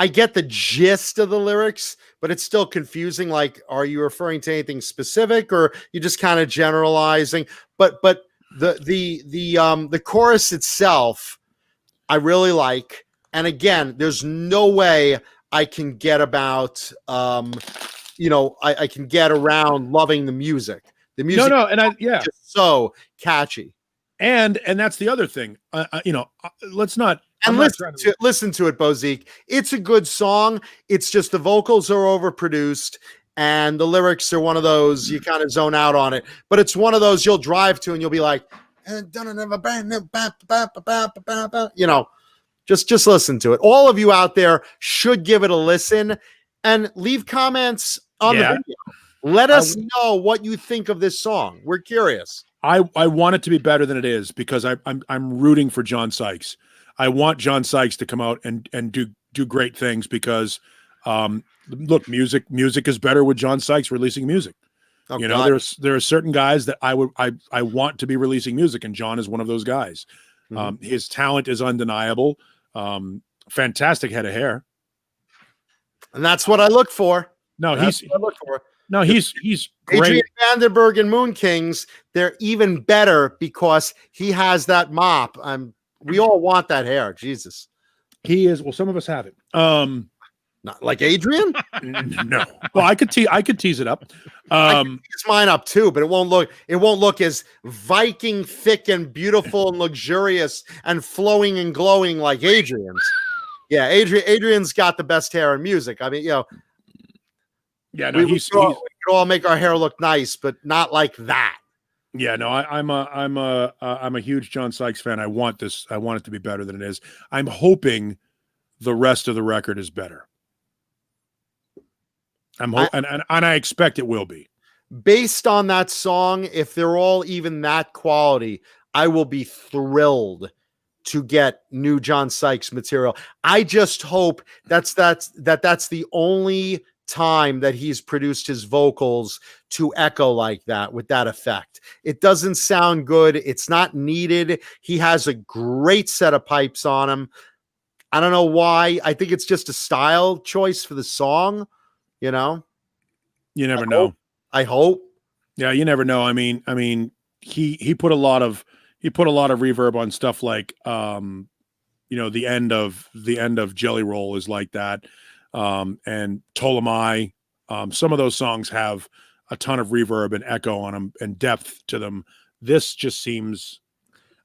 I get the gist of the lyrics, but it's still confusing. Like, are you referring to anything specific or you just kind of generalizing? But the chorus itself, I really like. And again, there's no way I can get about, I can get around loving the music. The music, is just so catchy. And that's the other thing. Let's not. And listen to it, Bozique. It's a good song. It's just the vocals are overproduced and the lyrics are one of those you kind of zone out on it. But it's one of those you'll drive to and you'll be like, just listen to it. All of you out there should give it a listen and leave comments on the video. Let us know what you think of this song. We're curious. I want it to be better than it is because I'm rooting for John Sykes. I want John Sykes to come out and do great things because look, music is better with John Sykes releasing music. There are certain guys that I want to be releasing music, and John is one of those guys. Mm-hmm. His talent is undeniable. Fantastic head of hair. And that's what I look for. He's great. Adrian Vandenberg and Moon Kings, they're even better because he has that mop. We all want that hair. Jesus. He is. Well, some of us have it. Not like Adrian? No. Well, I could tease it up. I could tease mine up too, but it won't look as Viking thick and beautiful and luxurious and flowing and glowing like Adrian's. Yeah, Adrian's got the best hair in music. I mean, yeah, no, we could all make our hair look nice, but not like that. Yeah, no, I'm a huge John Sykes fan. I want it to be better than it is. I'm hoping the rest of the record is better. And I expect it will be. Based on that song, if they're all even that quality, I will be thrilled to get new John Sykes material. I just hope that's the only time that he's produced his vocals to echo like that with that effect. It doesn't sound good. It's not needed. He has a great set of pipes on him. I don't know why. I think it's just a style choice for the song. You never know. I hope. Yeah, you never know. I mean, he put a lot of reverb on stuff like the end of Jelly Roll is like that. And Ptolemy, some of those songs have a ton of reverb and echo on them and depth to them. This just seems,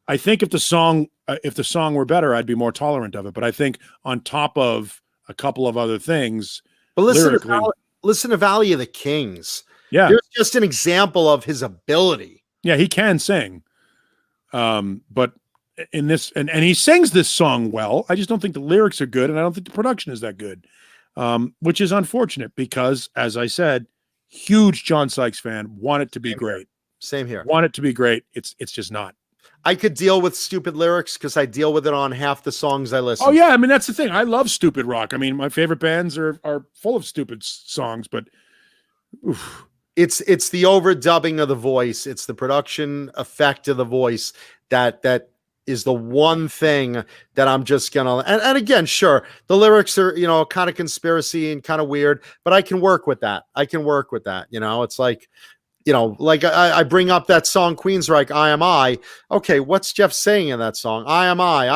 I think if the song were better, I'd be more tolerant of it. But I think on top of a couple of other things, but listen to Valley of the Kings. Yeah. Here's just an example of his ability. Yeah. He can sing. But in this, and he sings this song well, I just don't think the lyrics are good. And I don't think the production is that good. Which is unfortunate because, as I said, huge John Sykes fan, want it to be great. Same here. Want it to be great. It's just not. I could deal with stupid lyrics because I deal with it on half the songs I listen. Oh yeah, I mean that's the thing. I love stupid rock. I mean, my favorite bands are full of stupid songs, but oof. It's the overdubbing of the voice. It's the production effect of the voice that is the one thing that I'm just gonna. And again, sure, the lyrics are kind of conspiracy and kind of weird, but I can work with that. It's like. Like I bring up that song Queensryche, I Am I. Okay, what's Jeff saying in that song? I am I.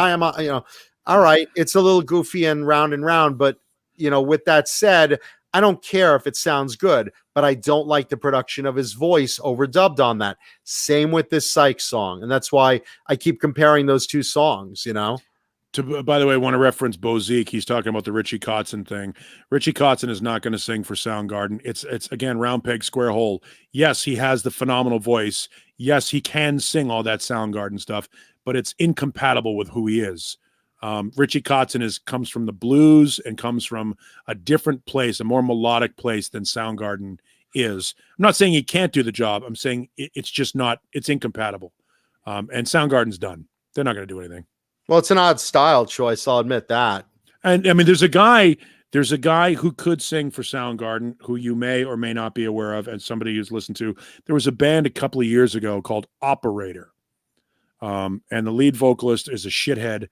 All right, it's a little goofy and round, but with that said, I don't care if it sounds good, but I don't like the production of his voice overdubbed on that. Same with this Sykes song, and that's why I keep comparing those two songs, By the way, I want to reference Bozique. He's talking about the Richie Kotzen thing. Richie Kotzen is not going to sing for Soundgarden. It's again, round peg, square hole. Yes, he has the phenomenal voice. Yes, he can sing all that Soundgarden stuff, but it's incompatible with who he is. Richie Kotzen comes from the blues and comes from a different place, a more melodic place than Soundgarden is. I'm not saying he can't do the job. I'm saying it's just not, it's incompatible. And Soundgarden's done. They're not going to do anything. Well, it's an odd style choice. I'll admit that. And I mean, there's a guy who could sing for Soundgarden who you may or may not be aware of, and somebody who's listened to. There was a band a couple of years ago called Operator. And the lead vocalist is a shithead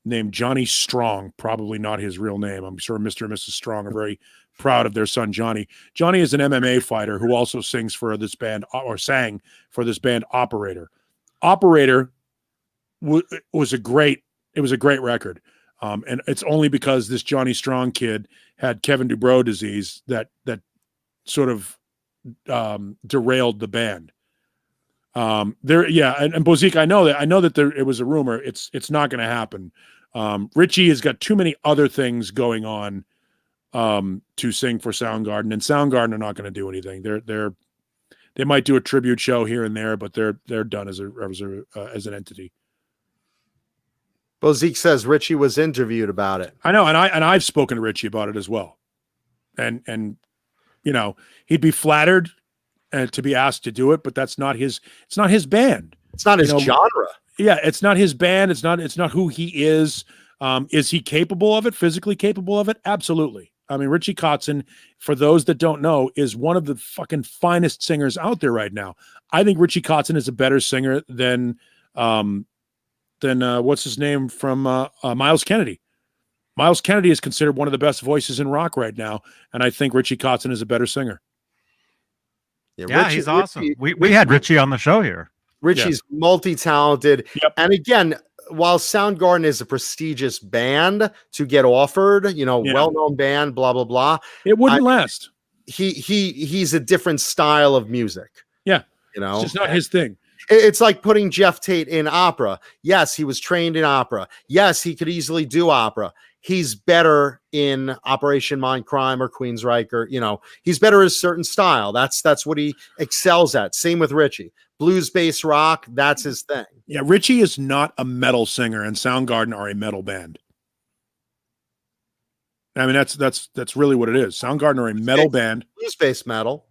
named Johnny Strong, probably not his real name. I'm sure Mr. and Mrs. Strong are very proud of their son, Johnny. Johnny is an MMA fighter who also sings for this band or sang for this band Operator. Operator was a great record. And it's only because this Johnny Strong kid had Kevin Dubrow disease that sort of derailed the band. And Bozique, I know that it was a rumor. It's not going to happen. Richie has got too many other things going on to sing for Soundgarden, and Soundgarden are not going to do anything. They might do a tribute show here and there, but they're done as an entity. Bozique says Richie was interviewed about it. I know, and I've spoken to Richie about it as well, and he'd be flattered to be asked to do it, but it's not his band. It's not his genre. Yeah, it's not his band. It's not who he is. Is he capable of it? Physically capable of it? Absolutely. I mean, Richie Kotzen, for those that don't know, is one of the fucking finest singers out there right now. I think Richie Kotzen is a better singer than what's his name from Miles Kennedy. Miles Kennedy is considered one of the best voices in rock right now, and I think Richie Kotzen is a better singer. Yeah, Richie, he's awesome. We had Richie on the show here. Richie's multi-talented. Yep. And again, while Soundgarden is a prestigious band to get offered, well-known band, blah, blah, blah. It wouldn't last. He's a different style of music. Yeah. It's just not his thing. It's like putting Jeff Tate in opera. Yes, he was trained in opera. Yes, he could easily do opera. He's better in Operation Mindcrime or Queensryche, or he's better at a certain style. That's what he excels at. Same with Richie. Blues-based rock, that's his thing. Yeah, Richie is not a metal singer, and Soundgarden are a metal band. I mean, that's really what it is. Soundgarden are a metal band. Blues-based metal.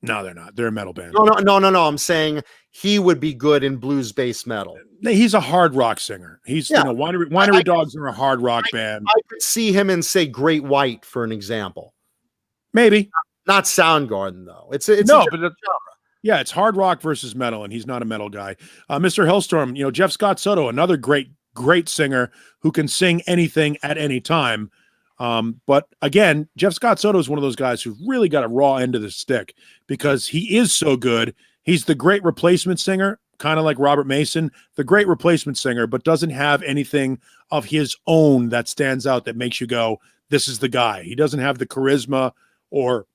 No, they're not. They're a metal band. No. I'm saying he would be good in blues-based metal. He's a hard rock singer. He's Winery Dogs are a hard rock band. I could see him in, say, Great White for an example. Maybe not Soundgarden though. It's yeah, it's hard rock versus metal, and he's not a metal guy. Mr. Hellstorm, Jeff Scott Soto, another great singer who can sing anything at any time. But again, Jeff Scott Soto is one of those guys who really got a raw end of the stick because he is so good. He's the great replacement singer, kind of like Robert Mason, the great replacement singer, but doesn't have anything of his own that stands out that makes you go, this is the guy. He doesn't have the charisma or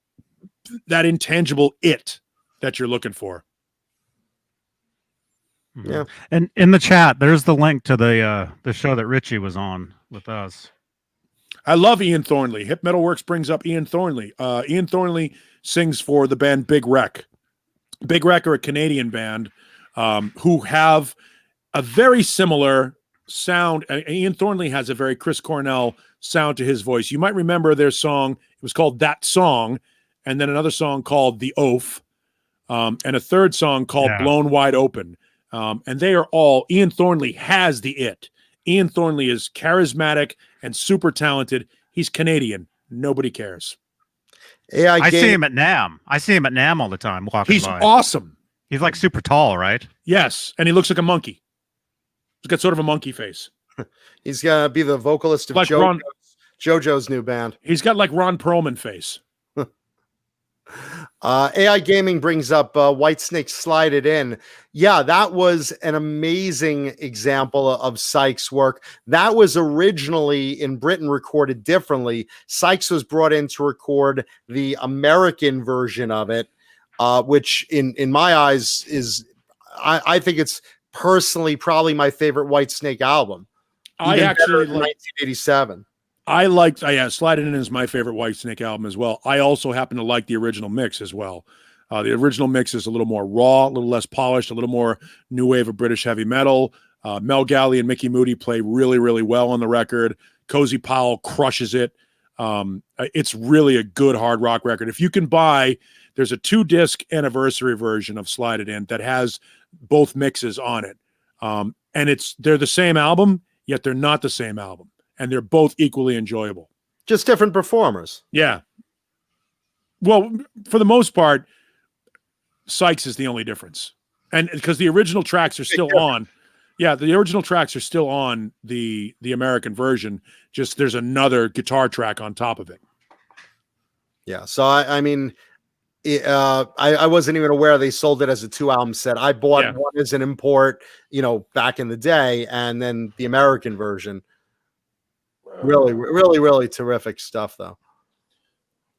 that intangible it that you're looking for. Yeah. And in the chat, there's the link to the show that Richie was on with us. I love Ian Thornley. Hip Metal Works brings up Ian Thornley. Ian Thornley sings for the band Big Wreck. Big Wreck are a Canadian band who have a very similar sound. Ian Thornley has a very Chris Cornell sound to his voice. You might remember their song. It was called That Song, and then another song called The Oaf. and a third song called Blown Wide Open. And they are all, Ian Thornley has the it. Ian Thornley is charismatic and super talented. He's Canadian. Nobody cares. I see him at NAMM. I see him at NAMM all the time walking He's by. awesome. He's like super tall, right? Yes, and he looks like a monkey. He's got sort of a monkey face. He's gonna be the vocalist of like JoJo's new band. He's got like Ron Perlman face. AI Gaming brings up Whitesnake Slide It In. Yeah, that was an amazing example of Sykes' work. That was originally in Britain recorded differently. Sykes was brought in to record the American version of it, which in my eyes is, I think it's personally probably my favorite Whitesnake album. I actually like 1987. I liked, Slide It In is my favorite Whitesnake album as well. I also happen to like the original mix as well. The original mix is a little more raw, a little less polished, a little more new wave of British heavy metal. Mel Galley and Mickey Moody play really, really well on the record. Cozy Powell crushes it. It's really a good hard rock record. If you can buy, there's a 2-disc anniversary version of Slide It In that has both mixes on it. And they're the same album, yet they're not the same album. And they're both equally enjoyable. Just different performers. Yeah. Well, for the most part, Sykes is the only difference. And because the original tracks are still on. Yeah, the original tracks are still on the American version. Just there's another guitar track on top of it. Yeah. So, I mean, I wasn't even aware they sold it as a 2-album set. I bought one as an import, back in the day, and then the American version. Really, really, really terrific stuff, though.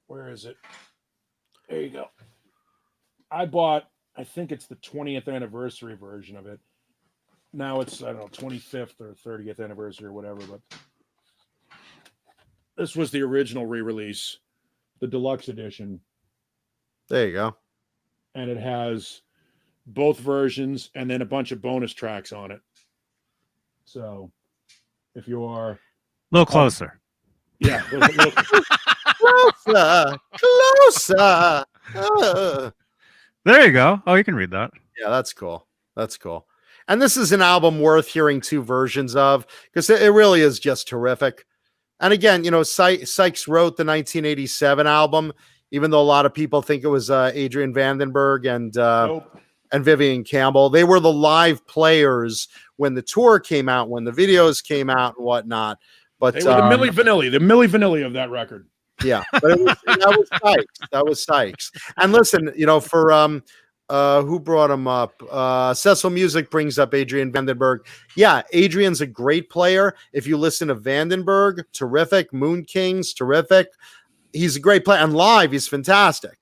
Where is it? There you go. I bought, I think it's the 20th anniversary version of it. Now it's, 25th or 30th anniversary or whatever, but this was the original re-release, the deluxe edition. There you go. And it has both versions and then a bunch of bonus tracks on it. So if you are a little closer. Yeah. Closer. There you go. Oh, you can read that. Yeah, that's cool. That's cool. And this is an album worth hearing 2 versions of because it really is just terrific. And again, Sykes wrote the 1987 album, even though a lot of people think it was Adrian Vandenberg and Vivian Campbell. They were the live players when the tour came out, when the videos came out and whatnot. But they were the Milli Vanilli of that record. Yeah, but that was Sykes. That was Sykes. And listen, for who brought him up? Cecil Music brings up Adrian Vandenberg. Yeah, Adrian's a great player. If you listen to Vandenberg, terrific. Moon Kings, terrific. He's a great player. And live, he's fantastic.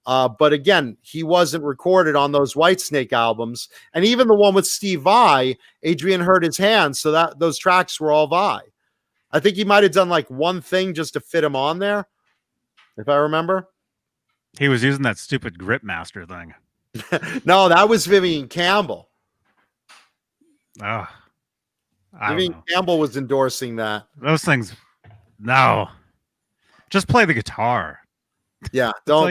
But again, he wasn't recorded on those Whitesnake albums. And even the one with Steve Vai, Adrian hurt his hand, so that those tracks were all Vai. I think he might have done like one thing just to fit him on there, if I remember. He was using that stupid Grip Master thing. No, that was Vivian Campbell. Oh, Vivian Campbell was endorsing that. Those things, no. Just play the guitar. Yeah, don't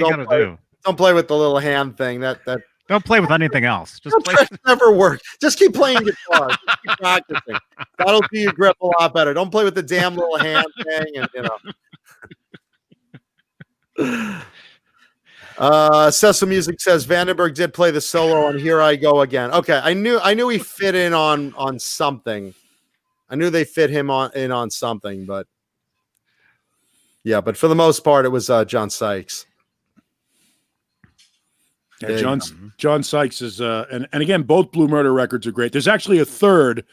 play with the little hand thing. That don't play with anything else. Just play. Never work. Just keep playing guitar. Just keep practicing. That'll do your grip a lot better. Don't play with the damn little hand thing, and Cecil Music says Vandenberg did play the solo on Here I Go Again. Okay, I knew he fit in on something. I knew they fit him in on something, but yeah, but for the most part, it was John Sykes. Yeah, John Sykes is, and again, both Blue Murder records are great. There's actually a third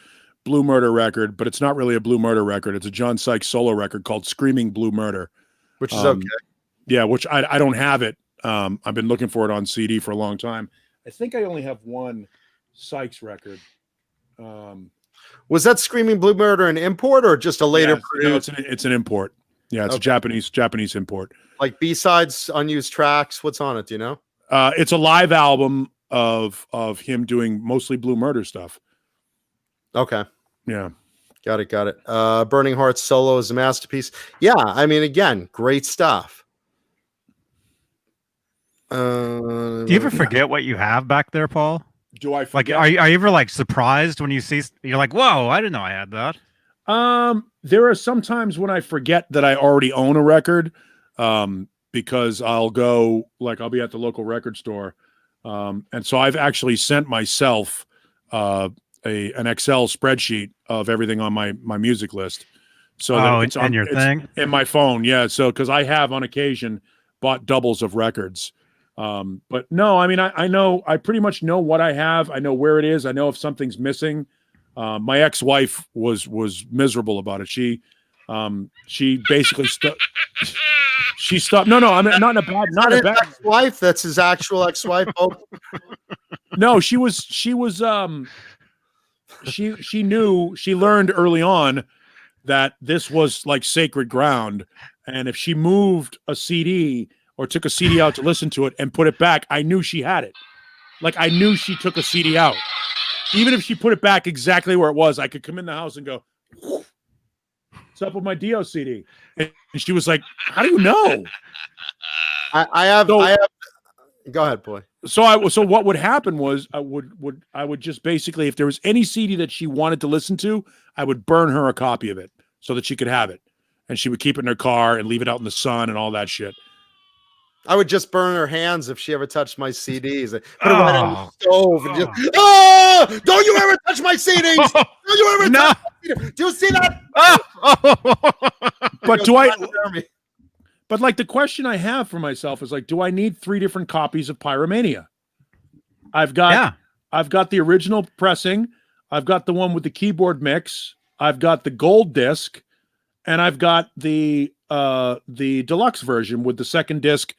Blue Murder record, but it's not really a Blue Murder record. It's a John Sykes solo record called Screaming Blue Murder. Which is okay. Yeah, which I don't have it. I've been looking for it on CD for a long time. I think I only have one Sykes reard. Was that Screaming Blue Murder an import or just a later produced? No, it's an import. Yeah, it's a Japanese import. Like B-sides, unused tracks. What's on it? Do you know? It's a live album of him doing mostly Blue Murder stuff. Okay. Yeah. Got it. Burning Hearts solo is a masterpiece. Yeah, I mean, again, great stuff. Do you ever forget what you have back there, Paul? Do I Like, forget? are you ever like surprised when you see? You're like, whoa, I didn't know I had that. There are some times when I forget that I already own a record, because I'll be at the local record store, and so I've actually sent myself an Excel spreadsheet of everything on my music list. So that it's on your thing in my phone, yeah. So because I have on occasion bought doubles of records, but no, I mean I pretty much know what I have. I know where it is. I know if something's missing. My ex-wife was miserable about it. She basically she stopped. No, I mean not in a bad ex-wife. That's his actual ex-wife. Oh. No, she learned early on that this was like sacred ground, and if she moved a CD or took a CD out to listen to it and put it back, I knew she had it. Like I knew she took a CD out. Even if she put it back exactly where it was, I could come in the house and go, "What's up with my Dio CD?" And she was like, "How do you know?" I have. Go ahead, boy. So what would happen was I would just basically, if there was any CD that she wanted to listen to, I would burn her a copy of it so that she could have it, and she would keep it in her car and leave it out in the sun and all that shit. I would just burn her hands if she ever touched my CDs. Put it right on the stove and just, don't you ever touch my CDs! Don't you ever touch my CDs! Do you see that? But like the question I have for myself is like, do I need 3 different copies of Pyromania? I've got the original pressing, I've got the one with the keyboard mix, I've got the gold disc, and I've got the deluxe version with the second disc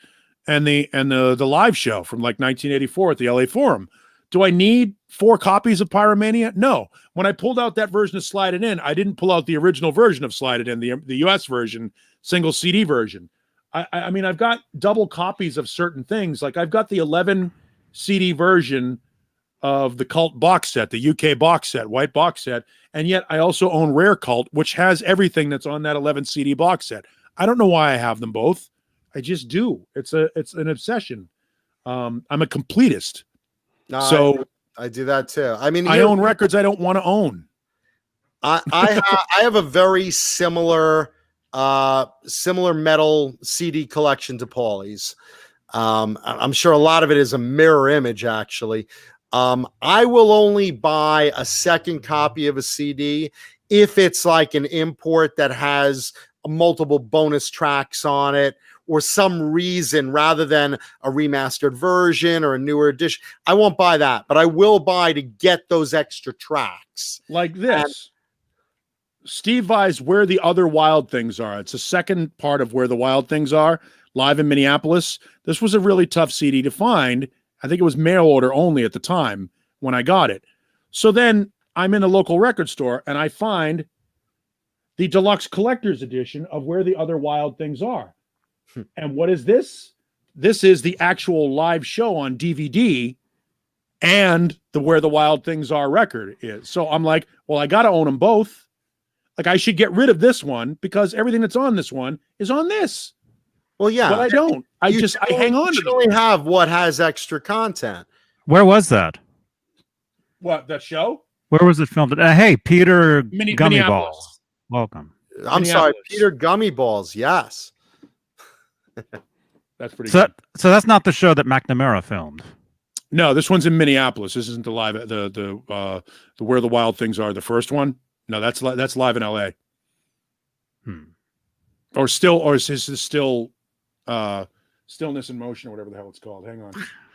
and the live show from like 1984 at the LA Forum. Do I need 4 copies of Pyromania? No. When I pulled out that version of Slide It In, I didn't pull out the original version of Slide It In, the US version, single CD version. I mean, I've got double copies of certain things. Like I've got the 11 CD version of the Cult box set, the UK box set, white box set, and yet I also own Rare Cult, which has everything that's on that 11 CD box set. I don't know why I have them both. I just do. It's an obsession. I'm a completist. No, so I do that too. I mean, I own records I don't want to own. I have a very similar metal CD collection to Paulie's. I'm sure a lot of it is a mirror image, actually. I will only buy a second copy of a CD if it's like an import that has multiple bonus tracks on it or some reason rather than a remastered version or a newer edition. I won't buy that, but I will buy to get those extra tracks. Like this. Steve Vai's Where the Other Wild Things Are. It's the second part of Where the Wild Things Are, live in Minneapolis. This was a really tough CD to find. I think it was mail order only at the time when I got it. So then I'm in a local record store and I find the deluxe collector's edition of Where the Other Wild Things Are. And what is this? This is the actual live show on DVD and the Where the Wild Things Are record is. So I'm like, well, I got to own them both. Like I should get rid of this one because everything that's on this one is on this. Well, yeah, but I don't. I hang on to them. You only have what has extra content. Where was that? What, that show? Where was it filmed? Hey, Peter Gummy Balls. Welcome. I'm sorry, Peter Gummy Balls. Yes. That's pretty good. So that's not the show that McNamara filmed. No, this one's in Minneapolis. This isn't the live the Where the Wild Things Are, the first one. No, that's live in LA. Or is this still Stillness in Motion or whatever the hell it's called. Hang on.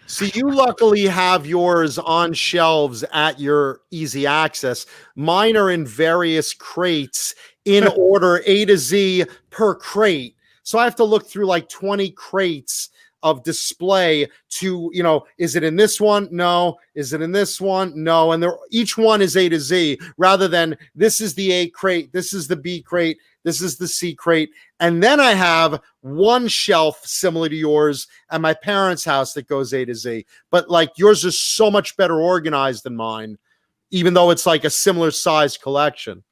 See, you luckily have yours on shelves at your easy access. Mine are in various crates in order A to Z per crate. So I have to look through like 20 crates of display to, is it in this one? No. Is it in this one? No. And each one is A to Z rather than this is the A crate, this is the B crate, this is the C crate. And then I have one shelf similar to yours at my parents' house that goes A to Z. But like yours is so much better organized than mine, even though it's like a similar size collection.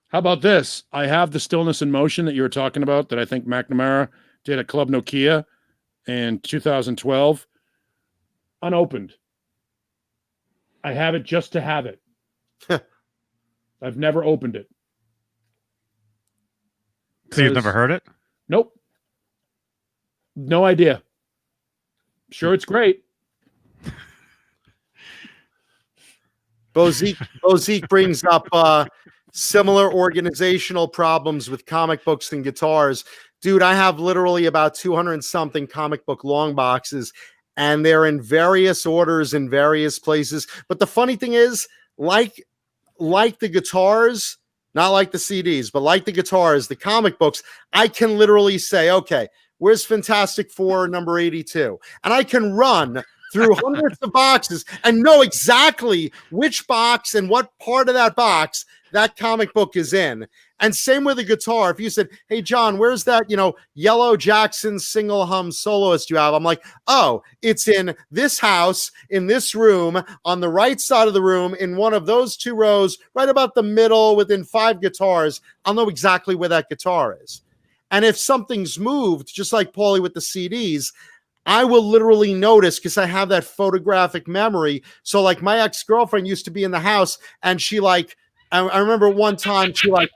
How about this? I have the Stillness in Motion that you were talking about that I think McNamara did at Club Nokia in 2012. unopened. I have it just to have it. I've never opened it. So you've never heard it? Nope. No idea. Sure, it's great. Bozique brings up similar organizational problems with comic books and guitars. Dude, I have literally about 200 and something comic book long boxes, and they're in various orders in various places. But the funny thing is, like the guitars, not like the CDs, but like the guitars, the comic books, I can literally say, okay, where's Fantastic Four number 82? And I can run through hundreds of boxes and know exactly which box and what part of that box that comic book is in. And same with the guitar. If you said, hey, John, where's that, Yellow Jackson single hum soloist you have? I'm like, oh, it's in this house, in this room, on the right side of the room, in one of those two rows, right about the middle, within 5 guitars. I'll know exactly where that guitar is. And if something's moved, just like Paulie with the CDs, I will literally notice because I have that photographic memory. So like my ex-girlfriend used to be in the house and she I remember one time she is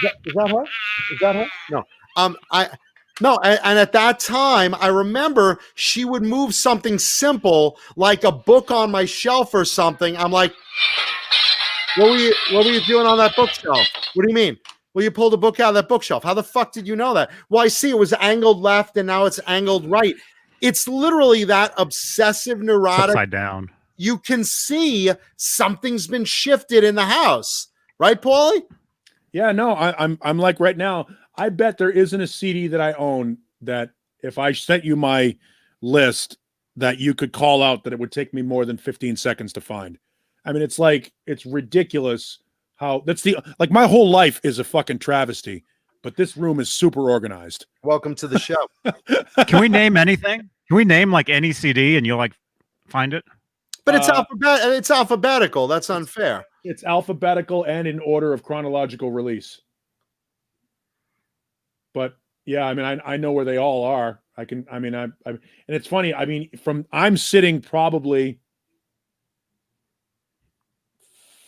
that her? Is that her? No. And at that time, I remember she would move something simple like a book on my shelf or something. I'm like, what were you doing on that bookshelf? What do you mean? Well, you pulled a book out of that bookshelf. How the fuck did you know that? Well, I see it was angled left and now it's angled right. It's literally that obsessive neurotic. It's upside down. You can see something's been shifted in the house. Right, Paulie? Yeah, no, I'm like right now, I bet there isn't a CD that I own that if I sent you my list that you could call out that it would take me more than 15 seconds to find. I mean, it's ridiculous how my whole life is a fucking travesty, but this room is super organized. Welcome to the show. Can we name anything? Can we name like any CD and you'll find it? But it's alphabetical. That's unfair. It's alphabetical and in order of chronological release. But yeah, I mean, I know where they all are. And it's funny. I mean, I'm sitting probably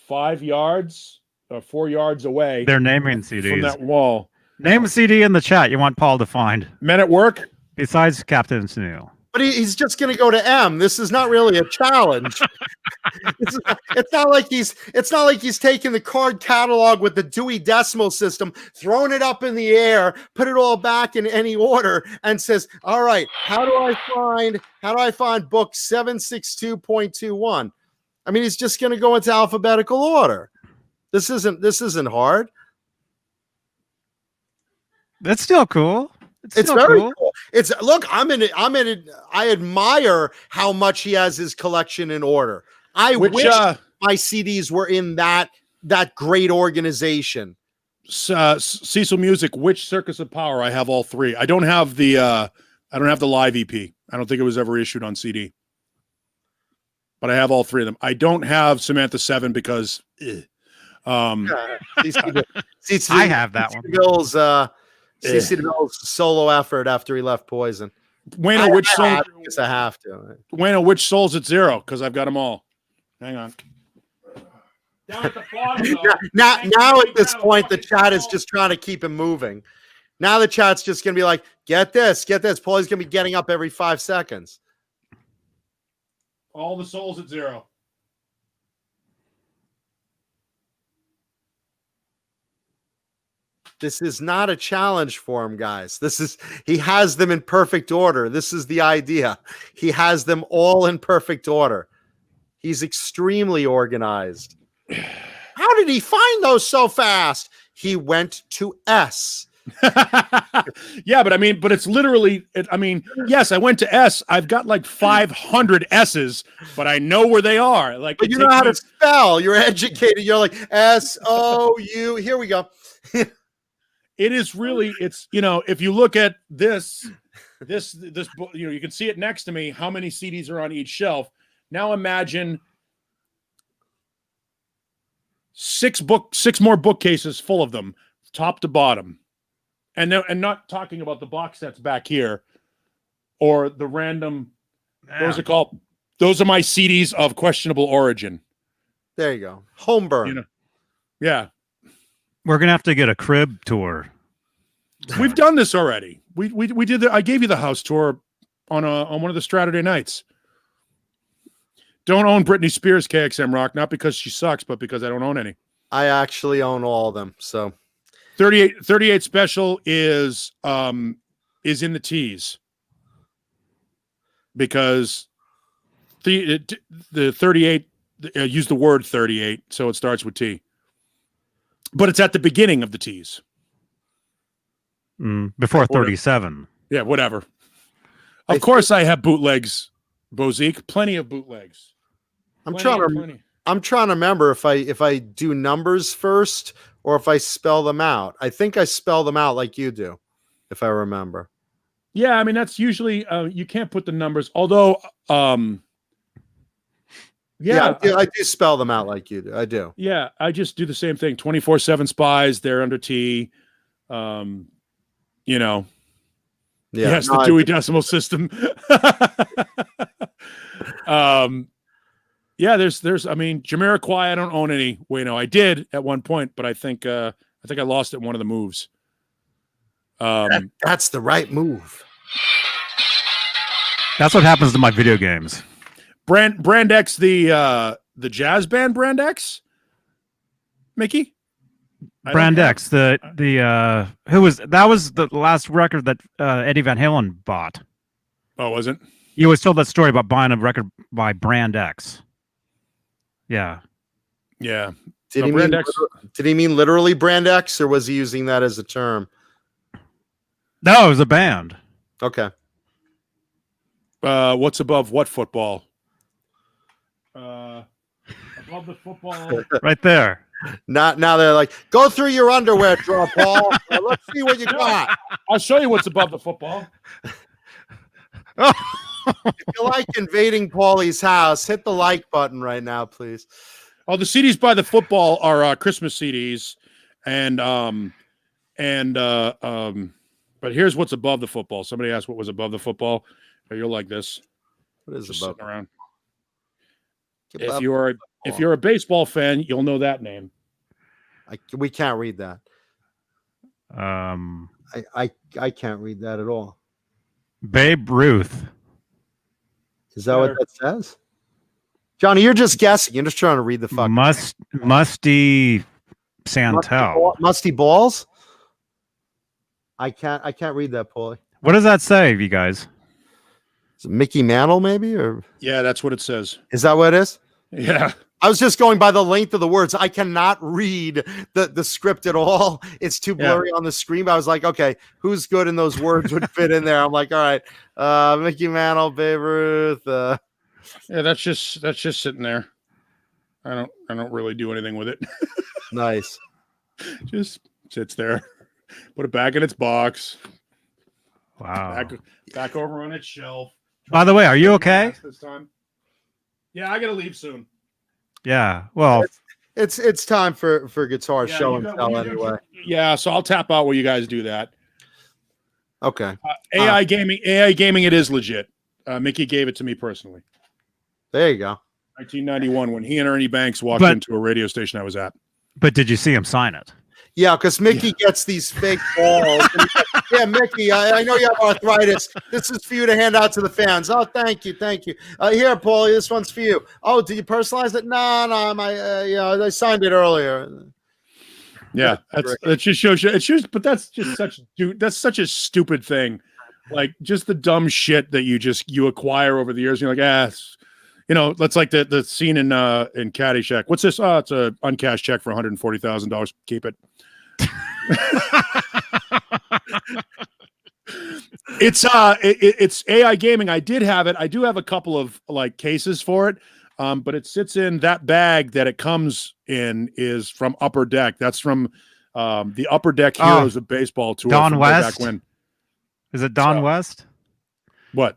5 yards or 4 yards away. They're naming CDs from that wall. Name a CD in the chat you want Paul to find. Men at Work? Besides Captain Sneal. But he's just going to go to M. This is not really a challenge. It's not like he's taking the card catalog with the Dewey Decimal System, throwing it up in the air, put it all back in any order, and says, "All right, how do I find book 762.21?" I mean, he's just going to go into alphabetical order. This isn't hard. That's still cool. It's very cool. I admire how much he has his collection in order. I wish my CDs were in that great organization. Cecil Music, which Circus of Power? I have all 3. I don't have the live EP. I don't think it was ever issued on CD. But I have all 3 of them. I don't have Samantha 7 because I have that one. Bill's CC DeMille's solo effort after he left Poison. Wayno, which soul? I guess I have to. Wayno, which soul's at 0? Because I've got them all. Hang on. Down at the bottom, now at this point, the chat is just trying to keep him moving. Now the chat's just going to be like, get this. Paulie's going to be getting up every 5 seconds. All the souls at 0. This is not a challenge for him, guys. He has them in perfect order. This is the idea. He has them all in perfect order. He's extremely organized. How did he find those so fast? He went to S. Yeah, but it's literally, yes, I went to S. I've got like 500 S's, but I know where they are. But you know how to spell. You're educated. You're like S-O-U. Here we go. It is really, if you look at this book, you can see it next to me, how many CDs are on each shelf. Now imagine 6 more bookcases full of them, top to bottom. And not talking about the box sets back here or the random, those are called Those are my CDs of questionable origin. There you go. Home burn. You know, yeah, We're gonna have to get a crib tour. we've done this already. We did. I gave you the house tour on one of the Saturday nights. Don't own Britney Spears KXM Rock, not because she sucks, but because I don't own any. I actually own all of them. So 38 special is in the T's because the 38 use the word 38, so it starts with T. But it's at the beginning of the T's. Before 37. Yeah, whatever. Of course, I have bootlegs, Bozique. Plenty of bootlegs. I'm trying to remember if I do numbers first or if I spell them out. I think I spell them out like you do, if I remember. Yeah, I mean that's usually you can't put the numbers. Although, I do spell them out like you do. I do. Yeah, I just do the same thing. 24/7 Spies. They're under T. You know. Yeah, yes, the Dewey Decimal System. Yeah, there's. I mean, Jamiroquai. I don't own any. Wait, no, I did at one point, but I think I lost it in one of the moves. That's the right move. That's what happens to my video games. Brand X, the jazz band Brand X. Mickey. Brand X, that was the last record that Eddie Van Halen bought. Oh, was it? You always told that story about buying a record by Brand X. Yeah. Yeah. Did he mean literally Brand X, or was he using that as a term? No, it was a band. Okay. What's above what football? Above the football. Right there. Now they're like, go through your underwear drawer, Paul. Let's see what you got. I'll show you what's above the football. If you like invading Paulie's house, hit the like button right now, please. Oh, the CDs by the football are Christmas CDs, but here's what's above the football. Somebody asked what was above the football. You're like this. What is just above? Sitting around. If you're a baseball fan, you'll know that name. We can't read that. I can't read that at all. Babe Ruth. Is that what that says? Johnny, you're just guessing. You're just trying to read the fuck. Musty Santel. Musty balls? I can't read that, Paulie. What does that say, you guys? Is it Mickey Mantle, maybe? Or yeah, that's what it says. Is that what it is? Yeah. I was just going by the length of the words. I cannot read the script at all. It's too blurry on the screen. But I was like, okay, who's good in those words would fit in there? I'm like, all right, Mickey Mantle, Babe Ruth. Yeah, that's just sitting there. I don't really do anything with it. Nice. Just sits there. Put it back in its box. Wow. Back over on its shelf. By the way, are you okay? This time. Yeah, I gotta leave soon. Yeah. Well, it's time for guitar show and tell anyway. Yeah, so I'll tap out while you guys do that. Okay. AI gaming. It is legit. Mickey gave it to me personally. There you go. 1991, when he and Ernie Banks walked into a radio station I was at. But did you see him sign it? Yeah, because Mickey gets these fake balls. Yeah, Mickey, I know you have arthritis. This is for you to hand out to the fans. Oh, thank you. Here, Paulie, this one's for you. Oh, did you personalize it? No, I signed it earlier. Yeah, that just shows you. It shows, but that's just such a stupid thing. Like just the dumb shit that you acquire over the years. You're like, that's like the scene in Caddyshack. What's this? Oh, it's a uncashed check for $140,000. Keep it. It's AI gaming. I did have it. I do have a couple of like cases for it, but it sits in that bag that it comes in is from Upper Deck. That's from the Upper Deck Heroes of Baseball tour. Don from West. Back when. Is it Don West? What?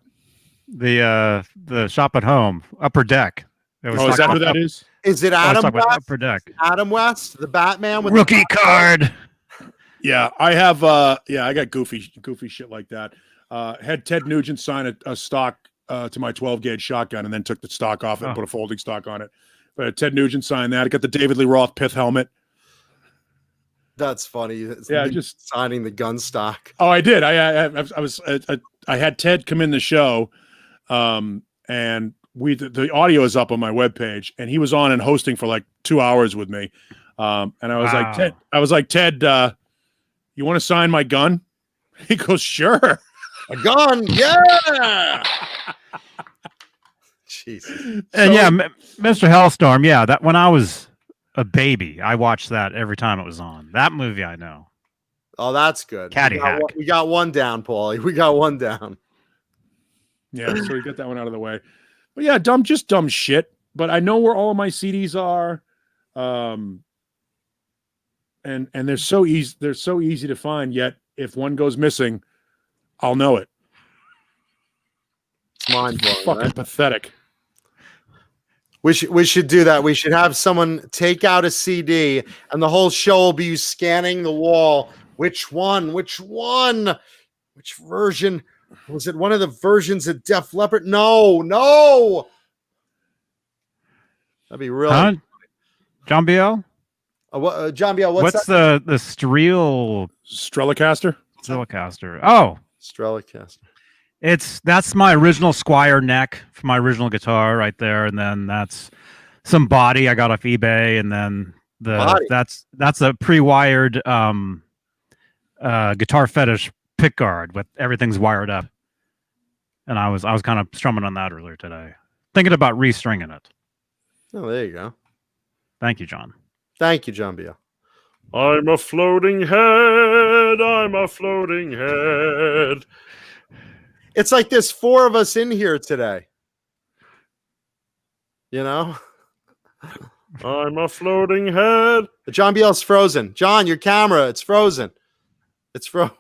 The shop at home, Upper Deck. Is that who that is? Is it Adam West? Upper Deck. Adam West, the Batman with rookie card. Yeah, I have. I got goofy shit like that. Had Ted Nugent sign a stock to my 12 gauge shotgun, and then took the stock off it and Oh. put a folding stock on it. But Ted Nugent signed that. I got the David Lee Roth pith helmet. That's funny. It's Yeah, me just signing the gun stock. Oh, I did. I had Ted come in the show, and the audio is up on my webpage, and he was on and hosting for like 2 hours with me. And I was like, Ted, you want to sign my gun? He goes, sure. A gun, yeah. Jesus. And Mr. Hellstorm, that when I was a baby, I watched that every time it was on. That movie I know. Oh, that's good. Caddy We got one down, Paulie. We got one down. Yeah, so we got that one out of the way. But yeah, dumb shit. But I know where all of my CDs are. And they're so easy. They're so easy to find. Yet if one goes missing, I'll know it. It's mind-blowing. Fucking Right? pathetic. We should do that. We should have someone take out a CD, and the whole show will be you scanning the wall. Which one? Which version? Was it one of the versions of Def Leppard? No. That'd be really. Huh? John Biel? John Biel, What's that? the Strelicaster? Strelicaster? Oh, Strelicaster. that's my original Squire neck for my original guitar right there, and then that's some body I got off eBay, and then Body. that's a pre-wired guitar fetish pick guard with everything's wired up, and I was kind of strumming on that earlier today, thinking about restringing it. Oh, there you go. Thank you, John. Thank you, John Biel. I'm a floating head. I'm a floating head. It's like there's 4 of us in here today. You know? I'm a floating head. John Biel's frozen. John, your camera, it's frozen. It's frozen.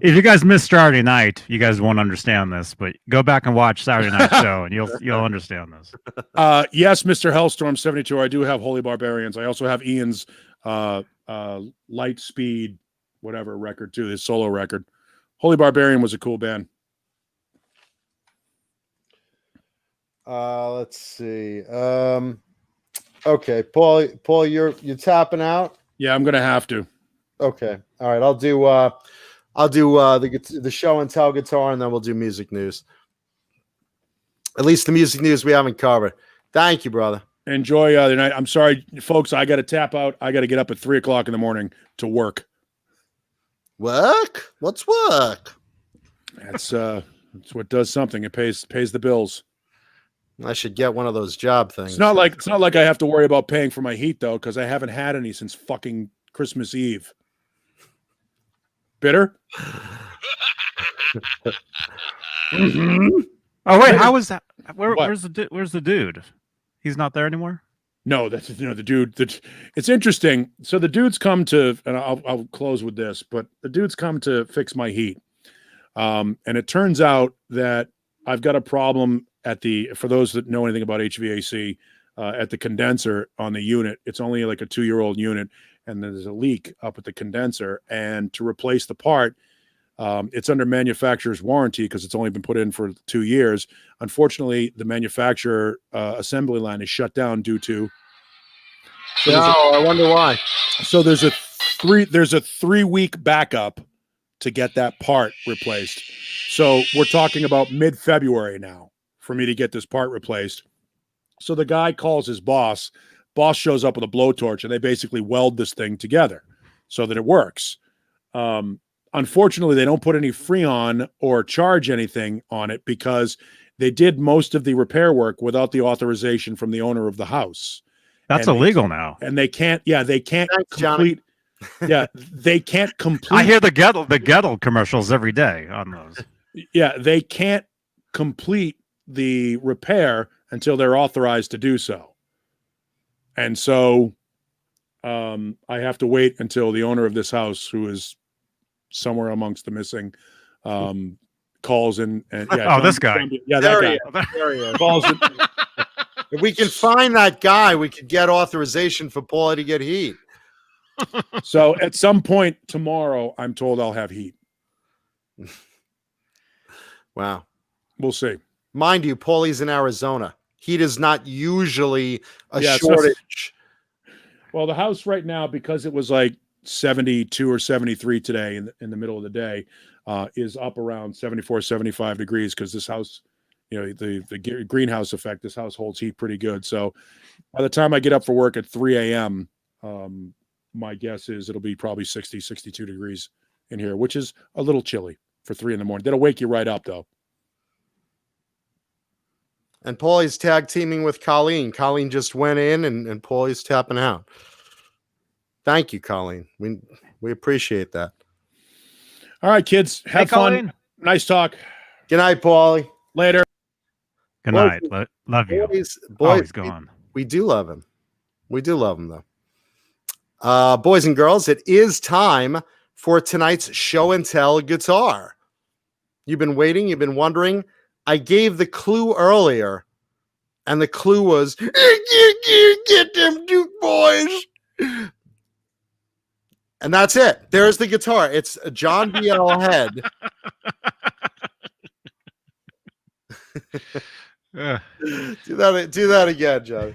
If you guys missed Saturday night, you guys won't understand this, but go back and watch Saturday Night Show, and you'll understand this. Yes, Mr. Hellstorm 72. I do have Holy Barbarians. I also have Ian's Light Speed, whatever record too. His solo record. Holy Barbarian was a cool band. Let's see. Okay, Paul, you're tapping out. Yeah, I'm gonna have to. Okay, all right. I'll do the show and tell guitar, and then we'll do music news. At least the music news we haven't covered. Thank you, brother. Enjoy the night. I'm sorry, folks. I got to tap out. I got to get up at 3:00 in the morning to work. Work? What's work? That's what does something. It pays the bills. I should get one of those job things. It's not like I have to worry about paying for my heat though, because I haven't had any since fucking Christmas Eve. Bitter? Mm-hmm. Oh wait, how was that? Where's the dude? He's not there anymore. No, that's the dude. It's interesting. So the dudes come to, and I'll close with this, but the dudes come to fix my heat, and it turns out that I've got a problem for those that know anything about HVAC, at the condenser on the unit. It's only like a 2-year-old unit, and there's a leak up at the condenser. And to replace the part, it's under manufacturer's warranty because it's only been put in for 2 years. Unfortunately, the manufacturer assembly line is shut down due to. I wonder why. So there's a 3-week backup to get that part replaced. So we're talking about mid-February now for me to get this part replaced. So the guy calls his boss. Boss shows up with a blowtorch, and they basically weld this thing together so that it works. Unfortunately, they don't put any Freon or charge anything on it because they did most of the repair work without the authorization from the owner of the house. That's And illegal now. And they can't. Yeah, they can't Thanks, Johnny. complete. Yeah, they can't complete. I hear the Gettle commercials every day on those. Yeah, they can't complete the repair until they're authorized to do so. And so I have to wait until the owner of this house, who is somewhere amongst the missing, calls in. And yeah, this guy. Yeah, There that he guy. is. There he is. Calls in. If we can find that guy, we could get authorization for Paulie to get heat. So at some point tomorrow, I'm told I'll have heat. Wow. We'll see. Mind you, Paulie's in Arizona. Heat is not usually a Yeah, it's not- shortage. Well, the house right now, because it was like 72 or 73 today in the middle of the day, is up around 74, 75 degrees because this house, the greenhouse effect, this house holds heat pretty good. So by the time I get up for work at 3 a.m., my guess is it'll be probably 60, 62 degrees in here, which is a little chilly for 3 in the morning. That'll wake you right up, though. And Paulie's tag teaming with Colleen. Colleen just went in and Paulie's tapping out. Thank you, Colleen. We appreciate that. All right, kids. Have fun. Colleen. Nice talk. Good night, Paulie. Later. Good Boys- night. Love you. Boys, Oh, he's gone. we do love him. We do love him, though. Boys and girls, it is time for tonight's show and tell guitar. You've been waiting. You've been wondering. I gave the clue earlier, and the clue was, get them Duke boys. And that's it. There's the guitar. It's a John BL head. Do that again, Johnny.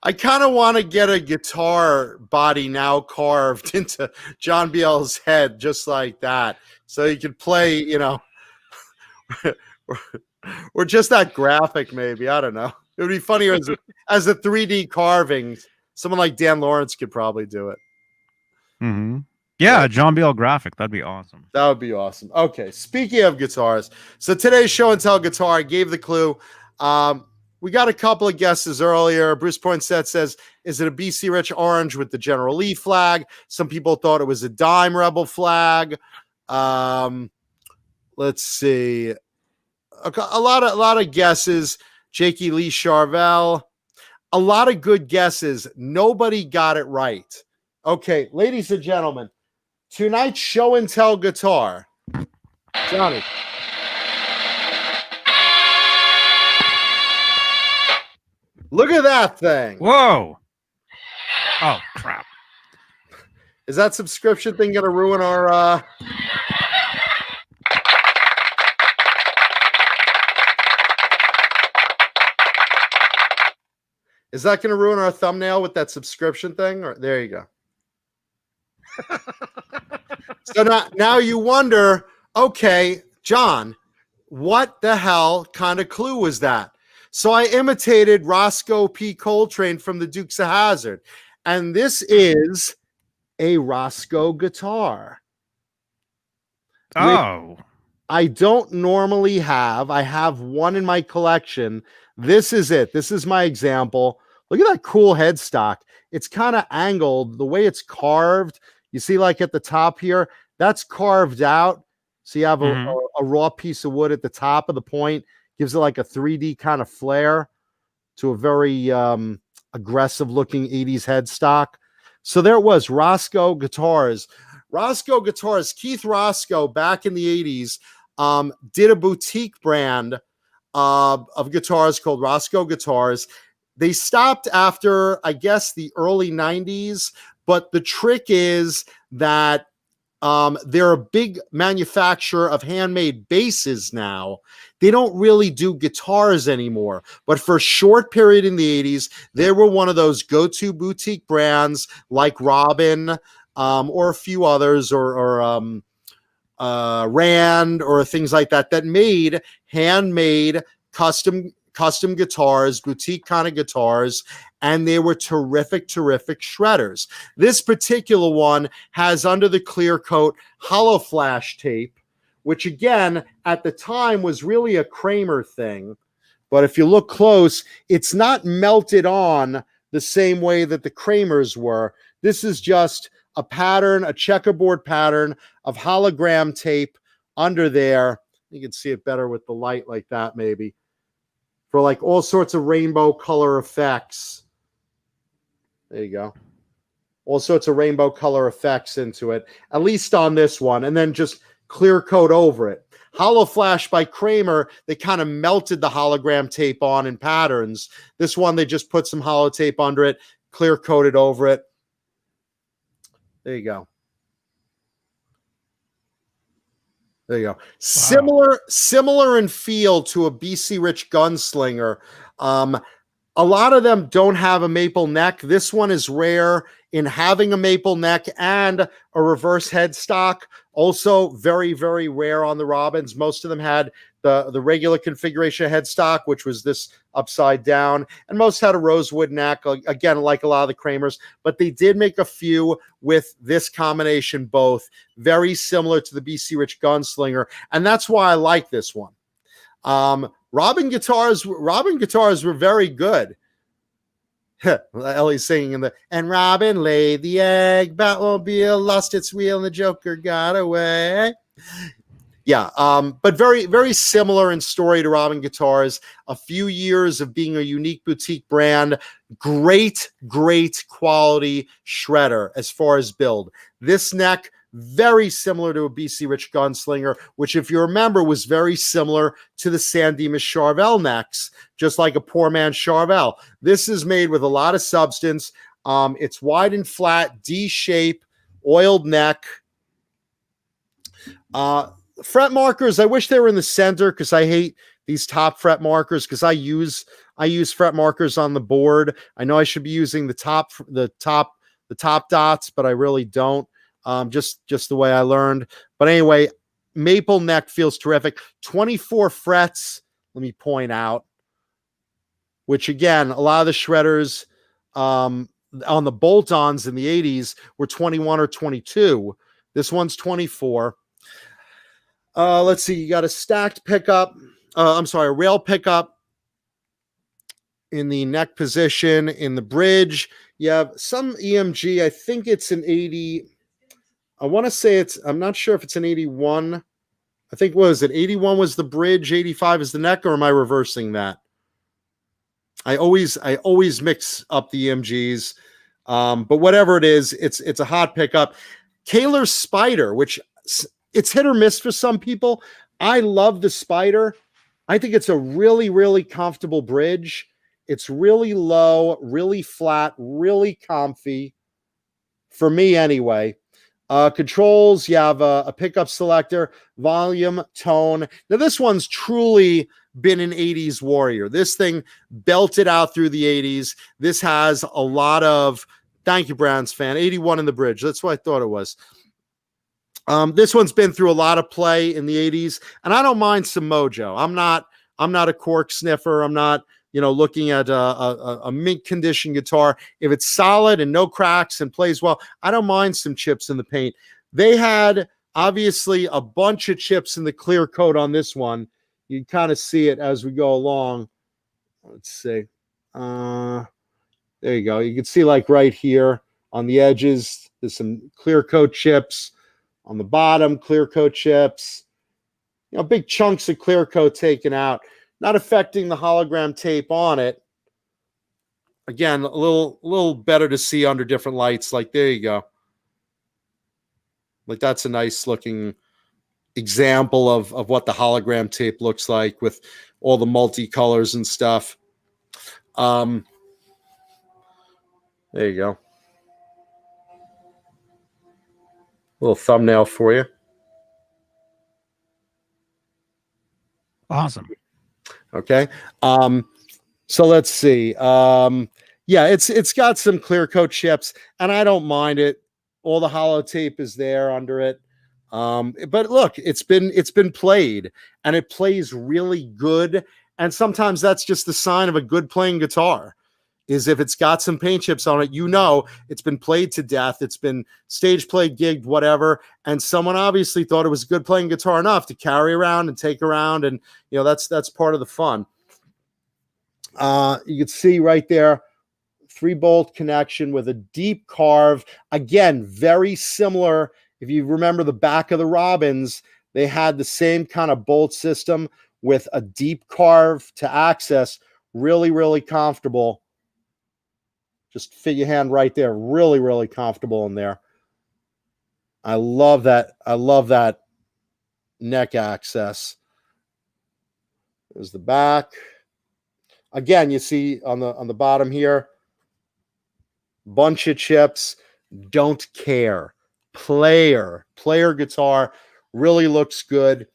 I kind of want to get a guitar body now carved into John BL's head just like that, so he could play, or just that graphic maybe. I don't know. It would be funnier as a 3D carving. Someone like Dan Lawrence could probably do it. Mm-hmm. Yeah, John Biel graphic. That'd be awesome. That would be awesome. Okay, speaking of guitars, so today's show and tell guitar, I gave the clue. We got a couple of guesses earlier. Bruce Poinsett says, is it a BC Rich orange with the General Lee flag? Some people thought it was a Dime Rebel flag. Let's see. A lot of guesses. Jakey Lee Charvel. A lot of good guesses. Nobody got it right. Okay, ladies and gentlemen, tonight's show and tell guitar. Johnny. Look at that thing. Whoa. Oh, crap. Is that subscription thing going to ruin our... Is that going to ruin our thumbnail with that subscription thing? Or there you go. So now you wonder, okay, John, what the hell kind of clue was that? So I imitated Roscoe P. Coltrane from the Dukes of Hazzard. And this is a Roscoe guitar. Oh. I don't normally have. I have one in my collection. This is it. This is my example. Look at that cool headstock. It's kind of angled. The way it's carved, you see like at the top here, that's carved out. So you have a raw piece of wood at the top of the point. Gives it like a 3D kind of flair to a very aggressive looking 80s headstock. So there it was, Roscoe Guitars. Roscoe Guitars, Keith Roscoe back in the 80s did a boutique brand of guitars called Roscoe Guitars. They stopped after, I guess, the early 90s. But the trick is that they're a big manufacturer of handmade basses now. They don't really do guitars anymore. But for a short period in the 80s, they were one of those go-to boutique brands like Robin or a few others or Rand or things like that that made handmade custom guitars, boutique kind of guitars, and they were terrific shredders. This particular one has under the clear coat hollow flash tape, which again, at the time was really a Kramer thing. But if you look close, it's not melted on the same way that the Kramers were. This is just a pattern, a checkerboard pattern of hologram tape under there. You can see it better with the light like that, maybe. For like all sorts of rainbow color effects. There you go. All sorts of rainbow color effects into it, at least on this one. And then just clear coat over it. Hollow Flash by Kramer, they kind of melted the hologram tape on in patterns. This one, they just put some hollow tape under it, clear coated over it. There you go. There you go. Wow. Similar in feel to a BC Rich Gunslinger. A lot of them don't have a maple neck. This one is rare in having a maple neck and a reverse headstock. Also very, very rare on the Robins. Most of them had the regular configuration headstock, which was this upside down, and most had a rosewood neck, again, like a lot of the Kramers, but they did make a few with this combination both, very similar to the BC Rich Gunslinger, and that's why I like this one. Robin guitars were very good. Ellie's singing and Robin laid the egg, Batmobile lost its wheel, and the Joker got away. Yeah, but very, very similar in story to Robin Guitars. A few years of being a unique boutique brand. Great, great quality shredder as far as build. This neck, very similar to a BC Rich Gunslinger, which, if you remember, was very similar to the San Dimas Charvel necks, just like a poor man's Charvel. This is made with a lot of substance. It's wide and flat, D shape, oiled neck. Fret markers, I wish they were in the center because I hate these top fret markers because I use fret markers on the board. I know I should be using the top dots, but I really don't. Just the way I learned. But anyway, maple neck feels terrific. 24 frets, let me point out, which again, a lot of the shredders on the bolt-ons in the 80s were 21 or 22. This one's 24. Let's see, you got a stacked pickup. A rail pickup in the neck position. In the bridge, you have some EMG. I think it's an 80. I want to say I'm not sure if it's an 81. I think, was it 81 was the bridge, 85 is the neck, or am I reversing that? I always mix up the EMGs. But whatever it is, it's a hot pickup. Kaler's Spider, which it's hit or miss for some people. I love the Spider. I think it's a really, really comfortable bridge. It's really low, really flat, really comfy. For me, anyway. Controls, you have a pickup selector, volume, tone. Now, this one's truly been an 80s warrior. This thing belted out through the 80s. This has a lot of, thank you, Browns fan, 81 in the bridge. That's what I thought it was. This one's been through a lot of play in the 80s, and I don't mind some mojo. I'm not a cork sniffer. I'm not, looking at a mint condition guitar. If it's solid and no cracks and plays well, I don't mind some chips in the paint. They had obviously a bunch of chips in the clear coat on this one. You kind of see it as we go along. Let's see. There you go. You can see like right here on the edges, there's some clear coat chips. On the bottom, clear coat chips. Big chunks of clear coat taken out. Not affecting the hologram tape on it. Again, a little better to see under different lights. Like, there you go. Like, that's a nice looking example of what the hologram tape looks like with all the multicolors and stuff. There you go. Little thumbnail for you. Awesome. Okay. So let's see. Yeah, it's got some clear coat chips, and I don't mind it. All the hollow tape is there under it. But look, it's been played, and it plays really good. And sometimes that's just the sign of a good playing guitar, is if it's got some paint chips on it, it's been played to death. It's been stage played, gigged, whatever. And someone obviously thought it was a good playing guitar enough to carry around and take around. And, that's part of the fun. You can see right there, 3-bolt connection with a deep carve. Again, very similar. If you remember the back of the Robins, they had the same kind of bolt system with a deep carve to access. Really, really comfortable. Just fit your hand right there. Really, really comfortable in there. I love that. I love that neck access. There's the back. Again, you see on the bottom here, bunch of chips. Don't care. Player guitar, really looks good.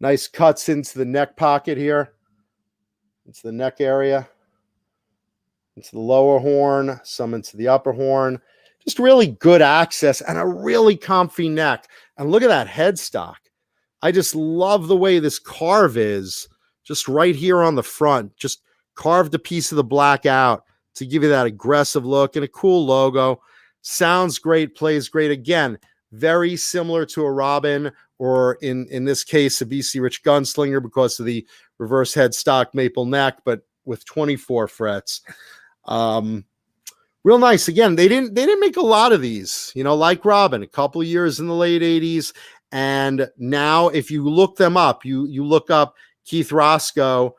Nice cuts into the neck pocket here. It's the neck area. Into the lower horn, some into the upper horn. Just really good access and a really comfy neck. And look at that headstock. I just love the way this carve is, just right here on the front. Just carved a piece of the black out to give you that aggressive look and a cool logo. Sounds great, plays great. Again, very similar to a Robin, or in this case, a BC Rich Gunslinger because of the reverse headstock maple neck, but with 24 frets. Real nice. Again, they didn't make a lot of these, like Robin, a couple of years in the late 80s. And now if you look them up, you look up Keith Roscoe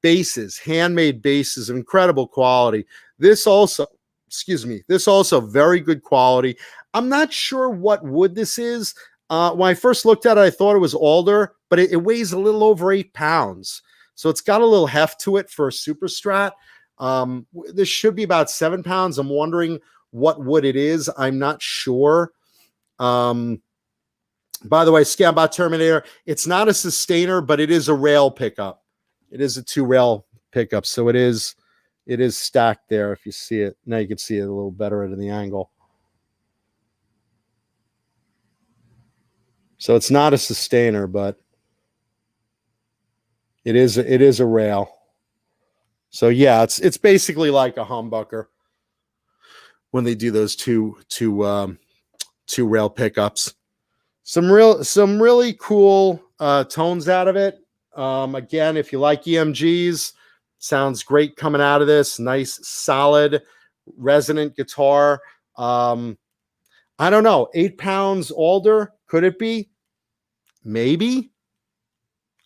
basses, handmade basses of incredible quality. This also very good quality. I'm not sure what wood this is. When I first looked at it, I thought it was alder, but it weighs a little over 8 pounds. So it's got a little heft to it for a Super Strat. This should be about 7 pounds. I'm wondering what wood it is. I'm not sure. By the way, Scambot Terminator, it's not a sustainer, but it is a rail pickup. It is a 2-rail pickup. So it is stacked there. If you see it, now you can see it a little better at the angle. So it's not a sustainer, but it is a rail. So yeah, it's basically like a humbucker when they do those two rail pickups. Some really cool tones out of it. Again, if you like EMGs, sounds great coming out of this. Nice, solid, resonant guitar. I don't know, 8 pounds alder, could it be? Maybe.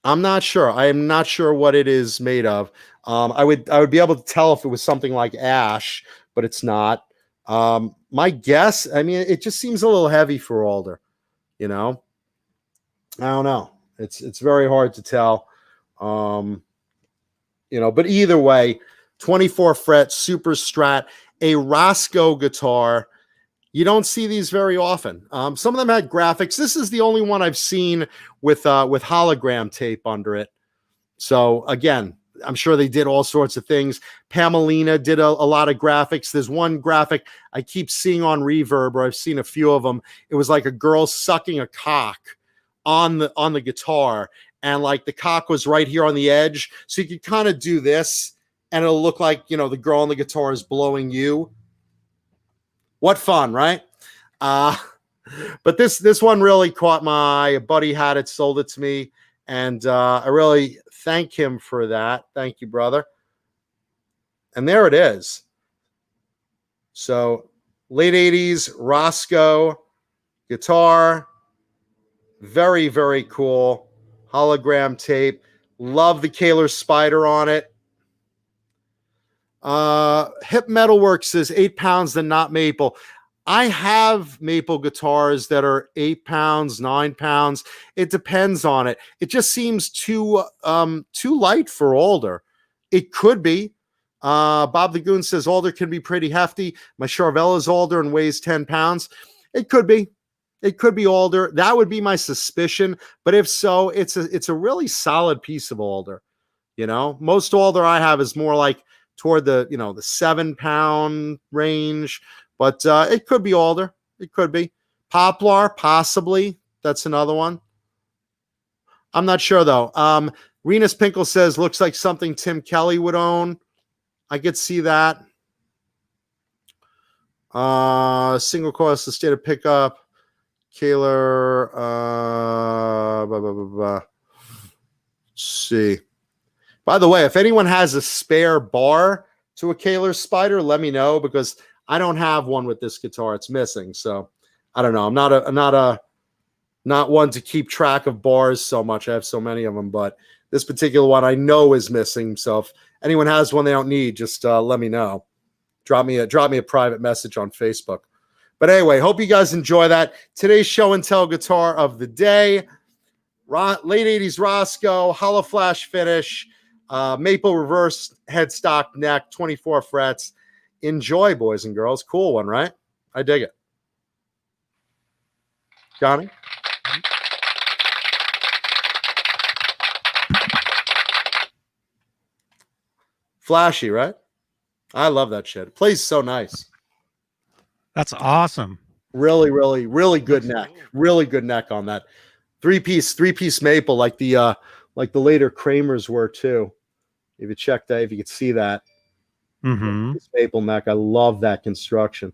I'm not sure. I am not sure what it is made of. I would be able to tell if it was something like ash, but it's not. My guess, I mean, it just seems a little heavy for alder. I don't know. It's very hard to tell. But either way, 24 fret Super Strat, a Roscoe guitar. You don't see these very often. Some of them had graphics. This is the only one I've seen with hologram tape under it. So again, I'm sure they did all sorts of things. Pamelina did a lot of graphics. There's one graphic I keep seeing on Reverb, or I've seen a few of them. It was like a girl sucking a cock on the guitar, and like the cock was right here on the edge. So you could kind of do this, and it'll look like, the girl on the guitar is blowing you. What fun, right? But this one really caught my eye. A buddy had it, sold it to me, and I really thank him for that. Thank you, brother. And there it is. So late 80s Roscoe guitar. Very, very cool. Hologram tape. Love the Kaler Spider on it. Hip Metalworks says 8 pounds than not maple. I have maple guitars that are 8 pounds, 9 pounds. It depends on it. It just seems too light for alder. It could be. Bob the Goon says alder can be pretty hefty. My Charvel is alder and weighs 10 pounds. It could be. It could be alder. That would be my suspicion. But if so, it's a really solid piece of alder. Most alder I have is more like toward the 7 pound range. But it could be alder. It could be. Poplar, possibly. That's another one. I'm not sure, though. Renus Pinkle says, looks like something Tim Kelly would own. I could see that. Single coil sustainer pickup. Kaler. Let's see. By the way, if anyone has a spare bar to a Kaler Spider, let me know, because I don't have one with this guitar. It's missing. So I don't know. I'm not one to keep track of bars so much. I have so many of them, but this particular one I know is missing. So if anyone has one they don't need, just let me know. Drop me a private message on Facebook. But anyway, hope you guys enjoy that. Today's show and tell guitar of the day. Late 80s Roscoe, hollow flash finish, maple reverse headstock neck, 24 frets. Enjoy, boys and girls. Cool one, right? I dig it. Johnny? Flashy, right? I love that shit. It plays so nice. That's awesome. Really, really, really good neck. Really good neck on that. Three-piece maple, like the later Kramers were too. If you check that, if you could see that. Mm-hmm. This maple neck. I love that construction.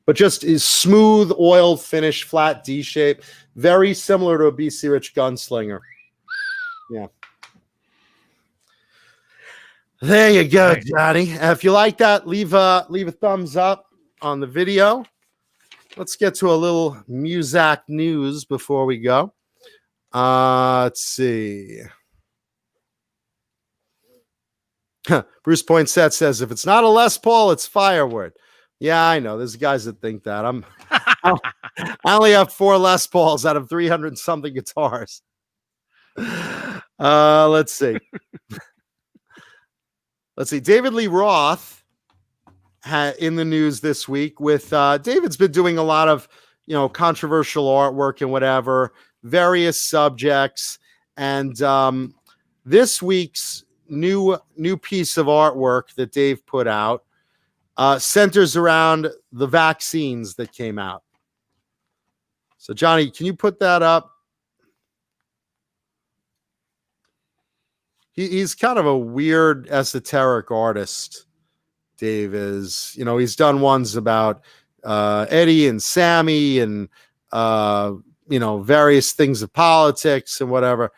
But just is smooth, oiled finish, flat D shape. Very similar to a BC Rich Gunslinger. Yeah. There you go, Right. Johnny. If you like that, leave a thumbs up on the video. Let's get to a little Muzak news before we go. Let's see. Bruce Poinsett says, if it's not a Les Paul, it's Firewood. Yeah, I know. There's guys that think that. I only have 4 Les Pauls out of 300 and something guitars. Let's see. Let's see. David Lee Roth in the news this week with David's been doing a lot of, controversial artwork and whatever, various subjects. And this week's new piece of artwork that Dave put out centers around the vaccines that came out. So, Johnny, can you put that up? He's kind of a weird esoteric artist. Dave is, he's done ones about Eddie and Sammy and, various things of politics and whatever.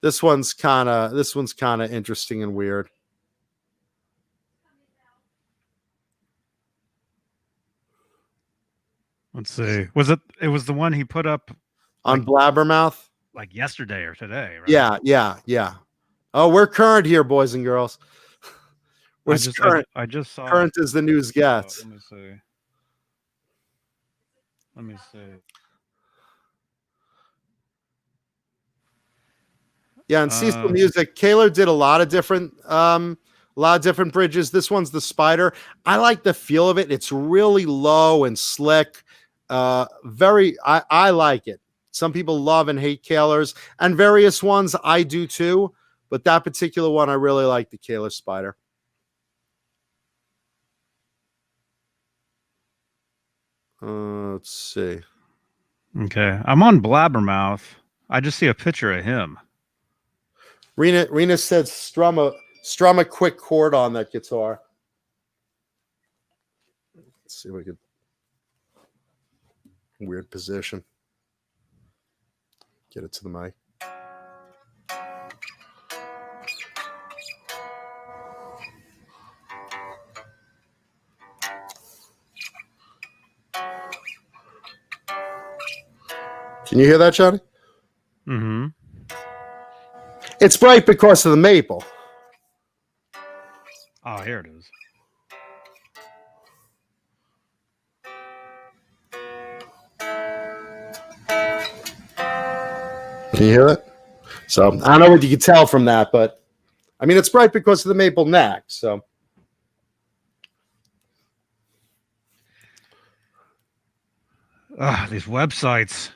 This one's kind of interesting and weird. Let's see. It was the one he put up On Blabbermouth? like yesterday or today, right? Yeah. Oh, we're current here, boys and girls. We're current. I just saw Current as the news gets. Let me see. Yeah, and Cecil Music, Kaler did a lot of different bridges. This one's the Spider. I like the feel of it. It's really low and slick. I like it. Some people love and hate Kalers, and various ones I do too. But that particular one, I really like the Kaler Spider. Let's see. Okay, I'm on Blabbermouth. I just see a picture of him. Rena said strum a quick chord on that guitar. Let's see if we could. Weird position. Get it to the mic. Can you hear that, Johnny? Mm-hmm. It's bright because of the maple. Oh, here it is. Can you hear it? So I don't know what you can tell from that, but I mean, it's bright because of the maple neck. So These websites.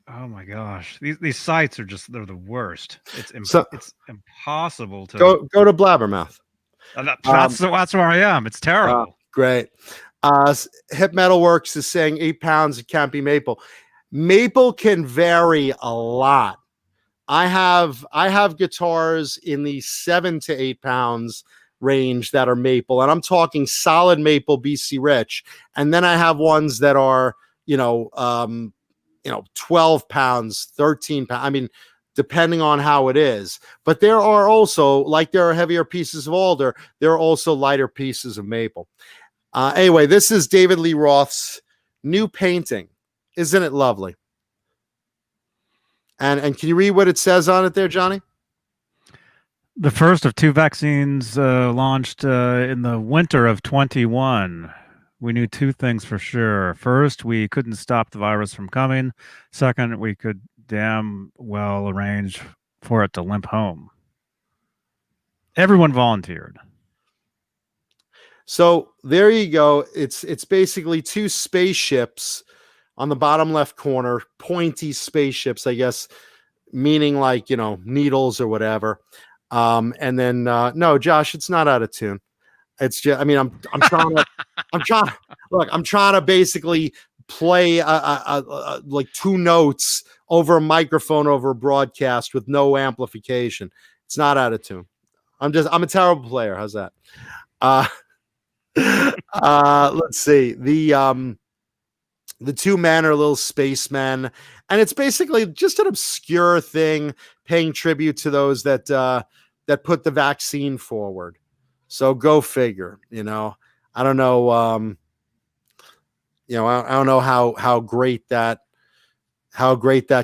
Oh my gosh, these sites are they're the worst. It's impossible to go to Blabbermouth. That's where I am. It's terrible. Great. Hip Metal Works is saying 8 pounds. It can't be maple. Maple can vary a lot. I have guitars in the 7 to 8 pounds range that are maple, and I'm talking solid maple BC Rich. And then I have ones that are 12 pounds, 13 pounds. I mean, depending on how it is. But there are also, like there are heavier pieces of alder, there are also lighter pieces of maple. Anyway, this is David Lee Roth's new painting. Isn't it lovely? And can you read what it says on it there, Johnny? The first of 2 vaccines launched in the winter of 21. we knew two things for sure. First, we couldn't stop the virus from coming. Second, we could damn well arrange for it to limp home. Everyone volunteered. So there you go. It's basically two spaceships on the bottom left corner, pointy spaceships, I guess, meaning like, needles or whatever. And then no, Josh, it's not out of tune. It's just, I mean, I'm trying to basically play like two notes over a microphone over a broadcast with no amplification. It's not out of tune. I'm a terrible player. How's that? Let's see. The two men are little spacemen, and it's basically just an obscure thing paying tribute to those that put the vaccine forward. So go figure, I don't know. I don't know how great that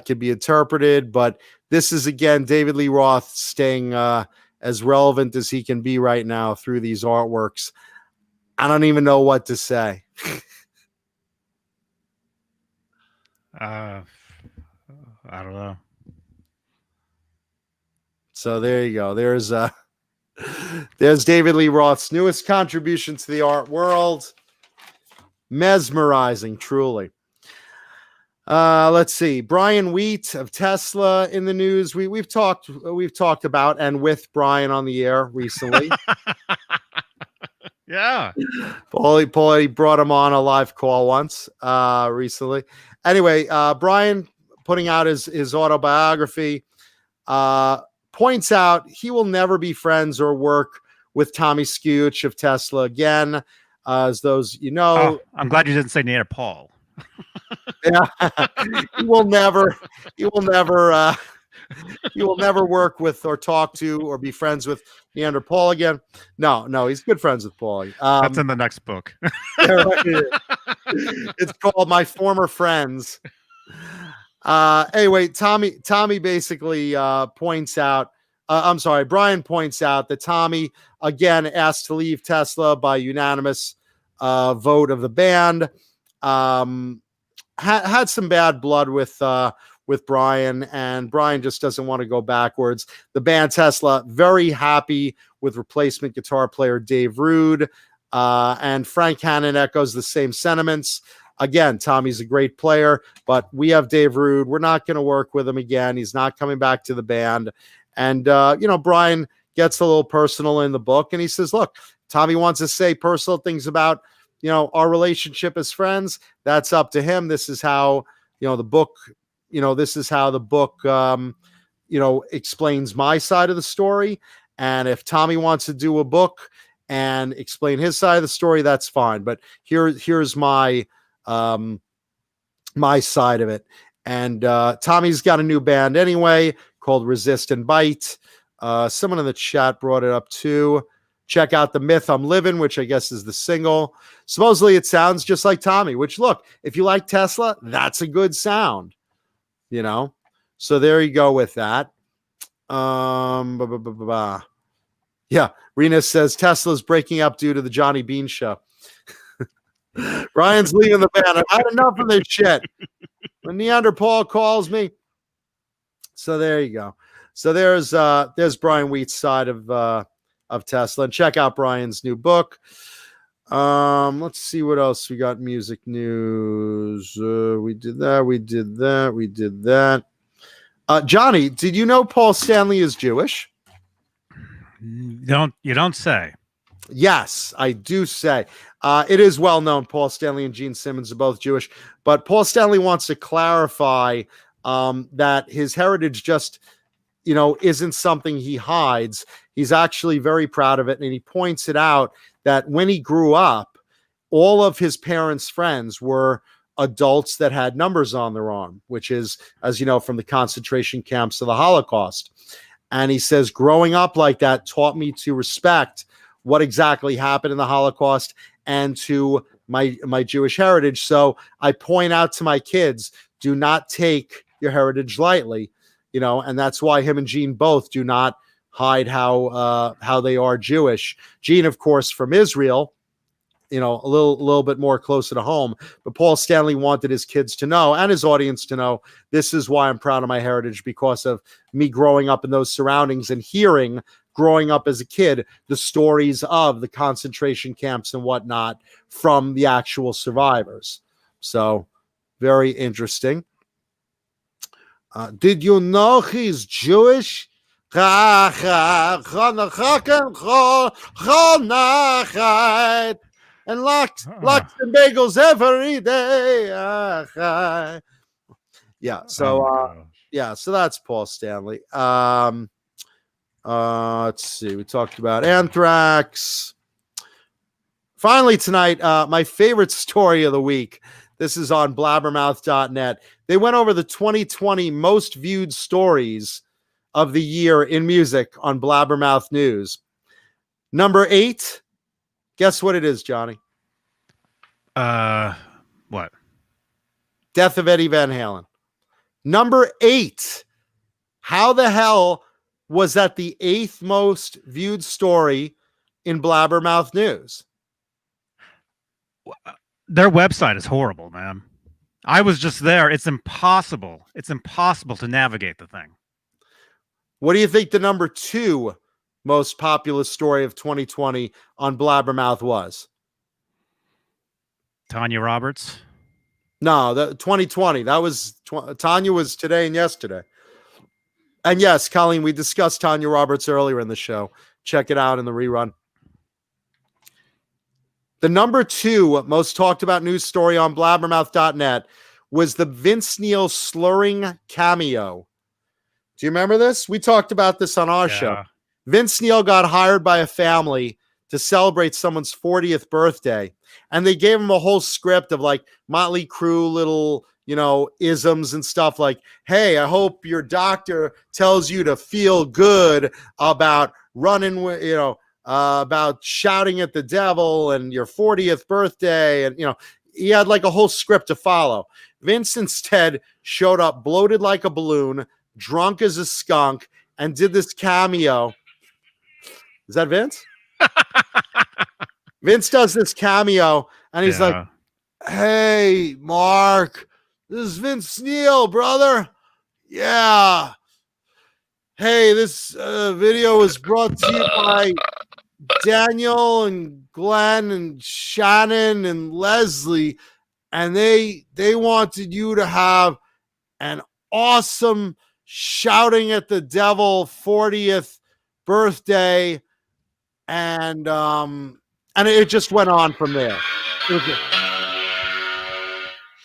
could be interpreted, but this is again, David Lee Roth staying as relevant as he can be right now through these artworks. I don't even know what to say. I don't know. So there you go. There's David Lee Roth's newest contribution to the art world. Mesmerizing, truly. Let's see. Brian Wheat of Tesla in the news. We've talked about and with Brian on the air recently. Yeah. Paulie brought him on a live call once recently. Anyway, Brian putting out his autobiography. Points out he will never be friends or work with Tommy Skewich of Tesla again. As those I'm glad you didn't say Neanderthal. Yeah, he will never work with or talk to or be friends with Neanderthal again. No, he's good friends with Paulie. That's in the next book. It's called My Former Friends. Anyway, Tommy basically points out, Brian points out that Tommy again asked to leave Tesla by unanimous vote of the band. Had some bad blood with Brian, and Brian just doesn't want to go backwards. The band Tesla very happy with replacement guitar player Dave Rude, and Frank Hannon echoes the same sentiments. Again, Tommy's a great player, but we have Dave Rude. We're not going to work with him again. He's not coming back to the band. And, Brian gets a little personal in the book, and he says, look, Tommy wants to say personal things about, our relationship as friends. That's up to him. This is how, the book, explains my side of the story. And if Tommy wants to do a book and explain his side of the story, that's fine. But here's my side of it. And Tommy's got a new band anyway called Resist and Bite. Someone in the chat brought it up too. Check out The Myth I'm Living, which I guess is the single. Supposedly it sounds just like Tommy, which look, if you like Tesla, that's a good sound, So there you go with that. Yeah, Rena says Tesla's breaking up due to the Johnny Beane show. Brian's leaving the band. I've had enough of this shit. When Neanderthal calls me. So there you go. So there's Brian Wheat's side of Tesla. And check out Brian's new book. Let's see what else we got. Music news. We did that. Johnny, did you know Paul Stanley is Jewish? You don't say. Yes, I do say. It is well known Paul Stanley and Gene Simmons are both Jewish, but Paul Stanley wants to clarify that his heritage just, isn't something he hides. He's actually very proud of it, and he points it out that when he grew up, all of his parents' friends were adults that had numbers on their arm, which is, as you know, from the concentration camps of the Holocaust. And he says, growing up like that taught me to respect what exactly happened in the Holocaust and to my Jewish heritage. So I point out to my kids, do not take your heritage lightly, and that's why him and Gene both do not hide how they are Jewish. Gene, of course, from Israel, a little bit more closer to home. But Paul Stanley wanted his kids to know and his audience to know, this is why I'm proud of my heritage, because of me growing up in those surroundings and hearing, growing up as a kid, the stories of the concentration camps and whatnot from the actual survivors. So very interesting. Did you know he's Jewish? And lox and bagels every day. Yeah. So so that's Paul Stanley. Let's see. We talked about anthrax. Finally tonight, my favorite story of the week. This is on blabbermouth.net. They went over the 2020 most viewed stories of the year in music on Blabbermouth News. Number 8. Guess what it is, Johnny? What? Death of Eddie Van Halen. Number 8. How the hell was that the 8th most viewed story in Blabbermouth News? Their website is horrible, man. I was just there. It's impossible. It's impossible to navigate the thing. What do you think the number 2 most popular story of 2020 on Blabbermouth was? Tanya Roberts? No, the 2020. That was Tanya was today and yesterday. And yes, Colleen, we discussed Tanya Roberts earlier in the show. Check it out in the rerun. The number 2 most talked about news story on blabbermouth.net was the Vince Neil slurring cameo. Do you remember this? We talked about this on our show. Vince Neil got hired by a family to celebrate someone's 40th birthday, and they gave him a whole script of like Motley Crue little, isms and stuff like, hey, I hope your doctor tells you to feel good about running with, about shouting at the devil and your 40th birthday. And, he had like a whole script to follow. Vince instead showed up bloated like a balloon, drunk as a skunk, and did this cameo. Is that Vince? Vince does this cameo, and he's like, hey, Mark, this is Vince Neil, brother. Yeah. Hey, this video was brought to you by Daniel and Glenn and Shannon and Leslie, and they wanted you to have an awesome shouting at the devil 40th birthday, and it just went on from there. It was a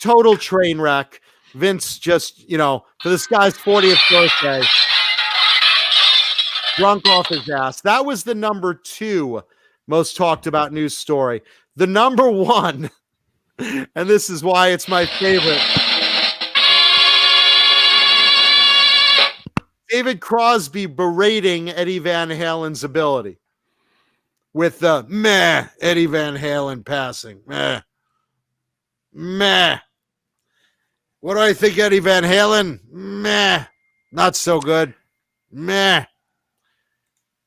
total train wreck. Vince just, for this guy's 40th birthday, drunk off his ass. That was the number 2 most talked about news story. The number 1, and this is why it's my favorite. David Crosby berating Eddie Van Halen's ability with the meh, Eddie Van Halen passing. Meh. What do I think, Eddie Van Halen? Meh. Not so good. Meh.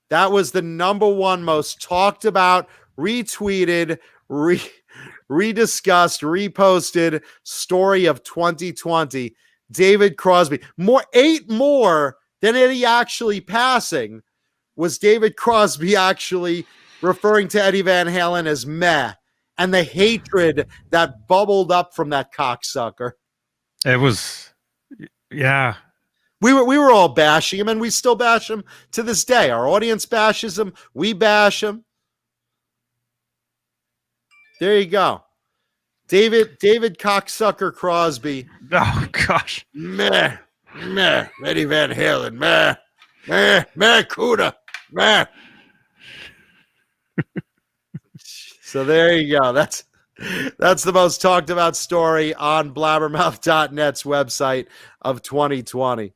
That was the number 1 most talked about, retweeted, rediscussed, reposted story of 2020. David Crosby. 8 more than Eddie actually passing was David Crosby actually referring to Eddie Van Halen as meh, and the hatred that bubbled up from that cocksucker. It was, yeah. We were all bashing him, and we still bash him to this day. Our audience bashes him. We bash him. There you go. David cocksucker Crosby. Oh, gosh. Meh. Eddie Van Halen. Meh. Cuda. Meh. So there you go. That's the most talked about story on blabbermouth.net's website of 2020.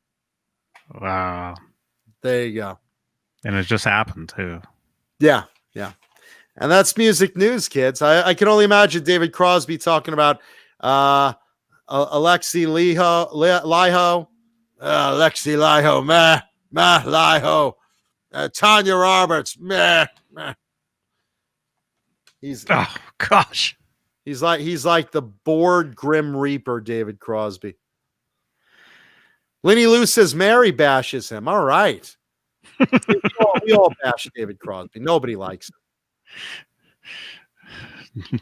Wow. There you go. And it just happened, too. Yeah. And that's music news, kids. I can only imagine David Crosby talking about Alexi Laiho. Alexi Laiho, meh, Laiho. Tanya Roberts, meh. He's Oh gosh. he's like the bored Grim Reaper, David Crosby. Lenny Lou says Mary bashes him. All right. we all bash David Crosby. Nobody likes him.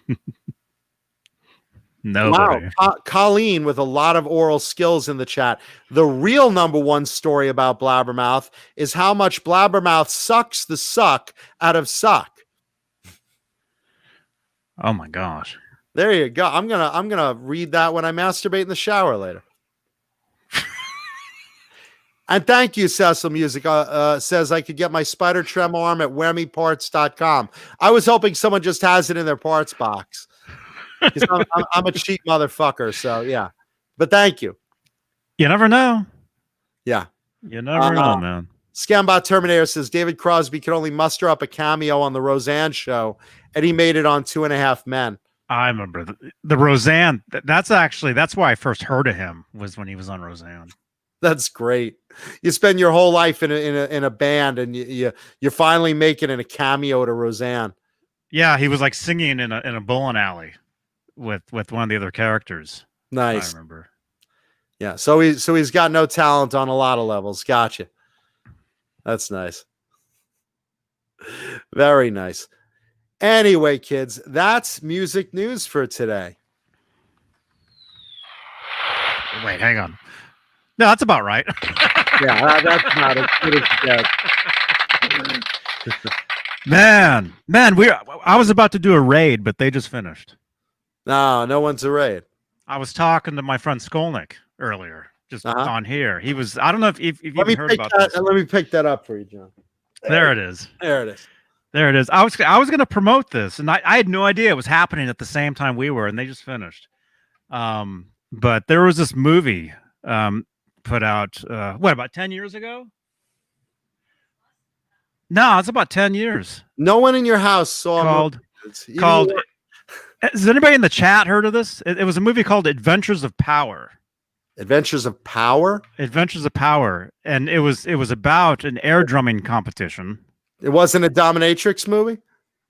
Nobody. Wow. Colleen with a lot of oral skills in the chat. The real number one story about Blabbermouth is how much Blabbermouth sucks the suck out of suck. Oh my gosh. There you go. I'm gonna read that when I masturbate in the shower later. And thank you, Cecil Music. Says I could get my spider trem arm at whamyparts.com. I was hoping someone just has it in their parts box. I'm a cheap motherfucker, so yeah. But thank you. You never know. Yeah. You never know, man. Scambot Terminator says David Crosby could only muster up a cameo on the Roseanne show, and he made it on 2.5 Men. I remember the Roseanne. That's why I first heard of him, was when he was on Roseanne. That's great. You spend your whole life in a band, and you're finally making it a cameo to Roseanne. Yeah, he was like singing in a bowling alley with one of the other characters. Nice. I remember. Yeah, so he's got no talent on a lot of levels. Gotcha. That's nice. Very nice. Anyway, kids, that's music news for today. Wait, hang on. No, that's about right. Yeah, that's not as good as it gets. Man, I was about to do a raid, but they just finished. No one's a raid. I was talking to my friend Skolnick earlier, just on here. He was, I don't know if you've heard about this. Let me pick that up for you, John. There it is. There it is. There it is. I was going to promote this, and I had no idea it was happening at the same time we were, and they just finished. But there was this movie put out, about 10 years ago? No, it's about 10 years. No one in your house saw called. Has anybody in the chat heard of this? It was a movie called Adventures of Power. Adventures of Power? Adventures of Power. And it was about an air drumming competition. It wasn't a dominatrix movie?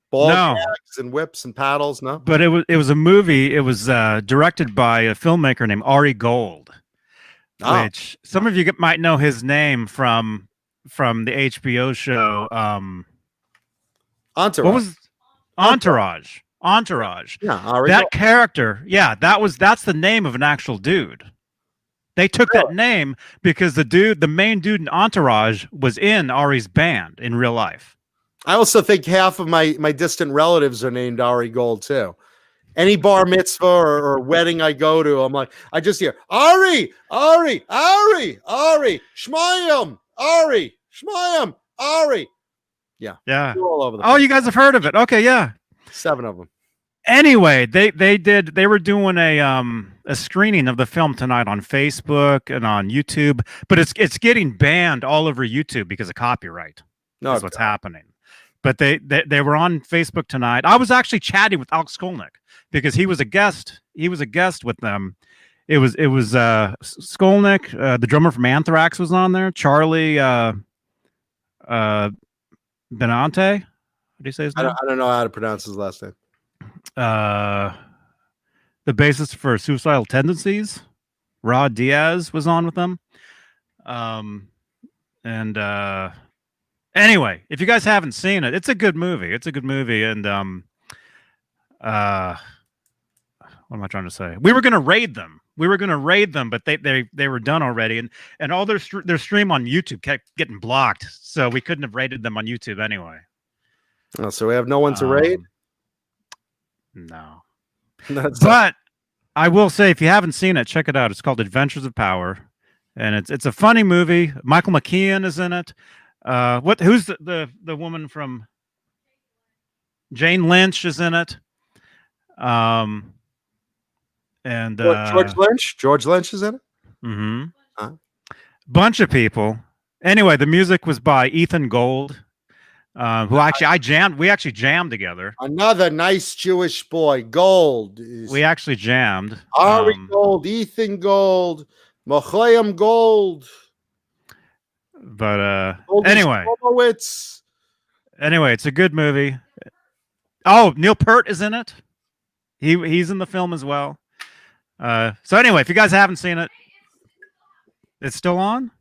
Ball No. gags and whips and paddles, no? But it was a movie. It was directed by a filmmaker named Ari Gold, which some of you might know his name from the HBO show Entourage. What was Entourage? Entourage. Yeah, Ari that Gold. character. Yeah, that's the name of an actual dude. They took that name because the main dude in Entourage was in Ari's band in real life. I also think half of my distant relatives are named Ari Gold too. Any bar mitzvah or wedding I go to, I'm like, I just hear Ari, Shmayim, Ari, Shmayim, Ari. Yeah. Yeah. They're all over the place. Oh, you guys have heard of it. Okay, yeah. 7 of them. Anyway, they were doing a screening of the film tonight on Facebook and on YouTube, but it's getting banned all over YouTube because of copyright. That's what's happening. But they were on Facebook tonight. I was actually chatting with Alex Skolnick because he was a guest. He was a guest with them. It was Skolnick, the drummer from Anthrax, was on there. Charlie Benante. What do you say his name? I don't know how to pronounce his last name. The bassist for Suicidal Tendencies, Rod Diaz, was on with them. Anyway, if you guys haven't seen it, it's a good movie. It's a good movie. And what am I trying to say? We were going to raid them. But they were done already, and all their stream on YouTube kept getting blocked, so we couldn't have raided them on YouTube anyway. Oh, so we have no one to raid? No. But I will say, if you haven't seen it, check it out. It's called Adventures of Power, and it's a funny movie. Michael McKean is in it. Who's the woman from Jane Lynch is in it. And George Lynch? George Lynch is in it? Mm-hmm. Bunch of people. Anyway, the music was by Ethan Gold. Who actually we actually jammed together. Another nice Jewish boy, Gold. We actually jammed. Ari Gold, Ethan Gold, Mochayim Gold. But anyway, it's a good movie. Oh, Neil Peart is in it. He's in the film as well. So anyway, if you guys haven't seen it, it's still on.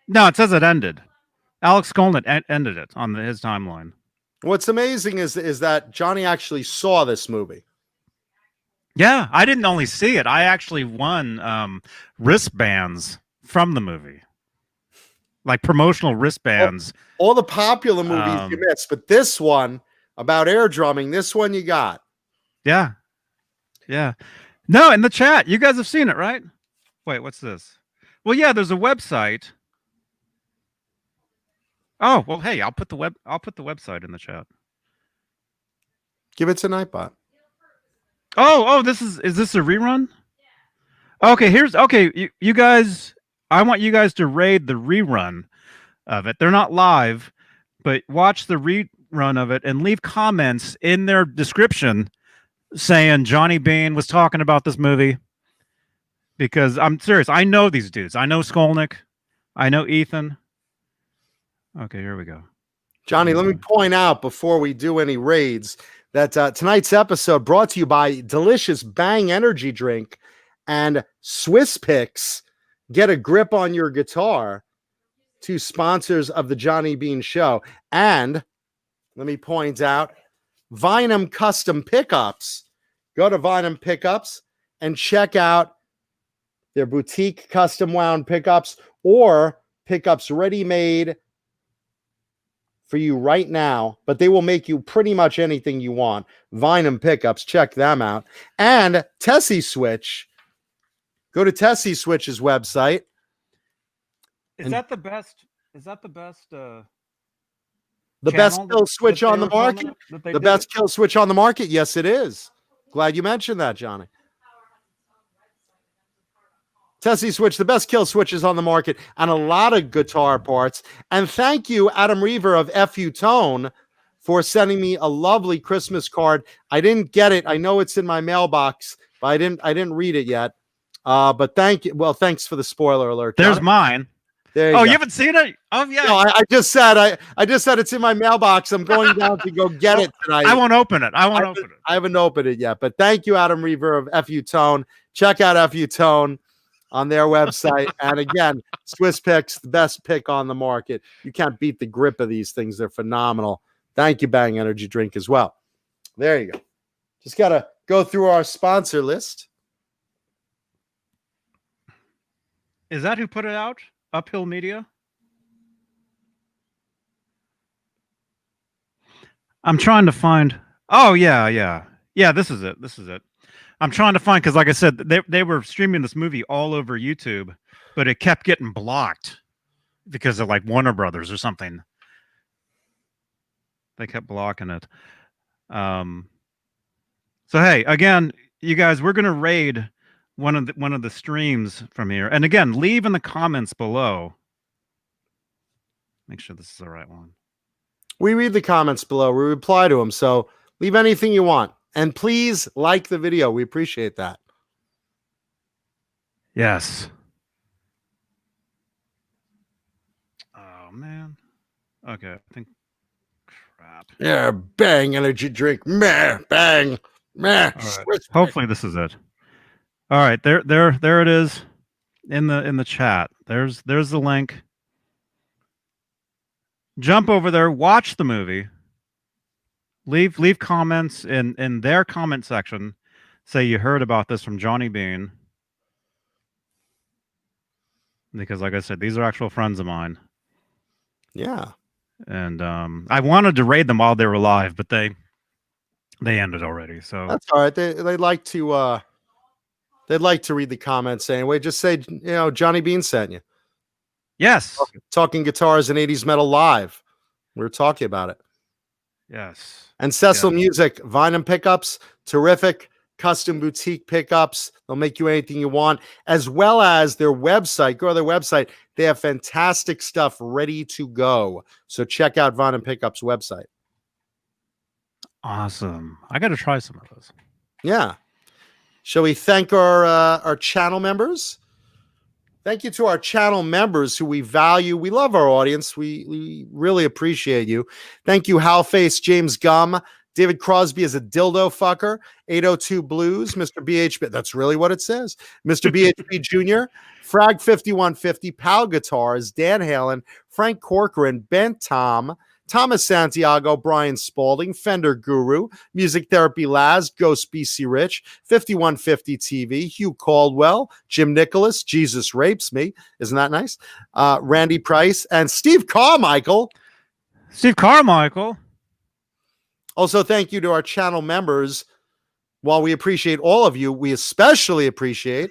No, it says it ended. Alex Skolnick ended it on his timeline. What's amazing is that Johnny actually saw this movie. Yeah, I didn't only see it. I actually won wristbands from the movie, like promotional wristbands. All the popular movies you missed, but this one about air drumming, this one you got. Yeah. No, in the chat, you guys have seen it, right? Wait, what's this? Well, yeah, there's a website. Oh, well, hey, I'll put the website in the chat. Give it to Nightbot. Oh, is this a rerun? Okay, you guys, I want you guys to raid the rerun of it. They're not live, but watch the rerun of it and leave comments in their description saying Johnny Beane was talking about this movie. Because I'm serious, I know these dudes. I know Skolnick. I know Ethan. Okay, here we go. Johnny, let me point out before we do any raids that tonight's episode brought to you by delicious Bang energy drink and Swiss Picks. Get a grip on your guitar. Two sponsors of the Johnny Beane Show. And let me point out Vinum Custom Pickups. Go to Vinum Pickups and check out their boutique custom wound pickups or pickups ready-made for you right now, but they will make you pretty much anything you want. Vinum Pickups, check them out. And Tessie Switch. Go to Tessie Switch's website. Is that the best? The best kill switch on the market? The best kill switch on the market? Yes, it is. Glad you mentioned that, Johnny. Tessie Switch, the best kill switches on the market, and a lot of guitar parts. And thank you, Adam Reaver of FU Tone, for sending me a lovely Christmas card. I didn't get it. I know it's in my mailbox, but I didn't read it yet. But thank you. Well, thanks for the spoiler alert. There's Johnny. mine. There you go. You haven't seen it? Oh yeah. No, I just said it's in my mailbox. I'm going down to go get it tonight. I won't open it. I haven't opened it yet. But thank you, Adam Reaver of FU Tone. Check out FU Tone on their website. And again, Swiss Picks, the best pick on the market. You can't beat the grip of these things. They're phenomenal. Thank you, Bang Energy Drink, as well. There you go. Just got to go through our sponsor list. Is that who put it out? Uphill Media? I'm trying to find. Oh, yeah. This is it. I'm trying to find, because like I said, they were streaming this movie all over YouTube, but it kept getting blocked because of like Warner Brothers or something. They kept blocking it. So hey, again, you guys, we're gonna raid one of the streams from here, and again, leave in the comments below. Make sure this is the right one. We read the comments below. We reply to them. So leave anything you want. And please like the video. We appreciate that. Yes. Oh, man. Okay. I think. Crap. Yeah, Bang Energy Drink. Meh, bang. Meh. Right. Hopefully this is it. All right. There it is in the chat. There's the link. Jump over there. Watch the movie. Leave comments in their comment section. Say you heard about this from Johnny Beane. Because like I said, these are actual friends of mine. Yeah. And I wanted to raid them while they were live, but they ended already. So that's all right. They'd like to read the comments anyway. Just say, Johnny Beane sent you. Yes. Talking guitars and 80s metal live. We were talking about it. Yes. And Cecil Music, Vinum Pickups, terrific custom boutique pickups. They'll make you anything you want, as well as their website. Go to their website. They have fantastic stuff ready to go. So check out Vinum Pickups website. Awesome. I got to try some of those. Yeah. Shall we thank our channel members? Thank you to our channel members who we value. We love our audience. We really appreciate you. Thank you, Halface, James Gum, David Crosby is a dildo fucker. 802 Blues, Mr. BHB. That's really what it says. Mr. BHB Jr., Frag 5150, Pal Guitars, Dan Halen, Frank Corcoran, Bent Tom, Thomas Santiago, Brian Spalding, Fender Guru, Music Therapy Laz, Ghost BC Rich, 5150 TV, Hugh Caldwell, Jim Nicholas, Jesus Rapes Me. Isn't that nice? Randy Price, and Steve Carmichael. Steve Carmichael. Also, thank you to our channel members. While we appreciate all of you, we especially appreciate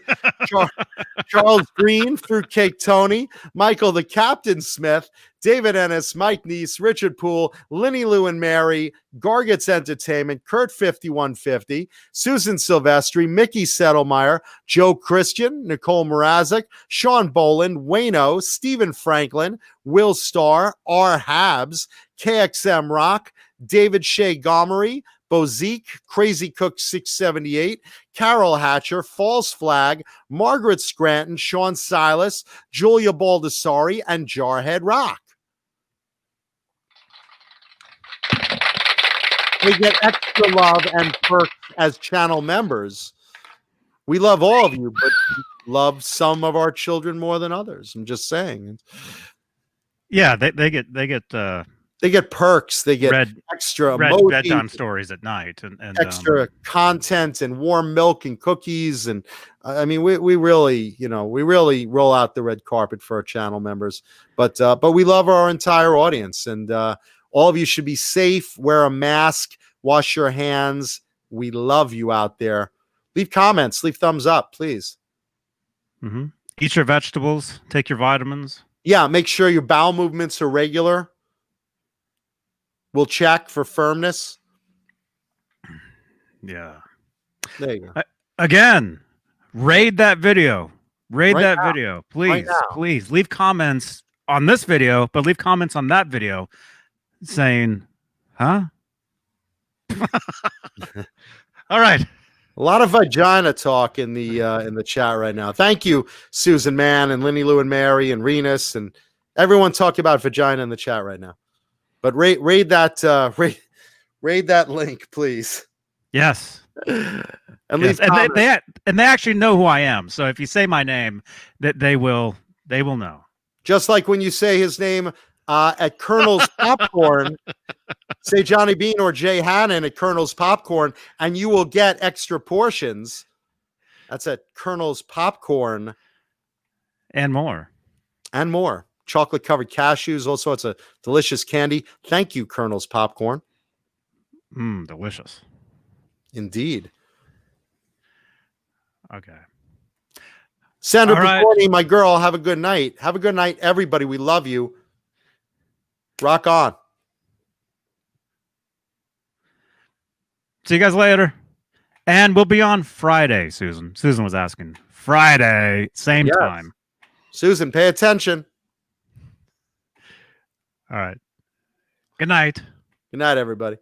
Charles Green, Fruitcake Tony, Michael the Captain Smith, David Ennis, Mike Neese, Richard Poole, Linny Lou and Mary, Gargets Entertainment, Kurt 5150, Susan Silvestri, Mickey Settlemeyer, Joe Christian, Nicole Mrazek, Sean Boland, Wayno, Stephen Franklin, Will Starr, R. Habs, KXM Rock, David Shea Gomery, Bozique, Crazy Cook 678, Carol Hatcher, False Flag, Margaret Scranton, Sean Silas, Julia Baldessari, and Jarhead Rock. They get extra love and perks as channel members. We love all of you, but love some of our children more than others. I'm just saying. Yeah, they get They get perks. They get extra emojis, bedtime stories at night, and extra content and warm milk and cookies. And I mean, we really, we really roll out the red carpet for our channel members. But we love our entire audience, and all of you should be safe. Wear a mask. Wash your hands. We love you out there. Leave comments. Leave thumbs up, please. Mm-hmm. Eat your vegetables. Take your vitamins. Yeah, make sure your bowel movements are regular. We'll check for firmness. Yeah. There you go. Again, raid that video. Raid Right that now. video. Right Please, now. please leave comments on this video, but leave comments on that video saying, huh? All right. A lot of vagina talk in the chat right now. Thank you, Susan Mann and Linny Lou and Mary and Renus and everyone talking about vagina in the chat right now. But raid that raid that link, please. Yes. And Yes. leave And they actually know who I am. So if you say my name, that they will know. just like when you say his name at Colonel's Popcorn, say Johnny Beane or Jay Hannon at Colonel's Popcorn, and you will get extra portions. That's at Colonel's Popcorn. And more. And more. Chocolate covered cashews, all sorts of delicious candy. Thank you, Colonel's Popcorn. Delicious. Indeed. Okay. Sandra All right. Picorni, my girl, have a good night. Have a good night, everybody. We love you. Rock on. See you guys later. And we'll be on Friday, Susan. Susan was asking. Friday, same Yes. time. Susan, pay attention. All right. Good night. Good night, everybody.